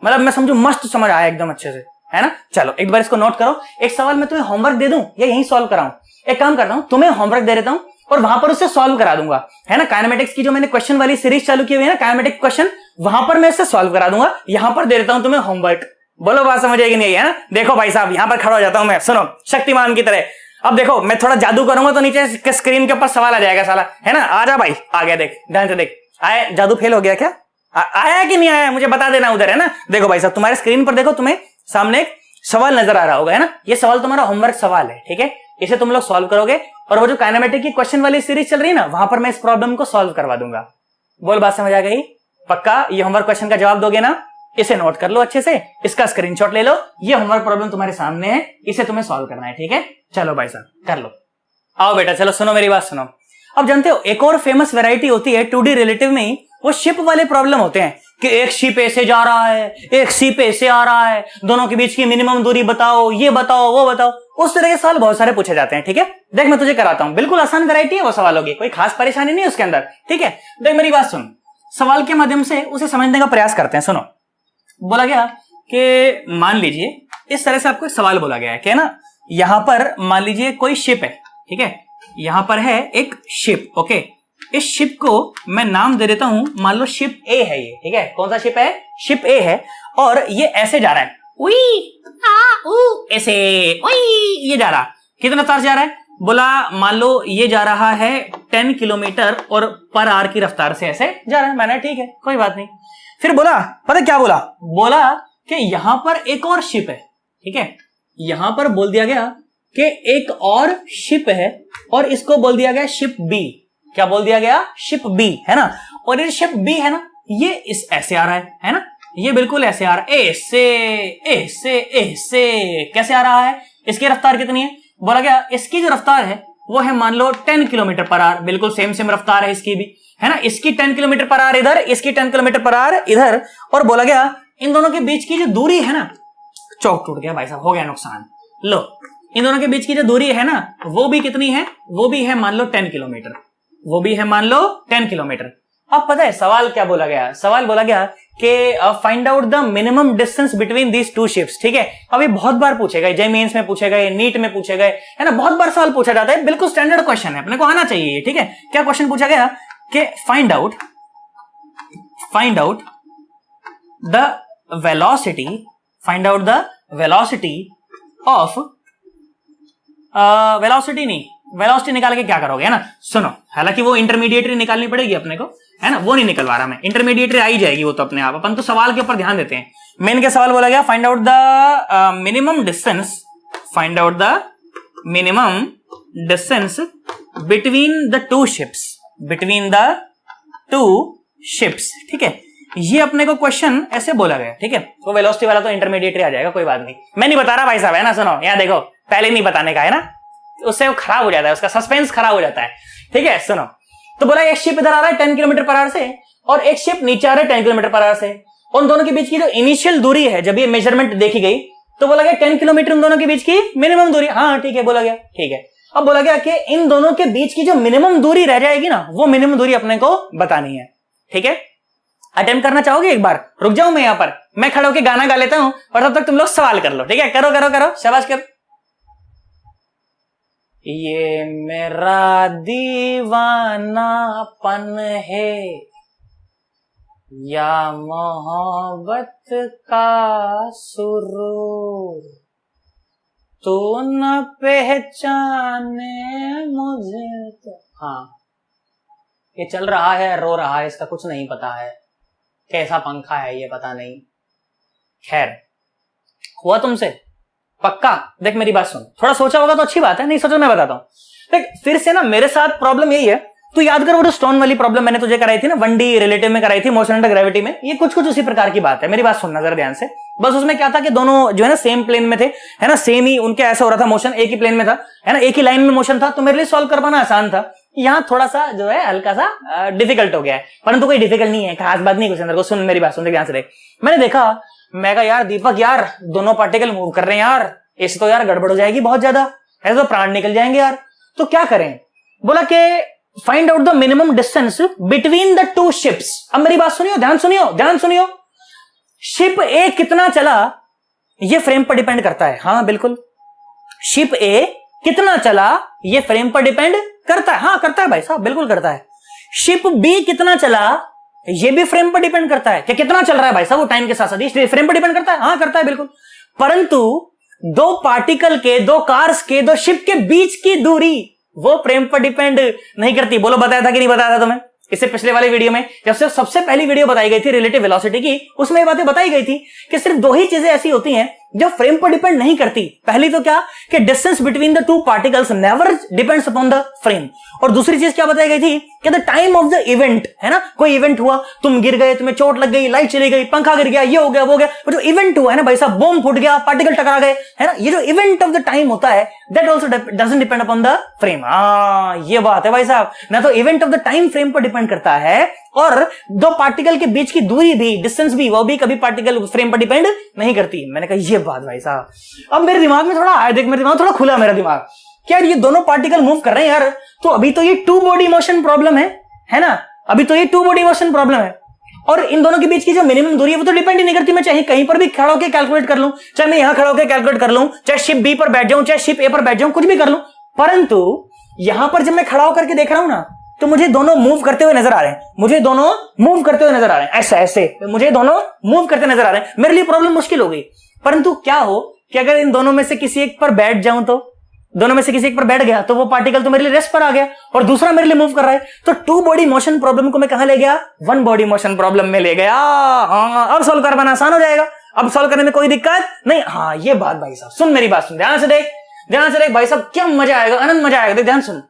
मतलब मैं समझू मस्त समझ आया एकदम अच्छे से, है ना। चलो एक बार इसको नोट करो। एक सवाल मैं तुम्हें होमवर्क दे दूं या यहीं सॉल्व कराऊं? एक काम करता हूं, तुम्हें होमवर्क दे देता हूं और वहां पर उससे सॉल्व करा दूंगा, है ना। काइनेमेटिक्स की जो मैंने क्वेश्चन वाली सीरीज चालू की हुई है ना, काइनेमेटिक क्वेश्चन, वहां पर मैं इससे सॉल्व करा दूंगा। यहां पर दे देता हूं तुम्हें होमवर्क। बोलो बात समझ आएगी नहीं, है ना। देखो भाई साहब, यहां पर खड़ा हो जाता हूं मैं, सुनो शक्तिमान की तरह। अब देखो मैं थोड़ा जादू करूंगा तो नीचे स्क्रीन के ऊपर सवाल आ जाएगा साला, है ना। आ जा भाई, आ गया, देख ध्यान से देख। आया? जादू फेल हो गया क्या? आया कि नहीं आया मुझे बता देना उधर, है ना। देखो भाई साहब, तुम्हारे स्क्रीन पर देखो, तुम्हें सामने एक सवाल नजर आ रहा होगा, है ना। ये सवाल तुम्हारा होमवर्क सवाल है, ठीक है। इसे तुम लोग सॉल्व करोगे और वो जो काइनेमेटिक की क्वेश्चन वाली सीरीज चल रही है ना, वहां पर मैं इस प्रॉब्लम को सॉल्व करवा दूंगा। बोल बात समझ आ गई? पक्का ये होमवर्क क्वेश्चन का जवाब दोगे ना? इसे नोट कर लो अच्छे से, इसका स्क्रीनशॉट ले लो। ये होमवर्क प्रॉब्लम तुम्हारे सामने है, इसे तुम्हें सॉल्व करना है, ठीक है। चलो भाई साहब कर लो। आओ बेटा, चलो सुनो मेरी बात सुनो। अब जानते हो एक और फेमस वैरायटी होती है 2D रिलेटिव में ही, वो शिप वाले प्रॉब्लम होते हैं कि एक शिप ऐसे जा रहा है, एक शिप ऐसे आ रहा है, दोनों के बीच की मिनिमम दूरी बताओ, ये बताओ वो बताओ। उस तरह के सवाल बहुत सारे पूछे जाते हैं, ठीक है। देख मैं तुझे कराता हूं, बिल्कुल आसान वैरायटी है वो सवालों की, कोई खास परेशानी नहीं है उसके अंदर, ठीक है। देख मेरी बात सुन, सवाल के माध्यम से उसे समझने का प्रयास करते हैं। सुनो, बोला गया कि मान लीजिए इस तरह से आपको एक सवाल बोला गया है कि ना, यहां पर मान लीजिए कोई शिप है, ठीक है। यहां पर है एक शिप, ओके। इस शिप को मैं नाम दे देता हूं, मान लो शिप ए है ये, ठीक है। कौन सा शिप है? शिप ए है। और ये ऐसे जा रहा है, उई आ ऊ, ऐसे उई, ये जा रहा। कितना रफ्तार से जा रहा है? बोला मान लो ये जा रहा है 10 किलोमीटर और पर आवर की रफ्तार से ऐसे जा रहा है। मैंने ठीक है, कोई बात नहीं। फिर बोला, पता क्या बोला? बोला कि यहां पर एक और शिप है, ठीक है। यहां पर बोल दिया गया कि एक और शिप है और इसको बोल दिया गया शिप बी। क्या बोल दिया गया? शिप बी, है ना। और ये शिप बी है ना, ये इस ऐसे आ रहा है ना। ये बिल्कुल ऐसे आ रहा है, ऐसे ऐसे ऐसे। कैसे आ रहा है? इसकी रफ्तार कितनी है? बोला गया इसकी जो रफ्तार है वो है मान लो 10 किलोमीटर पर आवर। बिल्कुल सेम रफ्तार है इसकी भी, है ना। इसकी 10 किलोमीटर पर आवर इधर, इसकी 10 किलोमीटर पर आवर इधर। और बोला गया इन दोनों के बीच की जो दूरी है ना, चौक टूट गया भाई साहब, हो गया नुकसान। लो, इन दोनों के बीच की जो दूरी है ना, वो भी कितनी है? वो भी है मान लो 10 किलोमीटर, वो भी है मान लो 10 किलोमीटर। अब पता है सवाल क्या बोला गया? सवाल बोला गया कि find out the minimum distance between these two ships, ठीक है। अभी बहुत बार पूछे गए, जे मेंस में पूछे गए, नीट में पूछे गए, है ना। बहुत बार सवाल पूछा जाता है, बिल्कुल स्टैंडर्ड क्वेश्चन है, अपने को आना चाहिए, ठीक है। क्या क्वेश्चन पूछा गया कि find out the velocity, find out the velocity of, velocity नहीं, वेलोसिटी निकाल के क्या करोगे, है ना। सुनो, हालांकि वो इंटरमीडिएटरी निकालनी पड़ेगी अपने को, है ना। वो नहीं निकलवा रहा मैं, इंटरमीडिएटरी आई जाएगी वो तो अपने आप। अपन तो सवाल के ऊपर ध्यान देते हैं। मेन के सवाल बोला गया find out the minimum distance, find out the minimum distance between the two ships, between the two ships, ठीक है। ये अपने को क्वेश्चन ऐसे बोला गया, ठीक है। तो वेलोसिटी वाला तो इंटरमीडिएटरी आ जाएगा, कोई बात नहीं। मैं नहीं बता रहा भाई साहब, है ना। सुनो यहाँ देखो, पहले नहीं बताने का, है ना, उससे वो खराब हो जाता है, उसका सस्पेंस खराब हो जाता है, ठीक है। सुनो, तो बोला एक शिप इधर आ रहा है 10 किलोमीटर पर आवर से और एक शिप नीचे आ रहा है 10 किलोमीटर पर आवर से। उन दोनों के बीच की जो इनिशियल दूरी है, जब ये मेजरमेंट देखी गई तो बोला गया 10 किलोमीटर उन दोनों के बीच की मिनिमम दूरी। हाँ ठीक है, बोला गया, ठीक है। अब बोला गया कि इन दोनों के बीच की जो मिनिमम दूरी रह जाएगी ना, वो मिनिमम दूरी अपने को बतानी है, ठीक है। अटेम्प्ट करना चाहोगे एक बार? रुक जाऊं मैं यहाँ पर, मैं खड़ा होकर गाना गा लेता हूं और तब तक तुम लोग सवाल कर लो, ठीक है। करो करो करो, शाबाश करो। ये मेरा दीवानापन है या मोहब्बत का सुरूर, तू न पहचाने मुझे तो। हाँ, ये चल रहा है, रो रहा है, इसका कुछ नहीं पता है, कैसा पंखा है ये पता नहीं। खैर, हुआ तुमसे? पक्का? देख मेरी बात सुन, थोड़ा सोचा होगा तो अच्छी बात है, नहीं सोचा मैं बताता हूं। देख फिर से ना, मेरे साथ प्रॉब्लम यही है, तू याद कर वो जो स्टोन वाली प्रॉब्लम मैंने तुझे कराई थी ना, 1D रिलेटिव में कराई थी, मोशन अंडर ग्रेविटी में, ये कुछ कुछ उसी प्रकार की बात है। मेरी बात सुनना जरा ध्यान से। बस उसमें क्या था कि दोनों जो है ना सेम प्लेन में थे, है ना, सेम ही उनके ऐसा हो रहा था, मोशन एक ही प्लेन में था, है ना, एक ही लाइन में मोशन था, तो मेरे लिए सॉल्व कर पाना आसान था। यहाँ थोड़ा सा जो है हल्का सा डिफिकल्ट हो गया है, परंतु कोई डिफिकल्ट नहीं है, खास बात नहीं कुछ अंदर को। सुन मेरी बात, सुन ध्यान से देख। मैंने देखा, मैं कहा यार दीपक यार दोनों पार्टिकल मूव कर रहे हैं यार, इससे तो यार गड़बड़ हो जाएगी बहुत ज्यादा, ऐसे तो प्राण निकल जाएंगे यार, तो क्या करें। बोला कि find out the minimum distance between the two ships. अब मेरी बात सुनियो, ध्यान सुनियो, ध्यान सुनियो। शिप ए कितना चला ये फ्रेम पर डिपेंड करता है। हाँ बिल्कुल, शिप ए कितना चला ये फ्रेम पर डिपेंड करता है। हाँ करता है भाई साहब, बिल्कुल करता है। शिप बी कितना चला ये भी फ्रेम पर डिपेंड करता है कि कितना चल रहा है भाई साहब वो टाइम के साथ साथ, फ्रेम पर डिपेंड करता है। हाँ करता है बिल्कुल। परंतु दो पार्टिकल के, दो कार्स के, दो शिप के बीच की दूरी वो फ्रेम पर डिपेंड नहीं करती। बोलो बताया था कि नहीं बताया था तुम्हें? इससे पिछले वाले वीडियो में जब से सबसे पहली वीडियो बताई गई थी रिलेटिव वेलोसिटी की, उसमें ये बातें बताई गई थी कि सिर्फ दो ही चीजें ऐसी होती हैं जो फ्रेम पर डिपेंड नहीं करती। पहली तो क्या कि distance between the two particles never depends upon the frame, और दूसरी चीज क्या बताई गई थी कि the time of the event, है ना, कोई इवेंट हुआ, तुम गिर गए, तुम्हें चोट लग गई, लाइट चली गई, पंखा गिर गया, ये हो गया वो हो गया, वो जो इवेंट हुआ है ना भाई साहब, बॉम्ब फूट गया, पार्टिकल टकरा गए, है ना, ये जो इवेंट ऑफ द टाइम होता है that also doesn't depend upon the frame. ये बात है भाई साहब, ना तो event of the time frame पर डिपेंड करता है, और दो पार्टिकल के बीच की दूरी भी, डिस्टेंस भी, वो भी कभी पार्टिकल फ्रेम पर डिपेंड नहीं करती। मैंने कहा ये बात भाई साहब, अब मेरे दिमाग में थोड़ा आया, देख मेरे दिमाग थोड़ा खुला, मेरा दिमाग क्या ये दोनों पार्टिकल मूव कर रहे हैं यार, तो अभी तो ये टू बॉडी मोशन प्रॉब्लम है ना, अभी तो ये टू बॉडी मोशन प्रॉब्लम है, और इन दोनों के बीच की जो मिनिमम दूरी है वो तो डिपेंड ही नहीं करती। मैं चाहे कहीं पर भी खड़ा होकर कैलकुलेट कर लूं, चाहे मैं यहां खड़ा होकर कैलकुलेट कर लूं, चाहे शिप बी पर बैठ जाऊं, चाहे शिप ए पर बैठ जाऊं, कुछ भी कर लूं, परंतु यहां पर जब मैं खड़ा होकर के देख रहा हूं ना, तो मुझे दोनों मूव करते हुए नजर आ रहे हैं, मुझे दोनों मूव करते हुए नजर आ रहे हैं, ऐसा ऐसे मुझे दोनों मूव करते नजर आ रहे हैं। मेरे लिए प्रॉब्लम मुश्किल हो गई, परंतु क्या हो कि अगर इन दोनों में से किसी एक पर बैठ जाऊं, तो दोनों में से किसी एक पर बैठ गया तो वो पार्टिकल तो मेरे लिए रेस्ट पर आ गया और दूसरा मेरे लिए मूव कर रहा है, तो टू बॉडी मोशन प्रॉब्लम को मैं कहां ले गया, वन बॉडी मोशन प्रॉब्लम में ले गया। हाँ, अब सॉल्व करना आसान हो जाएगा, अब सॉल्व करने में कोई दिक्कत नहीं। हाँ ये बात भाई साहब, सुन मेरी बात, सुन ध्यान से देख, ध्यान से देख भाई साहब, क्या मजा आएगा, आनंद मजा आएगा। देख ध्यान सुन,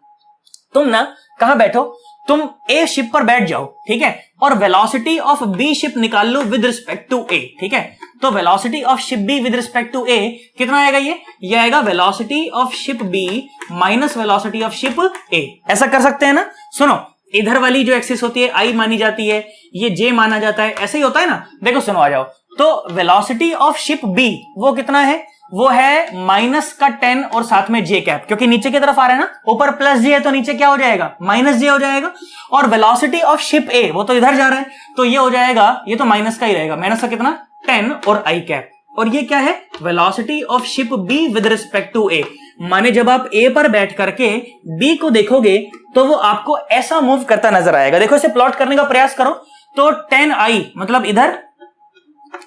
तुम ना कहां बैठो, तुम ए शिप पर बैठ जाओ, ठीक है, और वेलोसिटी ऑफ बी शिप निकाल लो विद रिस्पेक्ट टू ए, ठीक है। तो velocity of ship B with respect to A कितना आएगा, ये आएगा velocity of ship B minus velocity of ship A. ऐसा कर सकते हैं ना। सुनो, इधर वाली जो एक्सिस होती है आई मानी जाती है, ये जे माना जाता है, ऐसे ही होता है ना। देखो सुनो, आ जाओ, तो वेलोसिटी ऑफ शिप बी वो कितना है, वो है माइनस का 10 और साथ में जे कैप, क्योंकि नीचे की तरफ आ रहा है ना, ऊपर प्लस जे है तो नीचे क्या हो जाएगा, माइनस जे हो जाएगा। और वेलोसिटी ऑफ शिप ए वो तो इधर जा रहा है, तो ये हो जाएगा, ये तो माइनस का ही रहेगा, माइनस का कितना 10 और आई कैप, और ये क्या है velocity of ship B with respect to A. माने जब आप ए पर बैठ करके बी को देखोगे तो वो आपको ऐसा मूव करता नजर आएगा। देखो इसे प्लॉट करने का प्रयास करो, तो 10 आई मतलब इधर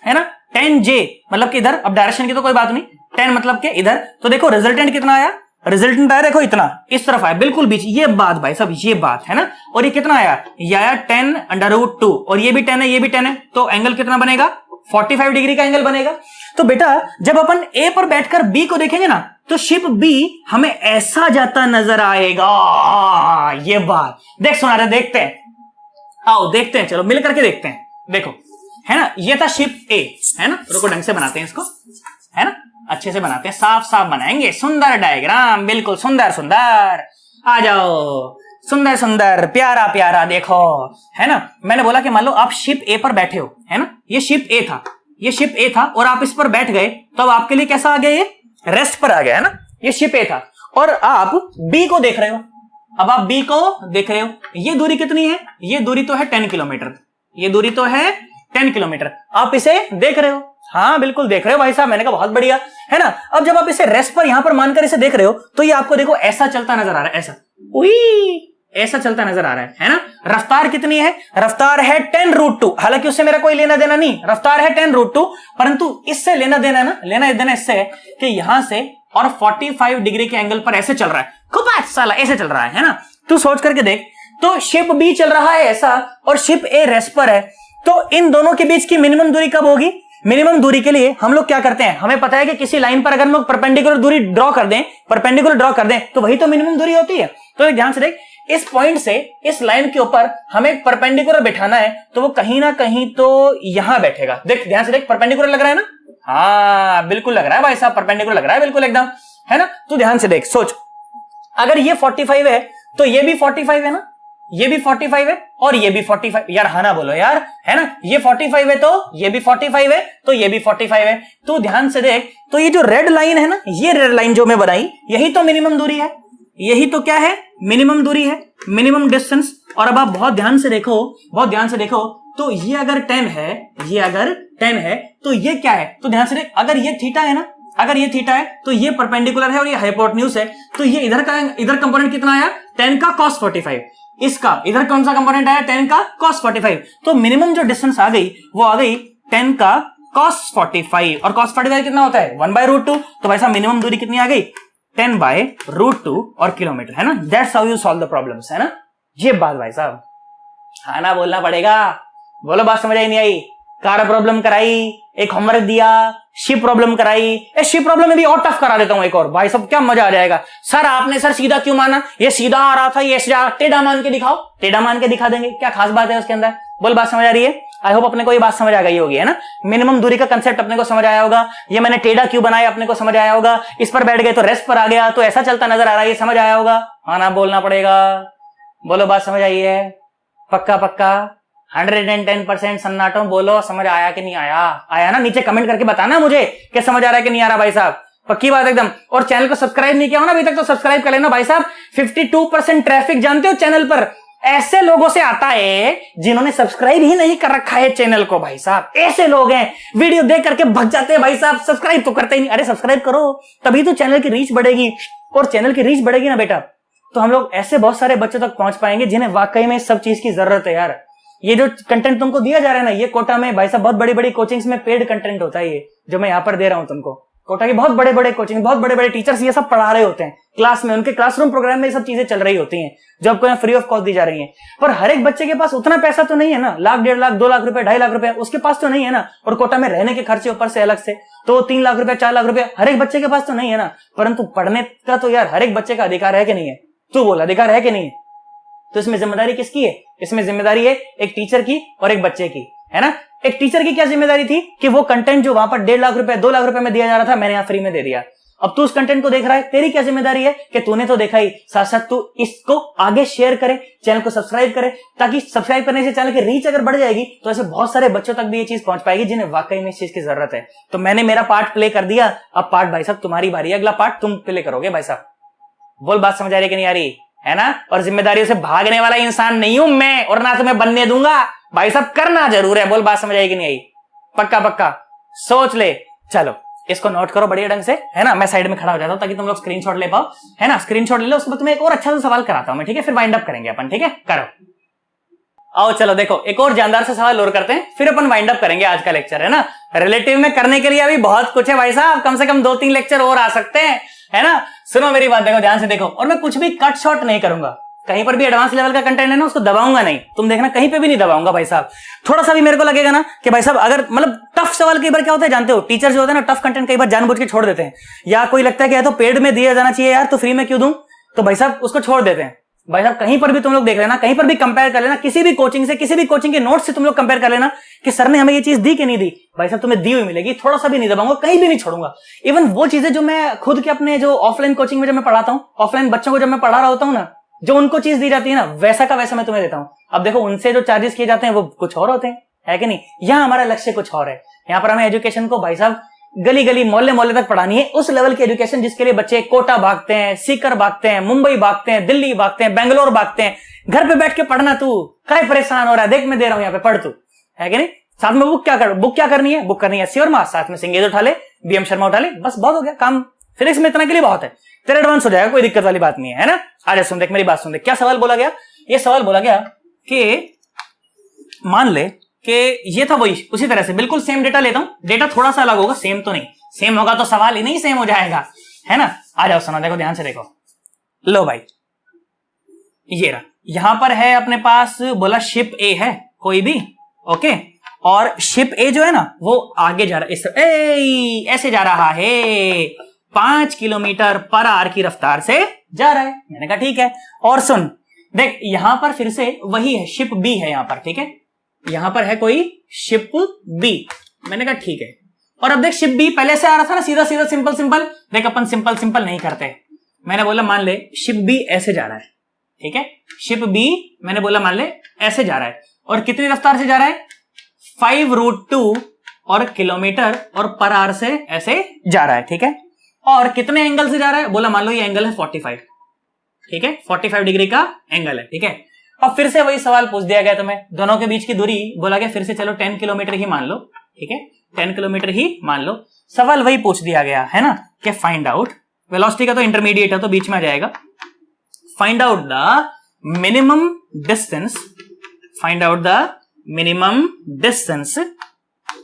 है ना, 10 जे मतलब कि इधर, अब डायरेक्शन की तो कोई बात नहीं, 10 मतलब के इधर, तो देखो रिजल्टेंट कितना आया, रिजल्टेंट आया देखो इतना, इस तरफ आया बिल्कुल बीच, ये बात भाई साहब, ये बात है ना। और ये कितना आया, ये आया 10√2, और ये भी 10 है, ये भी 10 है, तो एंगल कितना बनेगा, 45 डिग्री का एंगल बनेगा। तो बेटा जब अपन ए पर बैठकर बी को देखेंगे ना, तो शिप बी हमें ऐसा जाता नजर आएगा। ये बात देख सुना रहे, देखते हैं, आओ देखते हैं, चलो मिल करके देखते हैं। देखो है ना, ये था शिप ए, है ना, रुको ढंग से बनाते हैं इसको, है ना, अच्छे से बनाते हैं, साफ साफ बनाएंगे, सुंदर डायग्राम, बिल्कुल सुंदर सुंदर, आ जाओ, सुंदर सुंदर, प्यारा प्यारा, देखो है ना। मैंने बोला कि मान लो आप शिप ए पर बैठे हो, है ना, ये शिप ए था, ये शिप ए था, और आप इस पर बैठ गए, तो अब आपके लिए कैसा आ गया, ये रेस्ट पर आ गया, है ना। ये शिप ए था और आप बी को देख रहे हो, अब आप बी को देख रहे हो, ये दूरी कितनी है, ये दूरी तो है 10 किलोमीटर, ये दूरी तो है 10 किलोमीटर, आप इसे देख रहे हो, हाँ बिल्कुल देख रहे हो भाई साहब, मैंने कहा बहुत बढ़िया, है ना। अब जब आप इसे रेस्ट पर यहां पर मानकर इसे देख रहे हो, तो ये आपको देखो ऐसा चलता नजर आ रहा है, ऐसा ऐसा चलता नजर आ रहा है ना। रफ्तार कितनी है, रफ्तार है 10√2, हालांकि उससे मेरा कोई लेना देना नहीं, रफ्तार है 10√2, परंतु इससे लेना देना ना, लेना देना इससे है कि यहां से और 45 डिग्री के एंगल पर ऐसे चल रहा है, खूब साला ऐसे चल रहा है ना। तू सोच करके देख, तो शिप बी चल रहा है ऐसा और शिप ए रेस्ट पर है, तो इन दोनों के बीच की मिनिमम दूरी कब होगी। मिनिमम दूरी के लिए हम लोग क्या करते हैं, हमें पता है कि किसी लाइन पर अगर हम लोग परपेंडिकुलर दूरी ड्रॉ कर दें, परपेंडिकुलर ड्रॉ कर दें, तो वही तो मिनिमम दूरी होती है। तो ध्यान से देख, इस पॉइंट से इस लाइन के ऊपर हमें परपेंडिकुलर बैठाना है, तो वो कहीं ना कहीं तो यहां बैठेगा। देख ध्यान से देख, परपेंडिकुलर लग रहा है ना, हाँ बिल्कुल लग रहा है भाई साहब, परपेंडिकुलर लग रहा है बिल्कुल एकदम, है ना। तू ध्यान से देख, सोच, अगर ये 45 है तो ये भी 45 है ना, ये भी 45 है और ये भी 45 यार, हाँ ना बोलो यार, है ना, ये 45 है तो ये भी 45 है तो ये भी 45 है। तो ध्यान से देख, तो ये जो रेड लाइन है ना, ये रेड लाइन जो मैं बनाई, यही तो मिनिमम दूरी है, यही तो क्या है, मिनिमम दूरी है, मिनिमम डिस्टेंस। और अब आप बहुत ध्यान से देखो, बहुत ध्यान से देखो, तो ये अगर 10 है, ये अगर 10 है तो ये क्या है, तो ध्यान से देख, अगर ये थीटा है ना, अगर ये थीटा है तो ये परपेंडिकुलर है और ये हाइपोटेन्यूज है, तो ये इधर का, इधर कंपोनेंट कितना आया, 10 का cos 45, इसका इधर कौन सा कंपोनेंट आया, 10 का cos 45। तो मिनिमम जो डिस्टेंस आ गई वो आ गई 10 का cos 45, और cos 45 कितना होता है, 1/√2। तो भाई साहब मिनिमम दूरी कितनी आ गई, 10/√2 और किलोमीटर, है ना। That's how you solve the problems, है ना। ये बात भाई साहब, हाँ ना बोलना पड़ेगा, बोलो बात समझ आई नहीं आई। कार प्रॉब्लम कराई, एक होमवर्क दिया, शिप प्रॉब्लम कराई, शिप प्रॉब्लम में भी और टफ करा देता हूं एक और, भाई सब क्या मजा आ जाएगा। सर आपने सर सीधा क्यों माना, ये सीधा आ रहा था, ये सीधा, टेढ़ा मान के दिखाओ, टेढ़ा मान के दिखा देंगे, क्या खास बात है उसके अंदर, बोल बात समझ आ रही है। आई होप अपने को ये बात समझ आ गई होगी, है ना। मिनिमम दूरी का कंसेप्ट अपने को समझ आया होगा, ये मैंने टेढ़ा क्यों बनाया अपने को समझ आया होगा, इस पर बैठ गए तो रेस्ट पर आ गया तो ऐसा चलता नजर आ रहा है, ये समझ आया होगा, हाँ ना बोलना पड़ेगा, बोलो बात समझ आई है, पक्का पक्का 110% सन्नाटो, बोलो समझ आया कि नहीं आया, आया ना, नीचे कमेंट करके बताना मुझे कि समझ आ रहा है कि नहीं आ रहा भाई साहब, पक्की बात एकदम। और चैनल को सब्सक्राइब नहीं किया हो ना अभी तक तो सब्सक्राइब कर लेना भाई साहब। 52% ट्रैफिक जानते हो चैनल पर ऐसे लोगों से आता है जिन्होंने सब्सक्राइब ही नहीं कर रखा है चैनल को, भाई साहब ऐसे लोग हैं, वीडियो देख करके भग जाते हैं भाई साहब, सब्सक्राइब तो करते ही नहीं। अरे सब्सक्राइब करो तभी तो चैनल की रीच बढ़ेगी, और चैनल की रीच बढ़ेगी ना बेटा तो हम लोग ऐसे बहुत सारे बच्चों तक पहुंच पाएंगे जिन्हें वाकई में सब चीज की जरूरत है यार। ये जो कंटेंट तुमको दिया जा रहा है ना, ये कोटा में भाई साहब बहुत बड़ी बड़ी कोचिंग्स में पेड कंटेंट होता है, ये जो मैं यहाँ पर दे रहा हूँ तुमको, कोटा की बहुत बड़े बड़े कोचिंग, बहुत बड़े बड़े टीचर्स ये सब पढ़ा रहे होते हैं क्लास में, उनके क्लासरूम प्रोग्राम में ये सब चीजें चल रही होती हैं जो आपको यहाँ फ्री ऑफ कॉस्ट दी जा रही हैं। पर हर एक बच्चे के पास उतना पैसा तो नहीं है ना, लाख, 1.5 लाख, 2 लाख रुपए, 2.5 लाख रुपए उसके पास तो नहीं है ना, और कोटा में रहने के खर्चे ऊपर से अलग से तो 3 लाख रुपए, 4 लाख रुपए हर एक बच्चे के पास तो नहीं है ना। परंतु पढ़ने का तो यार हर एक बच्चे का अधिकार है कि नहीं है, तू बोल अधिकार है कि नहीं है। तो इसमें जिम्मेदारी किसकी है, इसमें जिम्मेदारी है एक टीचर की और एक बच्चे की, है ना। एक टीचर की क्या जिम्मेदारी थी कि वो कंटेंट जो वहां पर 1.5 लाख रुपए, 2 लाख रुपए में दिया जा रहा था, मैंने यहाँ फ्री में दे दिया। अब तू उस कंटेंट को देख रहा है, तेरी क्या जिम्मेदारी है कि तूने तो देखा ही, साथ साथ तू इसको आगे शेयर करे, चैनल को सब्सक्राइब करे, ताकि सब्सक्राइब करने से चैनल की रीच अगर बढ़ जाएगी तो ऐसे बहुत सारे बच्चों तक भी ये चीज पहुंच पाएगी जिन्हें वाकई में इस चीज की जरूरत है। तो मैंने मेरा पार्ट प्ले कर दिया, अब पार्ट भाई साहब तुम्हारी बारी है, अगला पार्ट तुम प्ले करोगे भाई साहब। बोल बात समझ आ रही है कि नहीं आ रही, है ना। और जिम्मेदारियों से भागने वाला इंसान नहीं हूं मैं, और ना तुम्हें बनने दूंगा भाई साहब, करना जरूर है। बोल बात समझ आई कि नहीं आई, पक्का पक्का सोच ले। चलो इसको नोट करो बढ़िया ढंग से, है ना। मैं साइड में खड़ा हो जाता हूं ताकि तुम लोग स्क्रीनशॉट ले पाओ, है ना। स्क्रीनशॉट ले लो, उसके बाद तुम्हें एक और अच्छा सा सवाल कराता हूं मैं, ठीक है, फिर वाइंड अप करेंगे अपन, ठीक है। करो आओ चलो देखो एक और जानदार से सवाल और करते हैं, फिर अपन वाइंड अप करेंगे आज का लेक्चर, है ना। रिलेटिव में करने के लिए अभी बहुत कुछ है भाई साहब, कम से कम 2-3 लेक्चर और आ सकते हैं, है ना। सुनो मेरी बात, देखो ध्यान से देखो, और मैं कुछ भी कट शॉर्ट नहीं करूंगा, कहीं पर भी एडवांस लेवल का कंटेंट है ना उसको दबाऊंगा नहीं, तुम देखना कहीं पे भी नहीं दबाऊंगा भाई साहब। थोड़ा सा भी मेरे को लगेगा ना कि भाई साहब अगर मतलब टफ सवाल कई बार क्या होता है जानते हो, टीचर जो होता है ना टफ कंटेंट कई बार जानबूझ के छोड़ देते हैं, या कोई लगता है कि तो पेड में दिया जाना चाहिए यार तो फ्री में क्यों दूं, तो भाई साहब उसको छोड़ देते हैं। भाई साहब कहीं पर भी तुम लोग देख लेना, कहीं पर भी कंपेयर कर लेना, किसी भी कोचिंग से, किसी भी कोचिंग के नोट से तुम लोग कंपेयर कर लेना कि सर ने हमें ये चीज दी कि नहीं दी, भाई साहब तुम्हें दी हुई मिलेगी, थोड़ा सा भी नहीं दबाऊंगा, कहीं भी नहीं छोड़ूंगा। इवन वो चीजें जो मैं खुद के अपने जो ऑफलाइन कोचिंग में जब मैं पढ़ाता हूँ, ऑफलाइन बच्चों को जब मैं पढ़ा रहा होता हूँ ना, जो उनको चीज दी जाती है ना वैसा का वैसा मैं तुम्हें देता हूं। अब देखो उनसे जो चार्जेस किए जाते हैं वो कुछ और होते हैं, है कि नहीं। यहाँ हमारा लक्ष्य कुछ और है, यहाँ पर हमें एजुकेशन को भाई साहब गली गली मोहल्ले मोहल्ले तक पढ़ानी है, उस लेवल की एजुकेशन जिसके लिए बच्चे कोटा भागते हैं, सीकर भागते हैं, मुंबई भागते हैं, दिल्ली भागते हैं, बेंगलोर भागते हैं। घर पे बैठ के पढ़ना, तू काय परेशान हो रहा है, देख मैं दे रहा हूं यहाँ पे पढ़ तू, है कि नहीं। साथ में बुक क्या करनी है, बुक करनी है श्योरमा, साथ में सिंगेज उठा ले, बीएम शर्मा उठा ले, बस बहुत हो गया काम, फिजिक्स में इतना के लिए बहुत है, तेरा एडवांस हो जाएगा, कोई दिक्कत वाली बात नहीं है ना। आजा सुन देख मेरी बात सुन देख, क्या सवाल बोला गया, ये सवाल बोला गया कि मान ले कि ये था वही उसी तरह से बिल्कुल सेम डेटा लेता हूं, डेटा थोड़ा सा अलग होगा, सेम तो नहीं, सेम होगा तो सवाल ही नहीं सेम हो जाएगा, है ना। आ जाओ सुनो देखो ध्यान से देखो, लो भाई ये रहा, यहां पर है अपने पास बोला शिप ए है कोई भी, ओके, और शिप ए जो है ना वो आगे जा रहा है, ऐसे जा रहा है 5 किलोमीटर पर आवर की रफ्तार से जा रहा है। मैंने कहा ठीक है, और सुन देख यहां पर फिर से वही है, शिप बी है यहां पर, ठीक है, यहां पर है कोई शिप बी, मैंने कहा ठीक है। और अब देख शिप बी पहले से आ रहा था ना सीधा सीधा सिंपल सिंपल, देख अपन सिंपल सिंपल नहीं करते, मैंने बोला मान ले शिप बी ऐसे जा रहा है, ठीक है। शिप बी मैंने बोला मान ले ऐसे जा रहा है और कितनी रफ्तार से जा रहा है 5√2 और किलोमीटर और पर आवर से ऐसे जा रहा है, ठीक है। और कितने एंगल से जा रहा है बोला मान लो ये एंगल है 45, ठीक है, 45 डिग्री का एंगल है, ठीक है। और फिर से वही सवाल पूछ दिया गया तुम्हें, दोनों के बीच की दूरी बोला गया फिर से चलो 10 किलोमीटर ही मान लो, ठीक है, 10 किलोमीटर ही मान लो। सवाल वही पूछ दिया गया है ना कि फाइंड आउट, वेलोसिटी का तो इंटरमीडिएट है तो बीच में आ जाएगा, find out the minimum distance, find out the minimum distance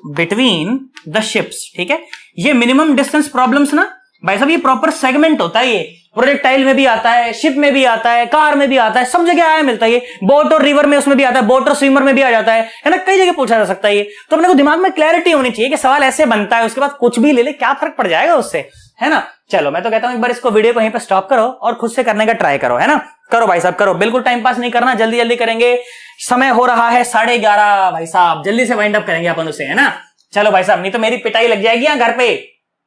between the ships, ठीक है। ये मिनिमम डिस्टेंस प्रॉब्लम्स ना भाई साहब ये प्रॉपर सेगमेंट होता है, ये प्रोजेक्टाइल में भी आता है, शिप में भी आता है, कार में भी आता है, सब जगह आया मिलता है ये, बोट और रिवर में उसमें भी आता है, बोट और स्विमर में भी आ जाता है ना, कई जगह पूछा जा सकता है ये। तो अपने को दिमाग में क्लैरिटी होनी चाहिए कि सवाल ऐसे बनता है, उसके बाद कुछ भी ले ले क्या फर्क पड़ जाएगा उससे, है ना। चलो मैं तो कहता हूं एक बार इसको वीडियो को यहीं पे स्टॉप करो और खुद से करने का ट्राई करो, है ना। करो भाई साहब करो, बिल्कुल टाइम पास नहीं करना, जल्दी जल्दी करेंगे। समय हो रहा है 11:30 भाई साहब, जल्दी से वाइंड अप करेंगे अपन उसे, है ना। चलो भाई साहब नहीं तो मेरी पिटाई लग जाएगी यहाँ घर पे,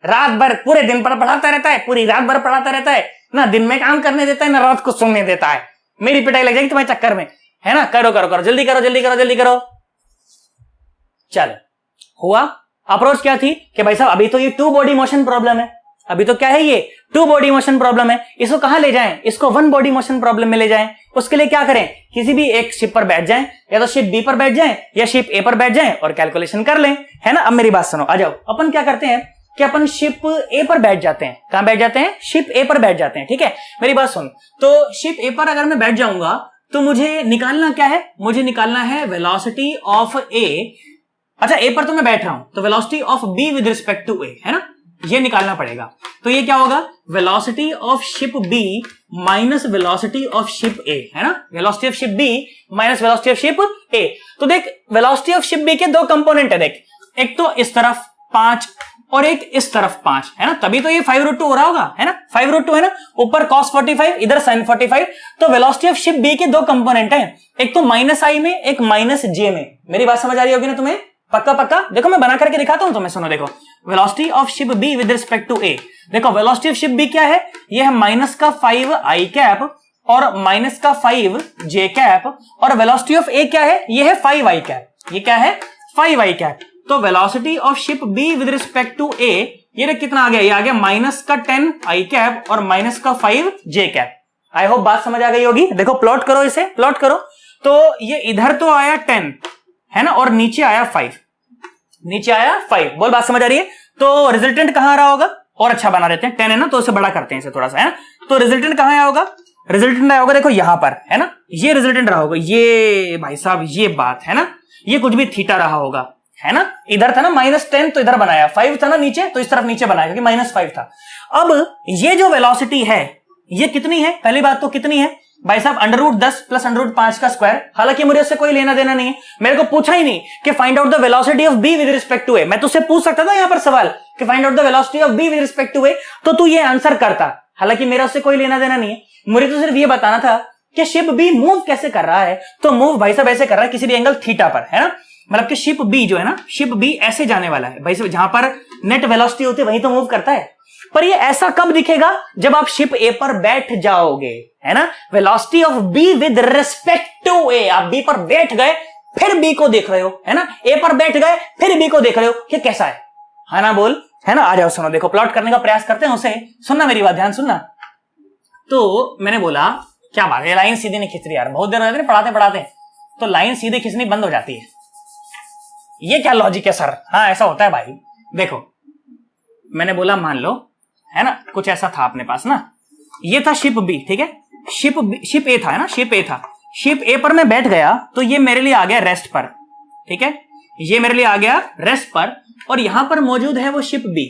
रात भर पूरे दिन पर पढ़ाता रहता है, पूरी रात भर पढ़ाता रहता है ना, दिन में काम करने देता है ना रात को सोने देता है, मेरी पिटाई लग जाएगी तुम्हारे चक्कर में, है ना। करो करो करो, जल्दी करो जल्दी करो जल्दी करो। चलो हुआ, अप्रोच क्या थी कि भाई साहब अभी तो ये 2 बॉडी मोशन प्रॉब्लम है, अभी तो क्या है ये 2 बॉडी मोशन प्रॉब्लम है, इसको कहां ले जाएं, इसको 1 बॉडी मोशन प्रॉब्लम में ले जाएं। उसके लिए क्या करें, किसी भी एक शिप पर बैठ जाएं, या तो शिप बी पर बैठ जाएं या शिप ए पर बैठ जाएं और कैलकुलेशन कर लें, है ना। अब मेरी बात सुनो, आ जाओ, अपन क्या करते हैं कि अपन शिप ए पर बैठ जाते हैं। कहां बैठ जाते हैं, शिप ए पर बैठ जाते हैं, ठीक है। मेरी बात सुन, तो शिप ए पर अगर मैं बैठ जाऊंगा तो मुझे निकालना क्या है, मुझे निकालना है वेलोसिटी ऑफ ए। अच्छा ए पर तो मैं बैठ रहा हूं तो velocity of B with respect to A, है ना, ये निकालना पड़ेगा। तो ये क्या होगा, velocity of ship B minus velocity of ship A, है ना, velocity of ship B minus velocity of ship A. तो देख वेलोसिटी ऑफ शिप बी के 2 कंपोनेंट है, देख एक तो इस तरफ 5 और एक इस तरफ 5, है ना, तभी तो ये 5√2 हो रहा होगा, है ना, 5√2 है ना, ऊपर cos 45 इधर sin 45। तो वेलोसिटी ऑफ शिप बी के 2 कंपोनेंट हैं, एक तो -i में एक -j में। मेरी बात समझ आ रही होगी ना तुम्हें, पक्का पक्का। देखो मैं बना करके दिखाता हूं तुम्हें, सुनो देखो, velocity of ship B with respect to A. देखो वेलोसिटी ऑफ शिप बी क्या है, ये है -5i कैप और -5j कैप, और वेलोसिटी ऑफ ए क्या है, ये है 5i कैप, ये क्या है 5i कैप। तो velocity of ship B with respect to A ये कितना आ गया, ये आ गया -10i कैप और -5j कैप। आई होप बात समझ आ गई होगी। देखो प्लॉट करो, इसे प्लॉट करो, तो ये इधर तो आया 10, है ना, और नीचे आया 5, नीचे आया 5। बोल बात समझ आ रही है। तो रिजल्टेंट कहां आ रहा होगा, और अच्छा बना देते हैं, 10 है ना तो उसे बड़ा करते हैं इसे थोड़ा सा, है ना। तो रिजल्टेंट कहां आया होगा, रिजल्टेंट आया होगा देखो यहां पर, है ना, ये रिजल्टेंट रहा होगा, ये भाई साहब ये बात है ना, ये कुछ भी थीटा रहा होगा, है ना। इधर था ना -10 तो इधर बनाया, 5 था ना नीचे तो इस तरफ नीचे बनाया क्योंकि -5 था। अब ये जो वेलोसिटी है ये कितनी है, पहली बात तो कितनी है भाई साहब, √10 + √5 का स्क्वायर। हालांकि मुझे उससे कोई लेना देना नहीं है, मेरे को पूछा ही नहीं कि find out the velocity of B with respect to A. मैं तुझसे पूछ सकता था यहां पर सवाल कि find out the velocity of B with respect to A, तो तू ये आंसर करता। हालांकि मेरा उससे कोई लेना देना नहीं है, मुझे तो सिर्फ ये बताना था कि शिप बी मूव कैसे कर रहा है। तो मूव भाई साहब ऐसे कर रहा है किसी भी एंगल थीटा पर, है ना, मतलब कि शिप बी जो है ना, शिप बी ऐसे जाने वाला है भाई साहब, जहां पर नेट वेलोसिटी होती है वहीं तो मूव करता है। पर ये ऐसा कब दिखेगा, जब आप शिप ए पर बैठ जाओगे, है ना। Velocity of B with respect to A, आप बी पर बैठ गए फिर बी को देख रहे हो, है ना, ए पर बैठ गए फिर बी को देख रहे हो कि कैसा है ना, बोल, है ना। आ जाओ सुनो, देखो प्लॉट करने का प्रयास करते हैं उसे, सुनना मेरी बात, ध्यान सुनना। तो मैंने बोला क्या बात है, लाइन सीधी नहीं खींच रही यार, बहुत देर हो जाती है पढ़ाते पढ़ाते तो लाइन सीधे खींचनी बंद हो जाती है, ये क्या लॉजिक है सर। हाँ ऐसा होता है भाई। देखो मैंने बोला मान लो, है ना, कुछ ऐसा था अपने पास ना, ये था शिप बी, ठीक है, शिप ए था, है ना, शिप ए था, शिप ए पर मैं बैठ गया तो ये मेरे लिए आ गया रेस्ट पर, ठीक है, ये मेरे लिए आ गया रेस्ट पर, और यहां पर मौजूद है वो शिप बी,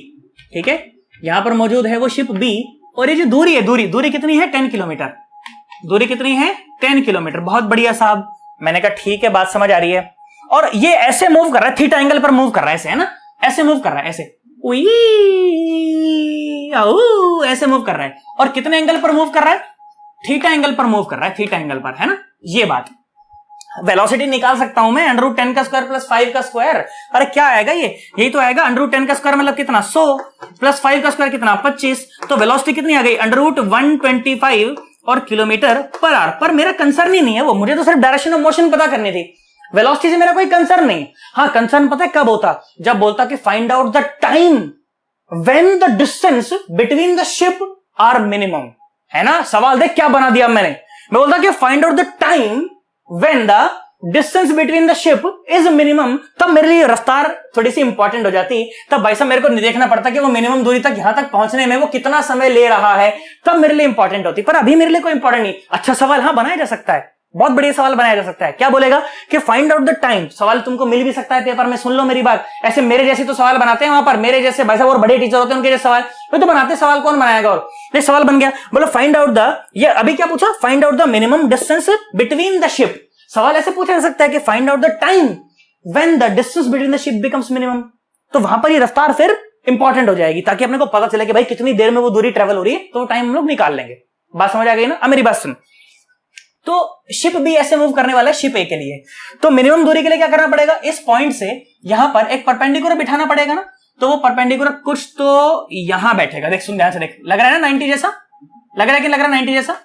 ठीक है, यहां पर मौजूद है वो शिप बी, और ये जो दूरी है, दूरी कितनी है 10 किलोमीटर, दूरी कितनी है 10 किलोमीटर। बहुत बढ़िया साहब, मैंने कहा ठीक है बात समझ आ रही है। और ये ऐसे मूव कर रहा है, थीटा एंगल पर मूव कर रहा है ऐसे, है ना, ऐसे मूव कर रहा है, ऐसे ऐसे मूव कर रहा है, और कितने एंगल पर मूव कर रहा है, थीटा एंगल पर मूव कर रहा है, थीटा एंगल पर, है ना। ये बात वेलोसिटी निकाल सकता हूं मैं √10 का स्क्वायर + 5 का स्क्वायर। अरे क्या आएगा ये, यही तो आएगा, √10 का स्क्वायर मतलब कितना 100 + 5 का स्क्वायर कितना 25। तो वेलोसिटी कितनी आ गई, √125 और किलोमीटर पर आवर। पर मेरा कंसर्न ही नहीं है वो, मुझे तो सिर्फ डायरेक्शन ऑफ मोशन पता करनी थी, वेलोसिटी से मेरा कोई कंसर्न नहीं। हाँ, कंसर्न पता है कब होता, जब बोलता कि find out the time when the distance between the ship are minimum, है ना। सवाल देख क्या बना दिया मैंने, मैं बोलता कि find out the time when the distance between the ship is minimum, तब मेरे लिए रफ्तार थोड़ी सी इंपॉर्टेंट हो जाती। तब भाई साहब मेरे को नहीं देखना पड़ता कि वो मिनिमम दूरी तक यहां तक पहुंचने में वो कितना समय ले रहा है, तब मेरे लिए इंपॉर्टेंट होती। पर अभी मेरे लिए कोई इंपॉर्टेंट नहीं। अच्छा सवाल हाँ बनाया जा सकता है, बहुत बढ़िया सवाल बनाया जा सकता है। क्या बोलेगा कि फाइंड आउट द टाइम, सवाल तुमको मिल भी सकता है पेपर में, सुन लो मेरी बात। ऐसे मेरे जैसे तो सवाल बनाते हैं वहां पर, मेरे जैसे भाई साहब और बड़े टीचर होते हैं उनके जैसे सवाल तो बनाते, सवाल कौन बनाएगा। और ये सवाल बन गया, बोलो फाइंड आउट द, ये अभी क्या पूछा, find out the minimum distance between the ship. सवाल ऐसे पूछा जा सकता है कि find out the time when the distance between the ship becomes minimum, तो वहां पर ये रफ्तार फिर इंपॉर्टेंट हो जाएगी, ताकि अपने को पता चले कि भाई कितनी देर में वो दूरी ट्रेवल हो रही है, तो वो टाइम हम लोग निकाल लेंगे। बात समझ आ गई ना। अब मेरी बात सुन, तो शिप भी ऐसे मूव करने वाला है शिप ए के लिए, तो मिनिमम दूरी के लिए क्या करना पड़ेगा, इस पॉइंट से यहां पर एक परपेंडिकुलर बिठाना पड़ेगा ना, तो वो परपेंडिकुलर कुछ तो यहां बैठेगा। देख सुन ध्यान से देख, लग रहा है ना 90 जैसा, लग रहा है कि लग रहा है 90 जैसा।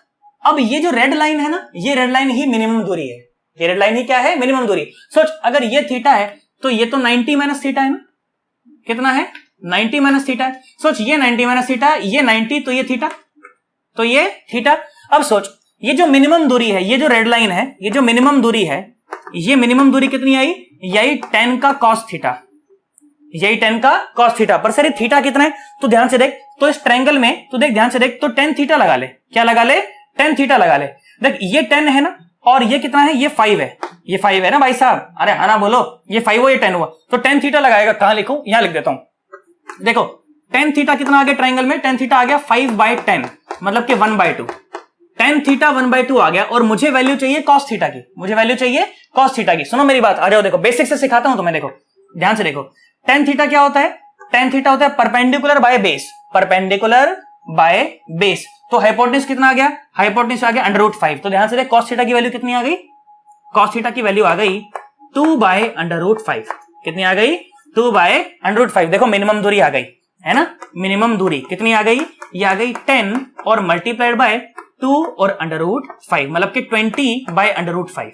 अब ये जो रेड लाइन है ना, ये रेड लाइन ही मिनिमम दूरी है, ये रेड लाइन ही क्या है, मिनिमम दूरी। सोच अगर ये थीटा है तो ये तो 90 माइनस थीटा है ना, कितना है 90 माइनस थीटा है। सोच ये 90 माइनस थीटा, ये 90, तो ये थीटा, तो ये थीटा। अब सोच ये जो मिनिमम दूरी है, ये जो रेड लाइन है, ये जो मिनिमम दूरी है, ये मिनिमम दूरी कितनी आई, यही 10 का कॉस थीटा, यही 10 का कॉस थीटा। पर सर ये थीटा कितना है, तो ध्यान से देख, तो इस ट्रायंगल में तो देख ध्यान से देख, तो 10 थीटा लगा ले, क्या लगा ले, 10 थीटा लगा ले। देख ये 10 है ना, और ये कितना है, ये 5 है, ये 5 है ना भाई साहब, अरे हाँ ना बोलो, ये 5 हो ये 10 हुआ, तो 10 थीटा लगाएगा। कहां लिखूं, यहां लिख देता हूं। देखो 10 थीटा कितना आ गया ट्रायंगल में, 10 थीटा आ गया 5/10, मतलब कि 1/2। 10 थीटा 1/2 आ गया, और मुझे वैल्यू चाहिए कॉस थीटा की, मुझे वैल्यू चाहिए कॉस थीटा की। सुनो मेरी बात, आ जाओ देखो बेसिक से सिखाता हूं तुम्हें, देखो ध्यान से देखो। 10 थीटा क्या होता है, 10 थीटा होता है perpendicular by base, perpendicular by base. तो हाइपोटेन्यूज कितना आ गया, हाइपोटेन्यूज आ गया √5। तो ध्यान से देख कॉस थीटा की वैल्यू कितनी आ गई, कॉस थीटा की वैल्यू आ गई 2/√5। कितनी आ गई, 2/√5। देखो मिनिमम दूरी आ गई है ना, मिनिमम दूरी कितनी आ गई, ये आ गई 10 और मल्टीप्लाइड बाय 2 और √5, मतलब कि 20/√5,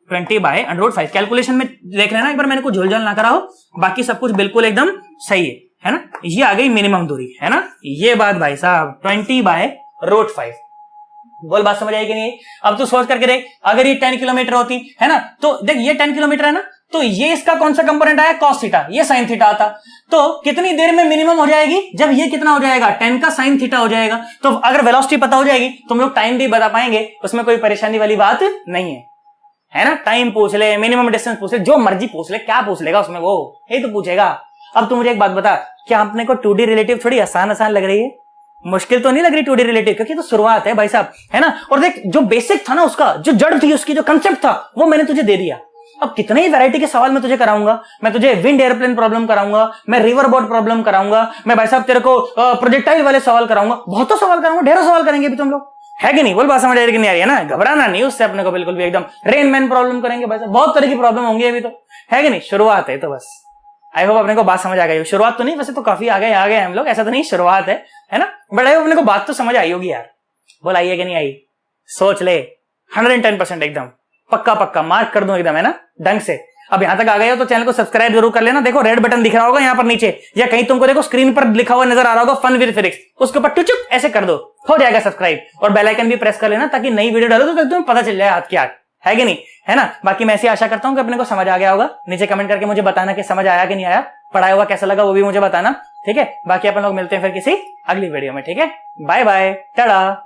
20/√5। कैलकुलेशन में देख लेना एक बार, मैंने कुछ झोलझाल ना करा हो, बाकी सब कुछ बिल्कुल एकदम सही है ना। ये आ गई मिनिमम दूरी, है ना, ये बात भाई साहब 20/√5। बोल बात समझ आई कि नहीं। अब तू सोच करके देख, अगर ये 10 किलोमीटर होती है ना, तो देख ये 10 किलोमीटर है ना, तो ये इसका कौन सा कंपोनेंट आया, कॉस थीटा, ये साइन थीटा आता, तो कितनी देर में मिनिमम हो जाएगी, जब ये कितना हो जाएगा, 10 का साइन थीटा हो जाएगा। तो अगर वेलोसिटी पता हो जाएगी तो हम लोग टाइम भी बता पाएंगे, उसमें कोई परेशानी वाली बात नहीं है ना। टाइम पूछ ले, मिनिमम डिस्टेंस पूछ ले, जो मर्जी पूछ ले, क्या पूछ लेगा उसमें, वो यही तो पूछेगा। अब तू मुझे एक बात बता, क्या अपने को 2D रिलेटिव थोड़ी आसान लग रही है, मुश्किल तो नहीं लग रही 2D रिलेटिव, क्योंकि तो शुरुआत है भाई साहब, है ना। और देख जो बेसिक था ना उसका, जो जड़ थी उसकी, जो कंसेप्ट था, वो मैंने तुझे दे दिया। अब कितने ही वैरायटी के सवाल मैं तुझे कराऊंगा, मैं तुझे विंड एयरप्लेन प्रॉब्लम कराऊंगा, मैं रिवर बोट प्रॉब्लम कराऊंगा, मैं भाई साहब तेरे को प्रोजेक्टाइल वाले सवाल कराऊंगा, बहुत तो सवाल कराऊंगा, ढेरों सवाल करेंगे भी तुम लोग, है कि नहीं। बोल बात समझ आ रही कि नहीं आ रही है ना, घबराना नहीं उससे अपने को बिल्कुल भी, एकदम रेन मैन प्रॉब्लम करेंगे भाई साहब, बहुत तरह की प्रॉब्लम होंगी अभी तो, है कि नहीं। शुरुआत है तो बस, आई होप अपने को बात समझ आ गई। शुरुआत तो नहीं, वैसे तो काफी आगे हम लोग, ऐसा तो नहीं, शुरुआत है ना, बट आई होप अपने को बात तो समझ आई होगी यार। बोल आई है कि नहीं आई, सोच ले 110% एकदम पक्का मार्क कर दूं एकदम, है ना, ढंग से। अब यहां तक आ गए हो तो चैनल को सब्सक्राइब जरूर कर लेना। देखो रेड बटन दिख रहा होगा यहाँ पर नीचे, या कहीं तुमको देखो स्क्रीन पर लिखा हुआ नजर आ रहा होगा फन विद फिजिक्स, उसके ऊपर टुचुक ऐसे कर दो, हो जाएगा सब्सक्राइब, और बेल आइकन भी प्रेस कर लेना, ताकि नई वीडियो डालो तो तुम्हें पता चल जाए हाथ की हाथ, है कि नहीं, है ना। बाकी मैं ऐसी आशा करता हूं कि अपने को समझ आ गया होगा। नीचे कमेंट करके मुझे बताना कि समझ आया कि नहीं आया, पढ़ाया हुआ कैसा लगा वो भी मुझे बताना, ठीक है। बाकी अपन लोग मिलते हैं फिर किसी अगली वीडियो में, ठीक है। Bye bye, Tata.